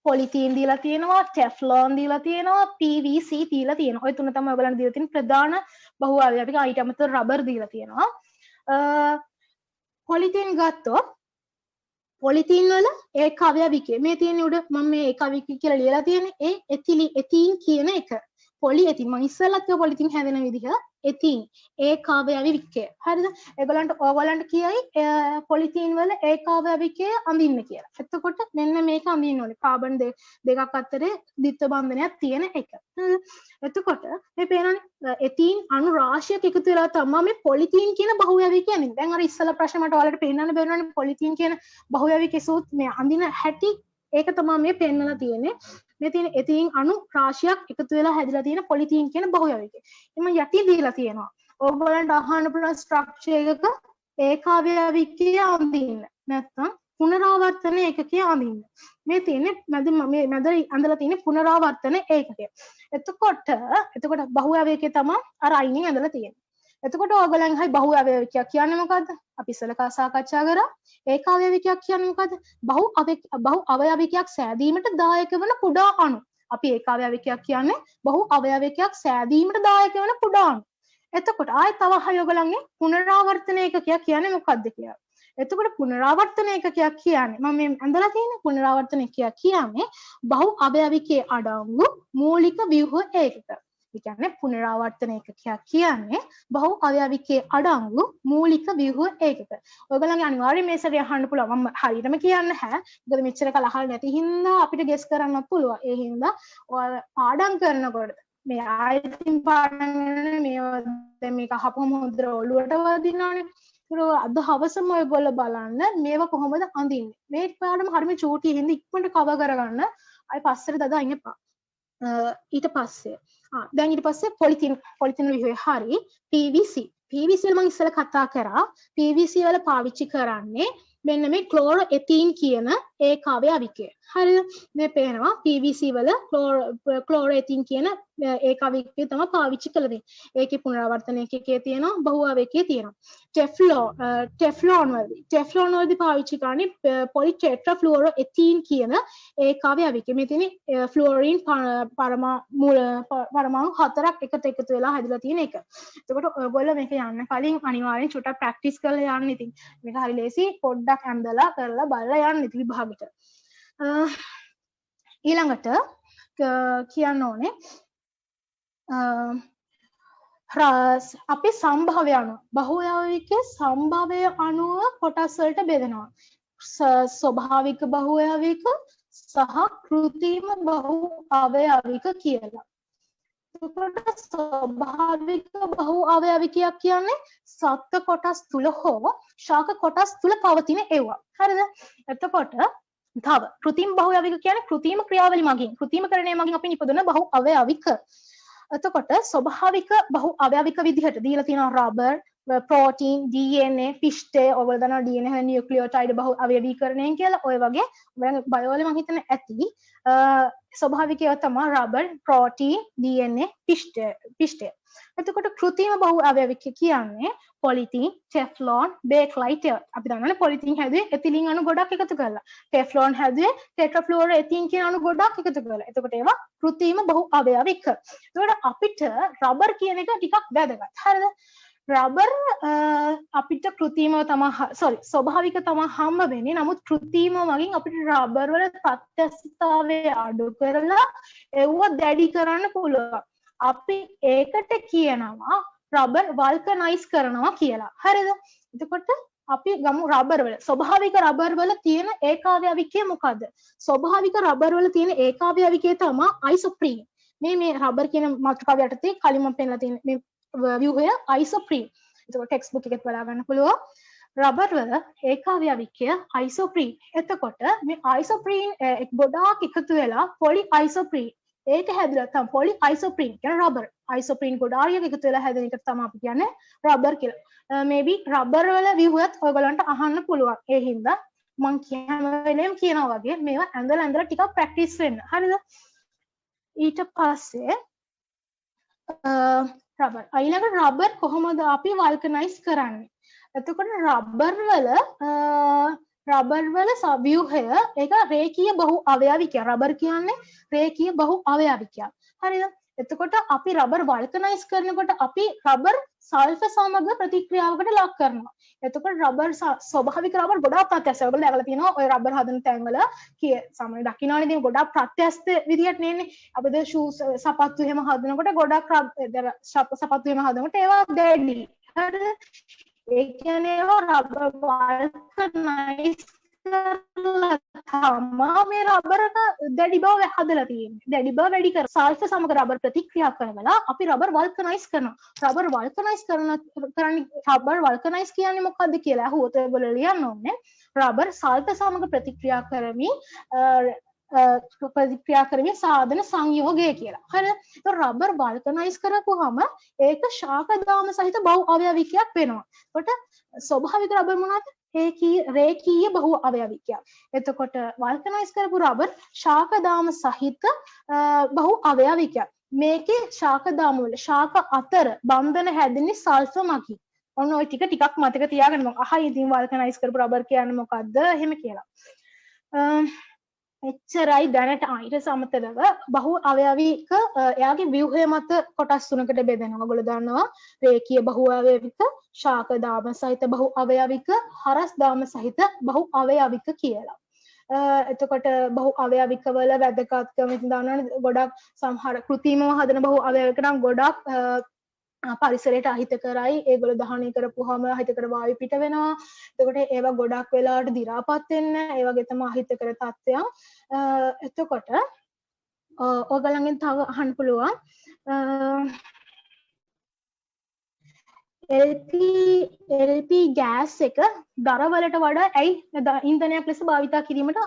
පොලිතීන් දීලා තියෙනවා ටෙෆ්ලෝන් දීලා තියෙනවා PVC දීලා තියෙනවා. ඔය තුන තමයි ඔයගලන්ට දීලා තියෙන ප්‍රධාන බහුඅවයව ටික. ඊට අමතරව රබර් දීලා තියෙනවා. පොලිතීන් ගත්තොත් පොලිතීන් වල ඒකාවයවිකය මේ තියෙන උඩ මම මේ ඒකාවයවිකය කියලා ලියලා තියෙන්නේ ඒ එතිලීන් කියන එක. පොලිඑතින් මම ඉස්සෙල්ලත් කිව්වා පොලිතීන් හැදෙන විදිහ එතින් ඒකාවයවිකය. හරිද? ඔයගලන්ට කියයි පොලිතීන් වල ඒකාවයවිකය අඳින්න කියලා. එතකොට මෙන්න මේක අඳින්න ඕනේ. කාබන් දෙකක් අතරේ ද්විත්ව බන්ධනයක් තියෙන එක. එතකොට මේ පේනනේ එතින් අණු රාශියක් එකතු වෙලා තමයි මේ පොලිතීන් කියන බහුයවිකය අඳින්නේ. දැන් අර ඉස්සෙල්ලා ප්‍රශ්නේ මට ඔයාලට පෙන්නන්න බැරිවනේ පොලිතීන් කියන බහුයවිකය සූත් මේ අඳින හැටි ඒක තමයි මේ පෙන්නලා තියෙන්නේ. මේ තියෙන එතින් අණු රාශියක් එකතු වෙලා හැදිලා තියෙන පොලිතීන් කියන බහුයවිකය. එම යටි දීලා තියෙනවා. ඕගොල්ලන්ට අහන්න පුළුවන් ස්ට්‍රක්චර් එකක ඒකාවයවිකය අඳින්න. නැත්නම් පුනරාවර්තන ඒකකය අඳින්න. මේ තියෙන්නේ මැද ඇඳලා තියෙන පුනරාවර්තන ඒකකය. එතකොට බහුයවිකය තමයි අර අයිනේ ඇඳලා තියෙන්නේ. එතකොට ඕගොල්ලන් හයි බහුඅවයවිකයක් කියන්නේ මොකද්ද? අපි ඉස්සෙල්ලා සාකච්ඡා කරා. ඒකාවයවිකයක් කියන්නේ මොකද්ද? බහුඅවයවිකයක් සෑදීමට දායක වන කුඩා අණු. අපි ඒකාවයවිකයක් කියන්නේ බහුඅවයවිකයක් සෑදීමට දායක වන කුඩා අණු. එතකොට ආයෙත් තව හයි ඔයගොල්ලන්ගේ පුනරාවර්තන ඒකකයක් කියන්නේ මොකද්ද කියලා. එතකොට පුනරාවර්තන ඒකකයක් කියන්නේ මම මේ අඳලා තියෙන පුනරාවර්තන ඒකකයක් කියන්නේ බහුඅවයවිකයේ අඩංගු මූලික ව්‍යුහ ඒකක. ඒ කියන්නේ පුනරාවර්තන ඒකකයක් කියන්නේ බහුඅවයවිකයේ අඩංගු මූලික ව්‍යුහ ඒකක. ඔයගොල්ලන්ගේ අනිවාර්යයෙන් මේ සැරේ අහන්න පුළුවන්. මම හරියටම කියන්න හැ. මොකද මෙච්චර කල් අහලා නැති හින්දා අපිට ගෙස් කරන්න පුළුවන්. ඒ හින්දා ඔයාලා පාඩම් කරනකොට මේ ආයතින් පාඩම් කරන දැන් මේක අහපුවම හොඳට ඔළුවට වදිනවනේ. ඒක අද හවසම ඔයගොල්ලෝ බලන්න මේවා කොහොමද අඳින්නේ. මේ පාඩම හරියම චූටි හින්දා ඉක්මනට කවර් කරගන්න. ආයි පස්සට දදා ඉන්න එපා. ඊට පස්සේ දැන් ඊට පස්සේ පොලිතීන් විහුවේ හරි PVC වල මම ඉස්සෙල්ලා කතා කරා PVC වල පාවිච්චි කරන්නේ මෙන්න මේ ක්ලෝරෝඑතින් කියන ඒකාවයවිකය. හරිද? මේ පේනවා PVC වල ක්ලෝරෝඑතින් කියන ඒකාවයවිකය තමයි පාවිච්චි කරලා තියෙන්නේ. ඒකේ පුනරාවර්තන ඒකකයේ තියෙනවා බහුආවේකයේ තියෙනවා. ටෙෆ්ලෝන් වලදී පාවිච්චි කරන්නේ පොලිටෙට්‍රාෆ්ලුරෝඑතින් කියන ඒකාවයවිකය. මේ තියෙන්නේ ෆ්ලෝරින් පරමාණු 4ක් එකතු වෙලා හැදලා තියෙන එක. එතකොට ඔයගොල්ලෝ මේක යන්න කලින් අනිවාර්යෙන් චුට්ටක් ප්‍රැක්ටිස් කරලා යන්න. ඉතින් මේක හරි ලේසි පොඩ්ඩක් ඇඳලා කරලා බලලා යන්න ඉතින් විභාගෙට. ඊළඟට කියන්න ඕනේ අපි සම්භාව්‍ය අණු බහුයවිකයේ සම්භාව්‍ය අණුව කොටස් වලට බෙදෙනවා. ස්වභාවික බහුයවික සහ කෘත්‍රිම බහුඅවයවික කියලා. එතකොට ස්වභාවික බහු අවයවිකයක් කියන්නේ සත්ත්ව කොටස් තුල හෝ ශාක කොටස් තුල පවතින ඒවා. හරිද? එතකොට තව කෘත්‍රිම බහු අවයවික කියන්නේ කෘත්‍රිම ක්‍රියාවලිය මගින් කෘත්‍රිමකරණය මගින් අපි නිපදවන බහු අවයවික. එතකොට ස්වභාවික බහු අවයවික විදිහට දීලා තියෙනවා රබර්, ප්‍රෝටීන්, DNA, පිෂ්ඨය, ඔයගොල්ලෝ දන්නවා DNA හැම නියුක්ලියෝටයිඩ් බහු අවයවීකරණයෙන් කියලා. ඔය වගේ බයෝලේ මම හිතන්නේ ඇති ස්වභාවිකව තමයි රබර්, ප්‍රෝටීන්, DNA, පිෂ්ඨය. එතකොට කෘත්‍රිම බහු අවයවික කියන්නේ පොලිතීන්, ටෙෆ්ලෝන්, බේක්ලයිට්. අපි දන්නවනේ පොලිතීන් හැදුවේ එතිලින් අණු ගොඩක් එකතු කරලා. ටෙෆ්ලෝන් හැදුවේ ටෙට්‍රාෆ්ලුෝරෝ එතීන් කියන අණු ගොඩක් එකතු කරලා. එතකොට ඒවා කෘත්‍රිම බහු අවයවික. එතකොට අපිට රබර් කියන එක ටිකක් වැදගත්. හරිද? රබර් අපිට කෘත්‍රිමව තමයි ස්වභාවික තමයි හම්බ වෙන්නේ. නමුත් කෘත්‍රිම වලින් අපිට රබර් වල ප්‍රත්‍යක්ෂතාවය අඩු කරලා ඒව දැඩි කරන්න පුළුවන්. අපි ඒකට කියනවා රබර් වල්කනයිස් කරනවා කියලා. හරිද? එතකොට අපි ගමු රබර් වල ස්වභාවික රබර් වල තියෙන ඒකාවයවිකය මොකද්ද? ස්වභාවික රබර් වල තියෙන ඒකාවයවිකය තමයි අයිසෝප්‍රීන්. මේ රබර් කියන මාතෘකාව යටතේ කලින් මම පෙන්නලා තියෙන මේ ව්‍යුහය අයිසෝප්‍රීන්. එතකොට ටෙක්ස්ට් බුක් එකෙත් බලා ගන්න පුළුවන්. රබර් වල ඒකාවයවිකය අයිසෝප්‍රීන්. එතකොට මේ අයිසෝප්‍රීන් ගොඩාක් එකතු වෙලා පොලි අයිසෝප්‍රීන් ඒක හැදලා තමයි පොලි අයිසෝප්‍රීන් කියන රබර්. අයිසෝප්‍රීන් ගොඩාරියක් එකතු වෙලා හැදෙන එකට තමයි අපි කියන්නේ රබර් කියලා. මේබි රබර් වල ව්‍යුහයත් ඔයගලන්ට අහන්න පුළුවන්. ඒ හින්දා මම හැම වෙලේම කියනවා වගේ මේවා ඇඳලා ටිකක් ප්‍රැක්ටිස් වෙන්න. හරිද? ඊට පස්සේ රබර්. ඊළඟට රබර් කොහොමද අපි වල්කනයිස් කරන්නේ? එතකොට රබර් වල ව්‍යුහය ඒක රේඛීය බහු අවයවිකය. රබර් කියන්නේ රේඛීය බහු අවයවිකයක්. හරිද? එතකොට අපි රබර් වල්කනයිස් කරනකොට අපි රබර් සල්ෆර් සමග ප්‍රතික්‍රියාවකට ලක් කරනවා. එතකොට රබර් ස්වභාවික රබර් ගොඩාක් ප්‍රත්‍යක්ෂ. ඔයගොල්ලෝ දැකලා තියෙනවා ඔය රබර් හදන තැන්වල සාමාන්‍ය දකින්නවනේ ඉතින් ගොඩාක් ප්‍රත්‍යක්ෂ විදියට නෙන්නේ. අපිට ෂූස් සපත්තු එහෙම හදනකොට ගොඩාක් සපත්තු එහෙම හදනකොට ඒවා දැඩි. හරිද? ඒ කියන්නේ ඒවා රබර් වල්කනයිස් කරලා තමයි මේ රබරක දැඩි බව හදලා තියෙන්නේ. දැඩි බව වැඩි කර සල්ෆර් සමග රබර් ප්‍රතික්‍රියා කරනවා. අපි රබර් වල්කනයිස් කරනවා. රබර් වල්කනයිස් රබර් වල්කනයිස් කියන්නේ මොකද්ද කියලා අහුවොත් ඔයගොල්ලෝ ලියන්න ඕනේ. රබර් සල්ෆර් සමග ප්‍රතික්‍රියා කරමින් සාධන සංයෝගය කියලා. හරිද? ඒක රබර් වල්කනයිස් කරපුවාම ඒක ශාකදාම සහිත බහු අවයවිකයක් වෙනවා. එතකොට ස්වභාවික රබර් මොනවද? රේඛීය බහු අවයවිකයක්. එතකොට වල්කනයිස් කරපු රබර් ශාකදාම සහිත බහු අවයවිකයක්. මේකේ ශාකදාම වල ශාක අතර බන්ධන හැදෙන්නේ සල්ෆර් මගින්. ඔන්න ওই ටිකක් මතක තියාගන්න. මම අහයි ඉතින් වල්කනයිස් කරපු රබර් කියන්නේ මොකද්ද එහෙම කියලා. එච්චරයි දැනට ඊට සමතරව බහු අවයවික එයාගේ ව්‍යුහය මත කොටස් තුනකට බෙදෙනවා. ඔයගොල්ලෝ දන්නවා රේඛීය බහු අවයවික, ශාක දාම සහිත බහු අවයවික, හරස් දාම සහිත බහු අවයවික කියලා. එතකොට බහු අවයවික වල වැදගත්කම ඉතින් දන්නවනේ ගොඩක් සමහර කෘත්‍රිමව හදන බහු අවයවික නම් ගොඩක් පරිසරයට අහිතකරයි. ඒගොල්ලෝ දහනය කරපුවාම අහිතකර වායු පිට වෙනවා. එතකොට ඒවා ගොඩක් වෙලාවට දි รา පත් වෙන්න ඒ වගේ තමයි අහිතකර තත්ත්වයන්. එතකොට ඔයගලගෙන් තව අහන්න පුළුවන් LP ගෑස් එක දරවලට වඩා ඇයි ඉන්ධනයක් ලෙස භාවිතා කිරීමට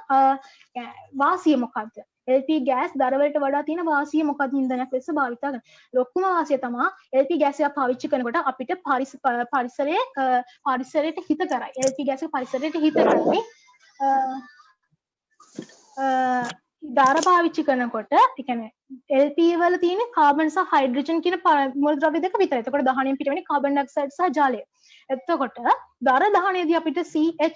වාසිය මොකක්ද? LP ගෑස් දරවලට වඩා තියෙන වාසිය මොකක්ද ඉන්ධනයක් ලෙස භාවිතා කරන? ලොකුම වාසිය තමයි LP ගෑස් එක පාවිච්චි කරනකොට අපිට පරිසරයට හිත කරයි. LP ගෑස් එක පරිසරයට හිත කරන්නේ ධාර පාවිච්චි කරනකොට ඒ කියන්නේ LP වල තියෙන කාබන් සහ හයිඩ්‍රජන් කියන මූලද්‍රව්‍ය දෙක විතරයි. එතකොට දහණයෙන් පිට වෙන්නේ කාබන් ඩයොක්සයිඩ් සහ ජලය. එතකොට ධාර දහණයේදී අපිට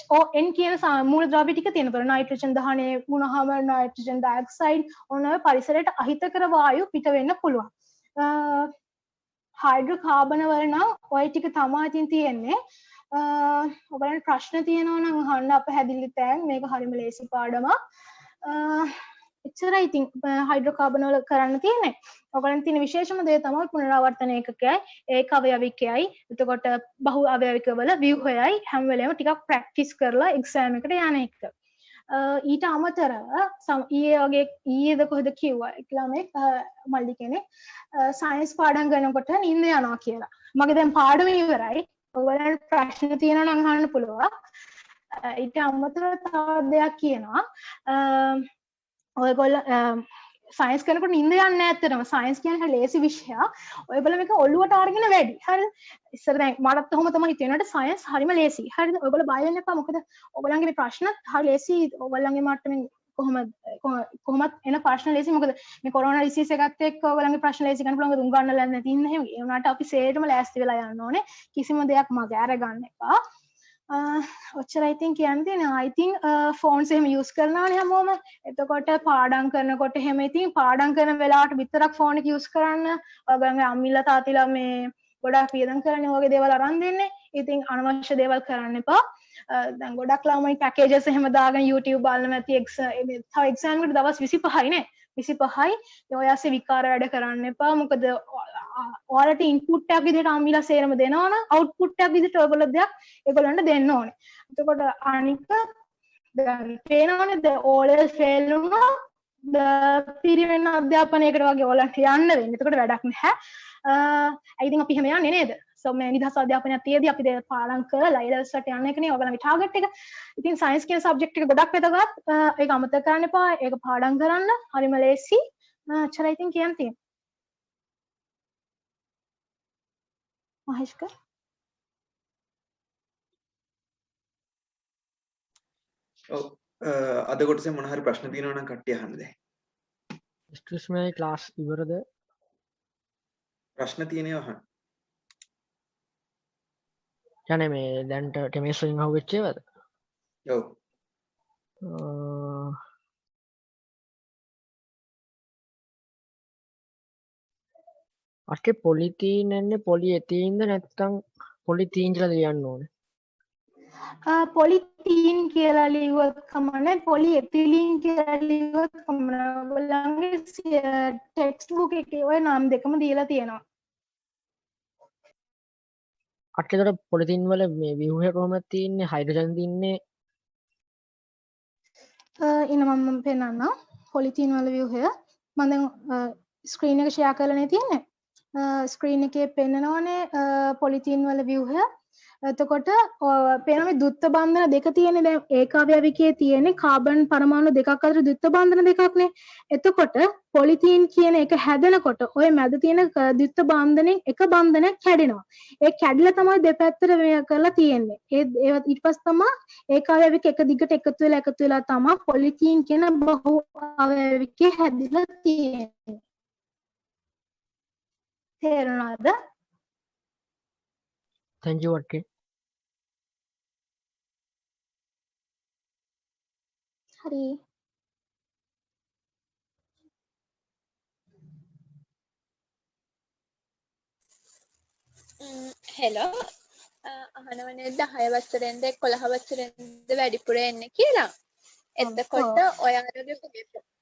CHON කියන මූලද්‍රව්‍ය ටික තියෙනවා. නයිට්‍රජන් දහණය වුණාම නයිට්‍රජන් ඩයොක්සයිඩ් ඔන්න ඔය පරිසරයට අහිතකර වායු පිට වෙන්න පුළුවන්. හයිඩ්‍රෝකාබන වල නම් ඔය ටික තමයි ඉතින් තියෙන්නේ. ඔයගලන්ට ප්‍රශ්න තියෙනවා නම් අහන්න අප හැදිලි තෑන් මේක හරිම ලේසි පාඩමක්. එච්චරයි ඉතින් හයිඩ්‍රෝකාබන වල කරන්න තියෙන්නේ. ඔයගලන්ට තියෙන විශේෂම දේ තමයි පුනරාවර්තන ඒකකයයි ඒක අවයවිකයයි. එතකොට බහු අවයවික වල ව්‍යුහයයි හැම වෙලේම ටිකක් ප්‍රැක්ටිස් කරලා එක්සෑම් එකට යන එක. ඊට අමතරව ඊයේ වගේ ඊයේද කොහෙද කිව්වා ළමෙක් මල්ලි කෙනෙක් සයන්ස් පාඩම් කරනකොට නිින්ද යනවා කියලා. මගේ දැන් පාඩම ඉවරයි. ඔයගොල්ලන්ට ප්‍රශ්න තියෙනවා නම් අහන්න පුළුවන්. ඊට අමතරව තව දෙයක් කියනවා. ඔයගොල්ලෝ සයින්ස් කරනකොට නිින්ද යන්නේ නැහැ ඇත්තටම. සයින්ස් කියන්නේ ලේසි විෂයක්. ඔයගොල්ලෝ මේක ඔළුවට අරගෙන වැඩි. හරිද? ඉස්සර දැන් මටත් ඔහොම තමයි හිතෙන්නේ. සයින්ස් හරිම ලේසි. හරිද? ඔයගොල්ලෝ බය වෙන්න එපා. මොකද ඔයගොල්ලන්ගේ මේ ප්‍රශ්නත් හරි ලේසි. ඔයගොල්ලන්ගේ මට්ටමින් කොහොමත් එන ප්‍රශ්න ලේසි. මොකද මේ කොරෝනා ඩිසීස් එකත් එක්ක ඔයගොල්ලන්ගේ ප්‍රශ්න ලේසි ගන්න පුළුවන්. මොකද උන්ගන්නලා නැති ඉන්න හැම. ඒ වුණාට අපි සේරම ලෑස්ති වෙලා යන්න ඕනේ. කිසිම දෙයක් මග අරගන්න එපා. ඔච්චර ඉතින් කියන්නේ I think ෆෝන්ස් එහෙම යූස් කරනවානේ හැමෝම. එතකොට පාඩම් කරනකොට එහෙම ඉතින් පාඩම් කරන වෙලාවට විතරක් ෆෝන් එක යූස් කරන්න. ඔයගොල්ලන්ගේ අම්මිලා තාත්තිලා මේ ගොඩක් වියදම් කරන්නේ ඔයගේ දේවල් අරන් දෙන්නේ. ඉතින් අනවශ්‍ය දේවල් කරන්න එපා. දැන් ගොඩක් ලාමයි පැකේජස් එහෙම දාගෙන YouTube බලන්න නැති තව එක්සෑම් එකට දවස් 25යි නේ. 25යි. ඔය ඇස්සේ විකාර වැඩ කරන්න එපා. මොකද ඔයාලට ඉන්පුට් එකක් විදිහට අම්මිලා සේරම දෙනවනම් අවුට්පුට් එකක් විදිහට ඔයගොල්ලෝ දෙයක් ඒගොල්ලන්ට දෙන්න ඕනේ. එතකොට අනික දැන් පේනවනේ ද ඕලෙවල් ෆේල් වුණා පිරිවෙන අධ්‍යාපනයකට වගේ ඔයාලන්ට යන්න වෙන්නේ. එතකොට වැඩක් නැහැ. I think අපි හැම යන්නේ නේද? So මේ නිදහස් අධ්‍යාපනයක් තියදී අපි දැන් පාඩම් කරලා A levels වලට යන්න එකනේ ඔයගොල්ලන්ගේ ටාගට් එක. ඉතින් සයන්ස් කියන සබ්ජෙක්ට් එක ගොඩක් වැදගත්. ඒක අමතක කරන්න එපා. ඒක පාඩම් කරන්න. හරිම ලේසි. චලා ඉතින් කියන්න තියෙනවා. මහේෂ්ක ඔව් අද කොටසේ මොන හරි ප්‍රශ්න තියෙනවා නම් කට්ටිය අහන්න දැන්. ස්ට්‍රිස් මේ ක්ලාස් ඉවරද? ප්‍රශ්න තියෙනවා අහන්න. යන්නේ මේ දැන්ට කෙමිස්ට්‍රියෙන් අහුවෙච්ච ඒවාද? ඔව්. අටේ පොලිතීන් එන්නේ පොලි එතීන්ද නැත්නම් පොලිතීන් කියලා ලියන්න ඕනේ. පොලිතීන් කියලා ලියුවොත් කමන්නේ පොලි එතිලීන් කියලා ලියුවොත් කමන්නේ. ඔයගොල්ලන්ගේ ටෙක්ස්ට් බුක් එකේ ওই නම් දෙකම දීලා තියෙනවා. අටේතර පොලිතීන් වල මේ ව්‍යුහය කොහොමද තියෙන්නේ? හයිඩ්‍රජන් තින්නේ ඉන්න මම පෙන්නන්නම්. පොලිතීන් වල ව්‍යුහය මම දැන් ස්ක්‍රීන් එක ෂෙයා කරලානේ තියෙන්නේ. ස්ක්‍රීන් එකේ පෙන්නනවනේ පොලිතීන් වල ව්‍යුහය. එතකොට පේනවා මේ දුත්ත බන්ධන දෙක තියෙන්නේ. දැන් ඒකාව්‍යවිකයේ තියෙන්නේ කාබන් පරමාණු දෙකක් අතර දුත්ත බන්ධන දෙකක්නේ. එතකොට පොලිතීන් කියන එක හැදෙනකොට ওই මැද තියෙන දුත්ත බන්ධනෙන් එක බන්ධනයක් කැඩෙනවා. ඒ කැඩිලා තමයි දෙපැත්තට මේ කරලා තියෙන්නේ. ඒ ඊට පස්සේ තමයි ඒකාව්‍යවික එක දිගට එකතු වෙලා තමයි පොලිතීන් කියන බහු අවයවිකය හැදිලා තියෙන්නේ. තේරුණාද? thank you අටේ. හරි. හෙලෝ අහනව නේද 10 වසරෙන්ද 11 වසරෙන්ද වැඩිපුර එන්නේ කියලා. එතකොට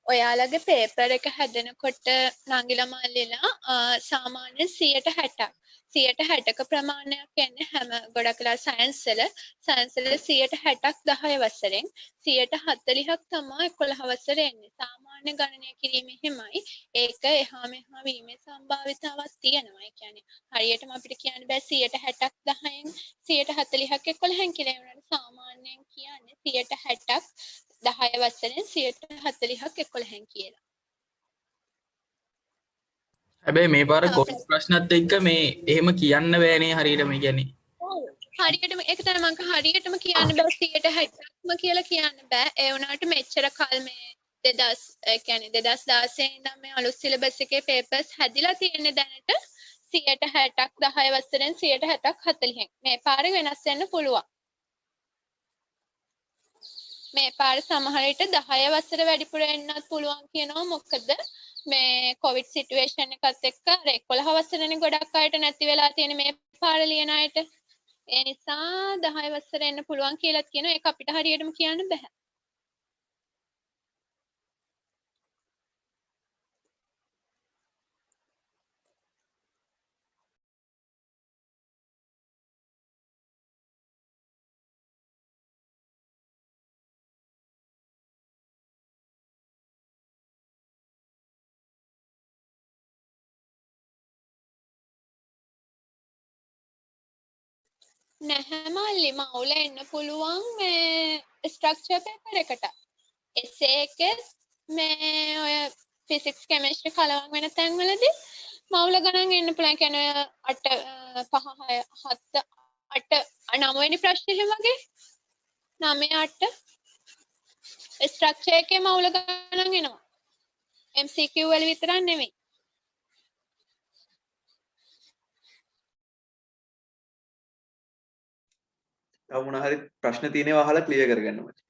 ඔයාලගේ පේපර් එක හැදෙනකොට නංගිලා මල්ලිලා සාමාන්‍ය 60ක් 60ක ප්‍රමාණයක් එන්නේ හැම ගොඩක් වෙලා සයන්ස් වල 60ක් 10 වසරෙන් 40ක් තමයි 11 වසරේ එන්නේ. සාමාන්‍ය ගණනය කිරීම එහෙමයි. ඒක එහා මෙහා වීමේ සම්භාවිතාවක් තියෙනවා. ඒ කියන්නේ හරියටම අපිට කියන්න බෑ 60ක් 10න් 40ක් 11න් කියලා. ඒ වුණාට සාමාන්‍යයෙන් කියන්නේ 60ක් 10 වසරෙන් 40ක් 11න් කියලා. හැබැයි මේ පාර කොටස් ප්‍රශ්නත් එක්ක මේ එහෙම කියන්න බෑනේ හරියටම කියන්නේ. ඔව් හරියටම ඒක තමයි මම හරියටම කියන්න බෑ 60ක්ම කියලා කියන්න බෑ. ඒ වුණාට මෙච්චර කල් මේ 2000 ඒ කියන්නේ 2016 ඉඳන් මේ අලුත් සිලබස් එකේ පේපර්ස් හැදිලා තියෙන්නේ දැනට 60ක් 10 වසරෙන් 60ක් 40න්. මේ පාරේ වෙනස් වෙන්න පුළුවන්. මේ පාර සමහර විට 10 වසර වැඩිපුර එන්නත් පුළුවන් කියනවා. මොකද මේ කොවිඩ් සිටුේෂන් එකත් එක්ක 11 වසරනේ ගොඩක් අයට නැති වෙලා තියෙන මේ පාර ලියන අයට. ඒ නිසා 10 වසර එන්න පුළුවන් කියලාත් කියනවා. ඒක අපිට හරියටම කියන්න බෑ. නැහැ මල්ලි මවුල එන්න පුළුවන් මේ ස්ට්‍රක්චර් පේපර් එකට. essay එකේ මේ ඔය physics chemistry කලවම් වෙන තැන්වලදී මවුල ගණන් එන්න පුළුවන්. කියන්නේ 8 5 6 7 8 9 වෙනි ප්‍රශ්නේ එහෙම වගේ 9 8 ස්ට්‍රක්චර් එකේ මවුල ගණන් එනවා. MCQ වල විතරක් නෙමෙයි. තව මොන හරි ප්‍රශ්න තියෙනවා අහලා ක්ලියර් කරගන්න මචං.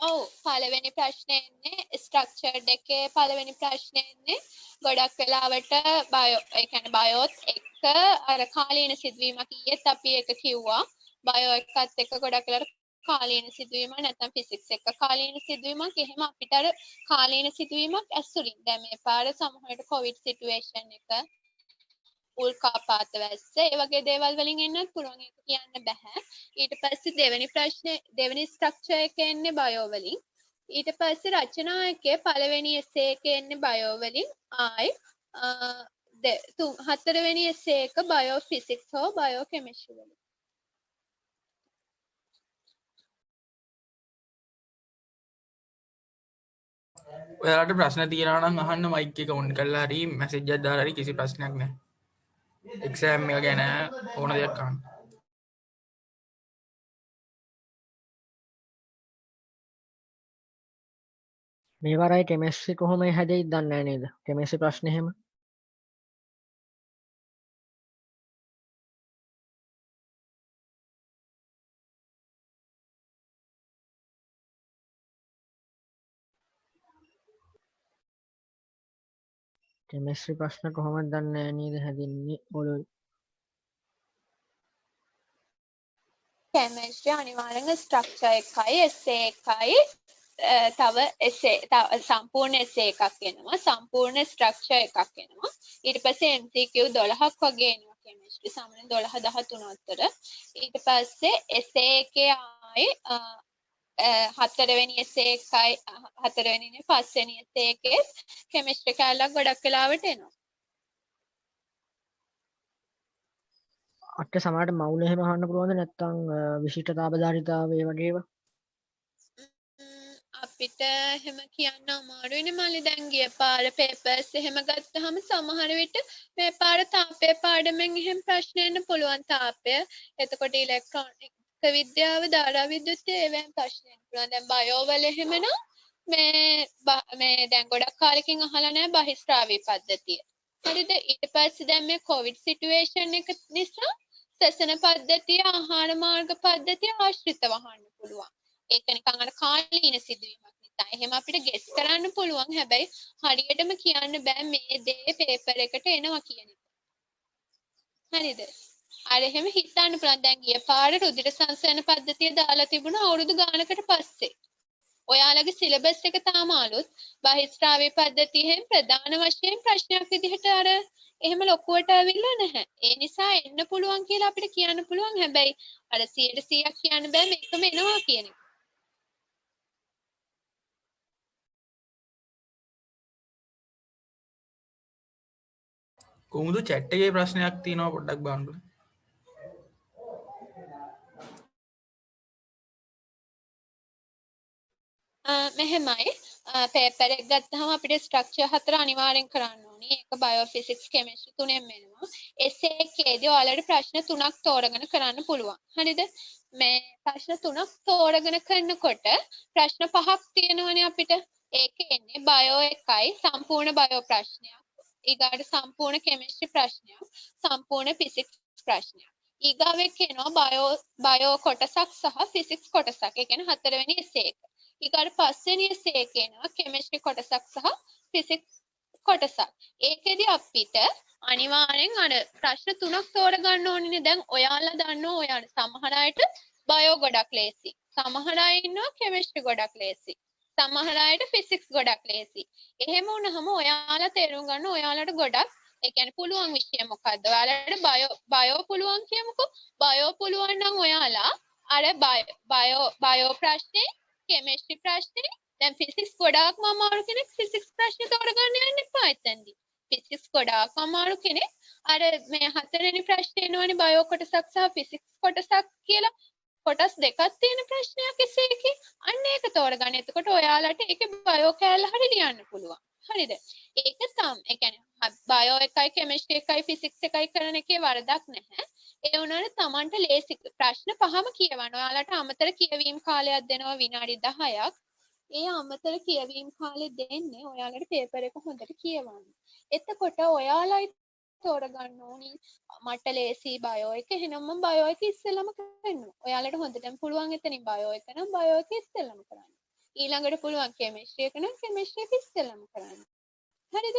ඔව් පළවෙනි ප්‍රශ්නේ එන්නේ ස්ට්‍රක්චර්ඩ් එකේ පළවෙනි ප්‍රශ්නේ එන්නේ ගොඩක් වෙලාවට බයෝ ඒ කියන්නේ බයෝත් එක්ක අර කාලීන සිදුවීමක් ඊයේත් අපි ඒක කිව්වා බයෝ එකත් එක්ක ගොඩක් වෙලාවට කාලීන සිදුවීමක් නැත්නම් ෆිසික්ස් එක්ක කාලීන සිදුවීමක් එහෙම අපිට අර කාලීන සිදුවීමක් ඇසුරින් දැන් මේ පාර සමහරවිට කොවිඩ් සිටුේෂන් එක උල්කාපාත වැස්ස ඒ වගේ දේවල් වලින් එන්නත් පුළුවන් ඒක කියන්න බෑ ඊට පස්සේ දෙවෙනි ප්‍රශ්නේ දෙවෙනි ස්ට්‍රක්චර් එකේ එන්නේ බයෝ වලින් ඊට පස්සේ රචනා එකේ පළවෙනි එසේ එකේ එන්නේ බයෝ වලින් ආයි හතරවෙනි එසේ එක බයෝ ෆිසික්ස් හෝ බයෝ කෙමිස්ට්‍රි වලින් ඔයාලට ප්‍රශ්න තියෙනවා නම් අහන්න මයික් එක ඔන් කරලා හරි මැසේජ් එකක් දාලා හරි කිසි ප්‍රශ්නයක් නැහැ. එක්සෑම් එක ගැන ඕන දෙයක් අහන්න. මේ වරයි කෙමිස්ට්‍රි කොහොම හැදෙයිද දන්නේ නැහැ නේද? කෙමිස්ට්‍රි ප්‍රශ්න එහෙම. කෙමිස්ට්‍රි ප්‍රශ්න කොහොමද දන්නේ නැහැ නේද හැදෙන්නේ ඔළුවේ. කෙමිස්ට්‍රි අනිවාර්යෙන්ම ස්ට්‍රක්චර් එකයි එසේ එකයි තව එසේ සම්පූර්ණ එසේ එකක් එනවා සම්පූර්ණ ස්ට්‍රක්චර් එකක් එනවා ඊට පස්සේ MCQ 12ක් වගේ එනවා කෙමිස්ට්‍රි සාමාන්‍යයෙන් 12 13 අතර ඊට පස්සේ එසේ එකේ ආයි හතරවෙනි එසේ එකයි හතරවෙනි නේ පස්වෙනි එසේ එකේ කෙමිස්ට්‍රි කාලයක් ගොඩක් වෙලාවට එනවා අට සමහරට මවුල එහෙම අහන්න පුළුවන්ද නැත්නම් විශිෂ්ටතාවධාරිතාව ඒ වගේ ඒවා? අපිට එහෙම කියන්න අමාරුයිනේ මල්ලි දැන් ගිය පාර පේපර්ස් එහෙම ගත්තාම සමහර විට මේ පාර තාපය පාඩමෙන් එහෙම ප්‍රශ්න එන්න පුළුවන් තාපය. එතකොට ඉලෙක්ට්‍රොනික විද්‍යාව ධාරා විද්‍යුත් ඒවෙන් ප්‍රශ්න එන්න පුළුවන්. දැන් බයෝ වල එහෙමනම් මේ දැන් ගොඩක් කාලෙකින් අහලා නැහැ බහිස්ත්‍රාවී පද්ධතිය. හරිද? ඊට පස්සේ දැන් මේ කොවිඩ් සිටුේෂන් එක නිසා සසන පද්ධතිය ආහාර මාර්ග පද්ධතිය ආශ්‍රිතව අහන්න පුළුවන්. ඒක නිකන් අර කාලීන සිදුවීමක් නිසා. එහෙම අපිට ගෙස් කරන්න පුළුවන්. හැබැයි හරියටම කියන්න බෑ මේ දේ පේපර් එකට එනවා කියන එක. හරිද? අර එහෙම හිතන්න පුළුවන්. දැන් ගිය පාර රුධිර සංසරණ පද්ධතිය දාලා තිබුණා අවුරුදු ගානකට පස්සේ. ඔයාලගේ සිලබස් එක තාම අලුත්. බහිස්ත්‍රාවී පද්ධතියෙන් ප්‍රධාන වශයෙන් ප්‍රශ්නයක් විදිහට අර එහෙම ලොකුවට ඇවිල්ලා නැහැ. ඒ නිසා එන්න පුළුවන් කියලා අපිට කියන්න පුළුවන්. හැබැයි අර 100% කියන්න බෑ මේකම එනවා කියන එක. කොහොමද chat එකේ ප්‍රශ්නයක් තියෙනවා පොඩ්ඩක් බලන්න. මෙහෙමයි පේපර් එක ගත්තාම අපිට ස්ට්‍රක්චර් හතර අනිවාර්යෙන් කරන්න ඕනේ. ඒක බයෝ ෆිසික්ස් කෙමිස්ට්‍රි තුනෙන් වෙනවා. එසේ එකේදී ඔයාලට ප්‍රශ්න 3ක් තෝරගෙන කරන්න පුළුවන්. හරිද? මේ ප්‍රශ්න 3ක් තෝරගෙන කරනකොට ප්‍රශ්න 5ක් තියෙනවනේ අපිට. ඒකේ එන්නේ බයෝ එකයි සම්පූර්ණ බයෝ ප්‍රශ්නයක්. ඊගාට සම්පූර්ණ කෙමිස්ට්‍රි ප්‍රශ්නයක්. සම්පූර්ණ ෆිසික්ස් ප්‍රශ්නයක්. ඊගාවෙක් එනවා බයෝ කොටසක් සහ ෆිසික්ස් කොටසක්. ඒ කියන්නේ හතරවෙනි එසේ එක. ඊගාට පස්වෙනි එසේ එක එනවා කෙමිස්ට්‍රි කොටසක් සහ ෆිසික්ස් කොටසක්. ඒකෙදි අපිට අනිවාර්යෙන් අර ප්‍රශ්න 3ක් තෝරගන්න ඕනේ. දැන් ඔයාලා දන්නවා ඔයාලා සමහර අයට බයෝ ගොඩක් ලේසි. සමහර අය ඉන්නවා කෙමිස්ට්‍රි ගොඩක් ලේසි. සමහර අයට ෆිසික්ස් ගොඩක් ලේසි. එහෙම වුණාම ඔයාලා තේරුම් ගන්න ඔයාලට ගොඩක් ඒ කියන්නේ පුළුවන් විෂය මොකද්ද? ඔයාලට බයෝ පුළුවන් කියමුකෝ. බයෝ පුළුවන් නම් ඔයාලා අර බයෝ ප්‍රශ්නේ කෙමිස්ට්‍රි ප්‍රශ්නේ දැන් ෆිසික්ස් ගොඩාක්ම අමාරු කෙනෙක් ෆිසික්ස් ප්‍රශ්නේ තෝරගන්න යන්න එපා එතනදී. ෆිසික්ස් ගොඩාක් අමාරු කෙනෙක් අර මේ හතරවෙනි ප්‍රශ්නේ එනවනේ බයෝ කොටසක් සහ ෆිසික්ස් කොටසක් කියලා කොටස් දෙකක් තියෙන ප්‍රශ්නයක් එසේකේ අන්න ඒක තෝරගන්න. එතකොට ඔයාලට ඒකේ බයෝ කෑල්ල හරි ලියන්න පුළුවන්. හරිද? ඒක ඒ කියන්නේ බයෝ එකයි කෙමිස්ට්‍රි එකයි ෆිසික්ස් එකයි කරන එකේ වරදක් නැහැ. ඒ වුණාට Tamanට ලේසි ප්‍රශ්න පහම කියවන්න. ඔයාලට අමතර කියවීම් කාලයක් දෙනවා විනාඩි 10ක්. ඒ අමතර කියවීම් කාලෙ දෙන්නේ ඔයාලට පේපර් එක හොඳට කියවන්න. එතකොට ඔයාලයි තෝරගන්න ඕනි මට ලේසි බයෝ එක එහෙනම් මම බයෝ එක ඉස්සෙල්ලම කරනවා. ඔයාලට හොඳටම පුළුවන් එතනින් බයෝ එක නම් බයෝ එක ඉස්සෙල්ලම කරන්න. ඊළඟට පුළුවන් කෙමිස්ට්‍රි එක නම් කෙමිස්ට්‍රි එක ඉස්සෙල්ලම කරන්න. හරිද?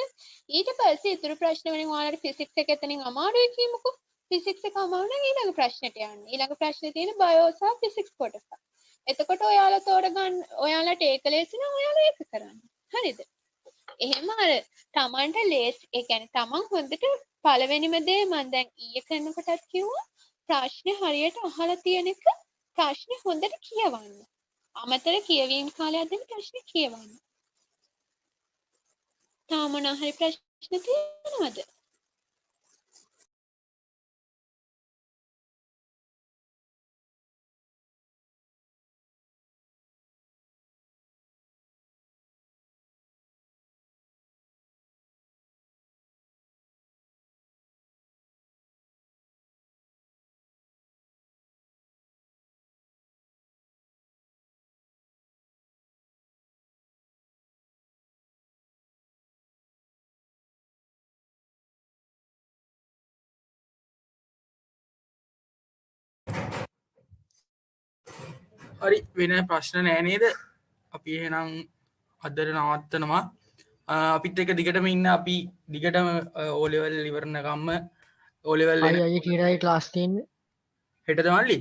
ඊට පස්සේ ඉතුරු ප්‍රශ්න වලින් ඔයාලට ෆිසික්ස් එක එතනින් අමාරුයි කියමුකෝ. ෆිසික්ස් එක අමාරු නම් ඊළඟ ප්‍රශ්නෙට යන්න. ඊළඟ ප්‍රශ්නේ තියෙන බයෝ සහ ෆිසික්ස් කොටස. එතකොට ඔයාලා තෝරගන්න ඔයාලට ඒක ලේසි නම් ඔයාලා ඒක කරන්න. හරිද? එහෙම අර Tamanට ලේසි ඒ කියන්නේ Taman හොඳට පළවෙනිම දේ මම දැන් ඊයේ කරනකොටත් කිව්වා ප්‍රශ්නේ හරියට අහලා තියෙන එක ප්‍රශ්නේ හොඳට කියවන්න. අමතර කියවීම් කාලයක් දෙන්න ප්‍රශ්නේ කියවන්න. තාම මොනවා හරි ප්‍රශ්න තියෙනවද? හරි වෙන ප්‍රශ්න නෑ නේද? අපි එහෙනම් අදට නවත්තනවා. අපිත් එක දිගටම ඉන්න අපි දිගටම O level ඉවරනකම්ම O level අය කීයටයි ක්ලාස් තියෙන්නේ? හෙටද මල්ලි?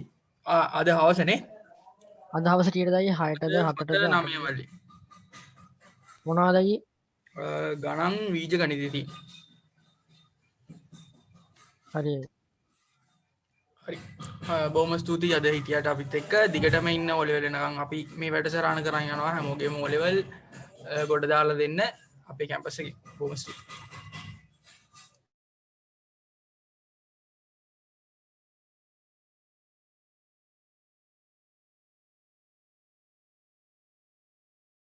අද හවසනේ. අද හවස කීයටදයි? 6ටද 7ටද 9 මල්ලි. මොනවාද අයියේ? ගණන් බීජ ගණිතය. හරි. හරි බොහොම ස්තුතියි අද හිටියට අපිත් එක්ක දිගටම ඉන්න O level එනකම් අපි මේ වැඩසටහන කරන් යනවා හැමෝගෙම O level ගොඩ දාලා දෙන්න අපේ කැම්පස් එකේ. බොහොම ස්තුතියි.